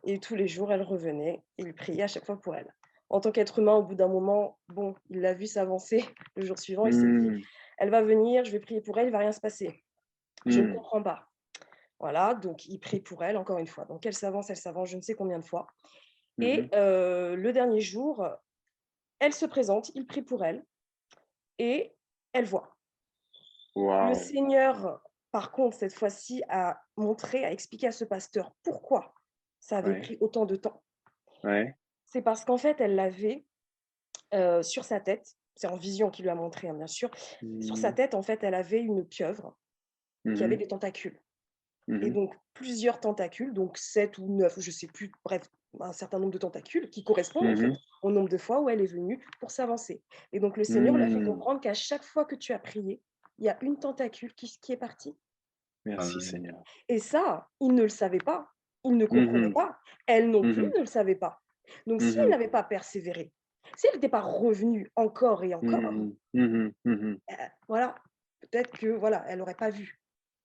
Et tous les jours, elle revenait. Et il priait à chaque fois pour elle. En tant qu'être humain, au bout d'un moment, bon, il l'a vu s'avancer. Le jour suivant, il s'est dit, elle va venir, je vais prier pour elle, il ne va rien se passer. Je ne comprends pas. Voilà, donc il prie pour elle, encore une fois. Donc, elle s'avance, je ne sais combien de fois. Et le dernier jour, elle se présente, il prie pour elle. Et elle voit. Wow. Le Seigneur, par contre, cette fois-ci, a expliqué à ce pasteur pourquoi ça avait pris autant de temps. Ouais. C'est parce qu'en fait, elle l'avait sur sa tête. C'est en vision qu'il lui a montré, hein, bien sûr. Sur sa tête, en fait, elle avait une pieuvre qui avait des tentacules. Et donc, plusieurs tentacules, donc 7 ou 9, je ne sais plus, bref, un certain nombre de tentacules qui correspondent en fait, au nombre de fois où elle est venue pour s'avancer. Et donc, le Seigneur lui a fait comprendre qu'à chaque fois que tu as prié, il y a une tentacule qui est partie. Merci Seigneur. Et ça, il ne le savait pas. Il ne comprenait pas. Elle non plus ne le savait pas. Donc, si elle n'avait pas persévéré, si elle n'était pas revenue encore et encore, voilà, peut-être que voilà, elle n'aurait pas vu.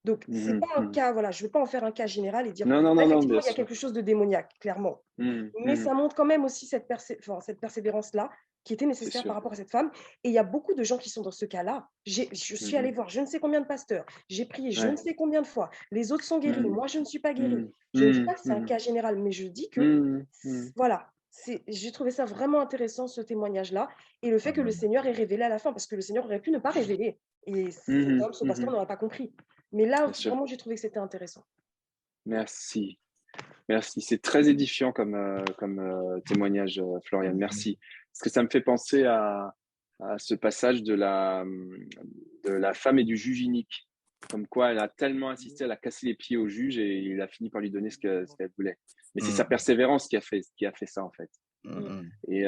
Donc, ce n'est pas un cas, voilà, je ne veux pas en faire un cas général et dire effectivement, il y a quelque chose de démoniaque, clairement. Mais ça montre quand même aussi cette persévérance-là qui était nécessaire par rapport à cette femme. Et il y a beaucoup de gens qui sont dans ce cas-là. Je suis allée voir je ne sais combien de pasteurs, j'ai prié je ne sais combien de fois, les autres sont guéris, moi je ne suis pas guérie. Je ne dis pas que c'est un cas général, mais je dis que, voilà, j'ai trouvé ça vraiment intéressant, ce témoignage-là, et le fait que le Seigneur ait révélé à la fin, parce que le Seigneur aurait pu ne pas révéler, et ce pasteur n'aurait pas compris. Mais là, vraiment, j'ai trouvé que c'était intéressant. Merci. Merci. C'est très édifiant comme témoignage, Florian. Merci. Parce que ça me fait penser à ce passage de la femme et du juge inique. Comme quoi, elle a tellement insisté, elle a cassé les pieds au juge et il a fini par lui donner ce qu'elle voulait. Mais c'est sa persévérance qui a fait ça, en fait. Et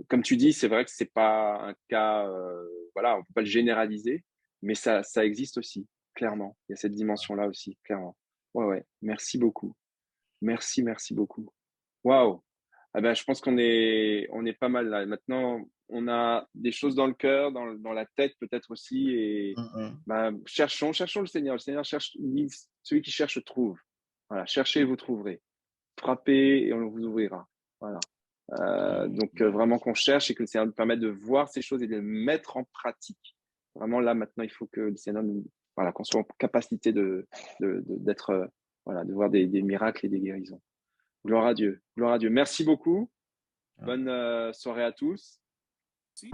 comme tu dis, c'est vrai que c'est pas un cas, voilà, on peut pas le généraliser, mais ça existe aussi, clairement. Il y a cette dimension-là aussi, clairement. Ouais. Merci beaucoup. Merci beaucoup. Waouh. Ah ben, je pense qu'on est pas mal là. Maintenant, on a des choses dans le cœur, dans la tête peut-être aussi. Et cherchons le Seigneur. Le Seigneur cherche, celui qui cherche trouve. Voilà, cherchez et vous trouverez. Frappez et on vous ouvrira. Voilà. Donc vraiment qu'on cherche et que le Seigneur nous permette de voir ces choses et de les mettre en pratique. Vraiment là maintenant, il faut que le Seigneur qu'on soit en capacité d'être de voir des miracles et des guérisons. Gloire à Dieu. Gloire à Dieu. Merci beaucoup. Bonne soirée à tous. Merci.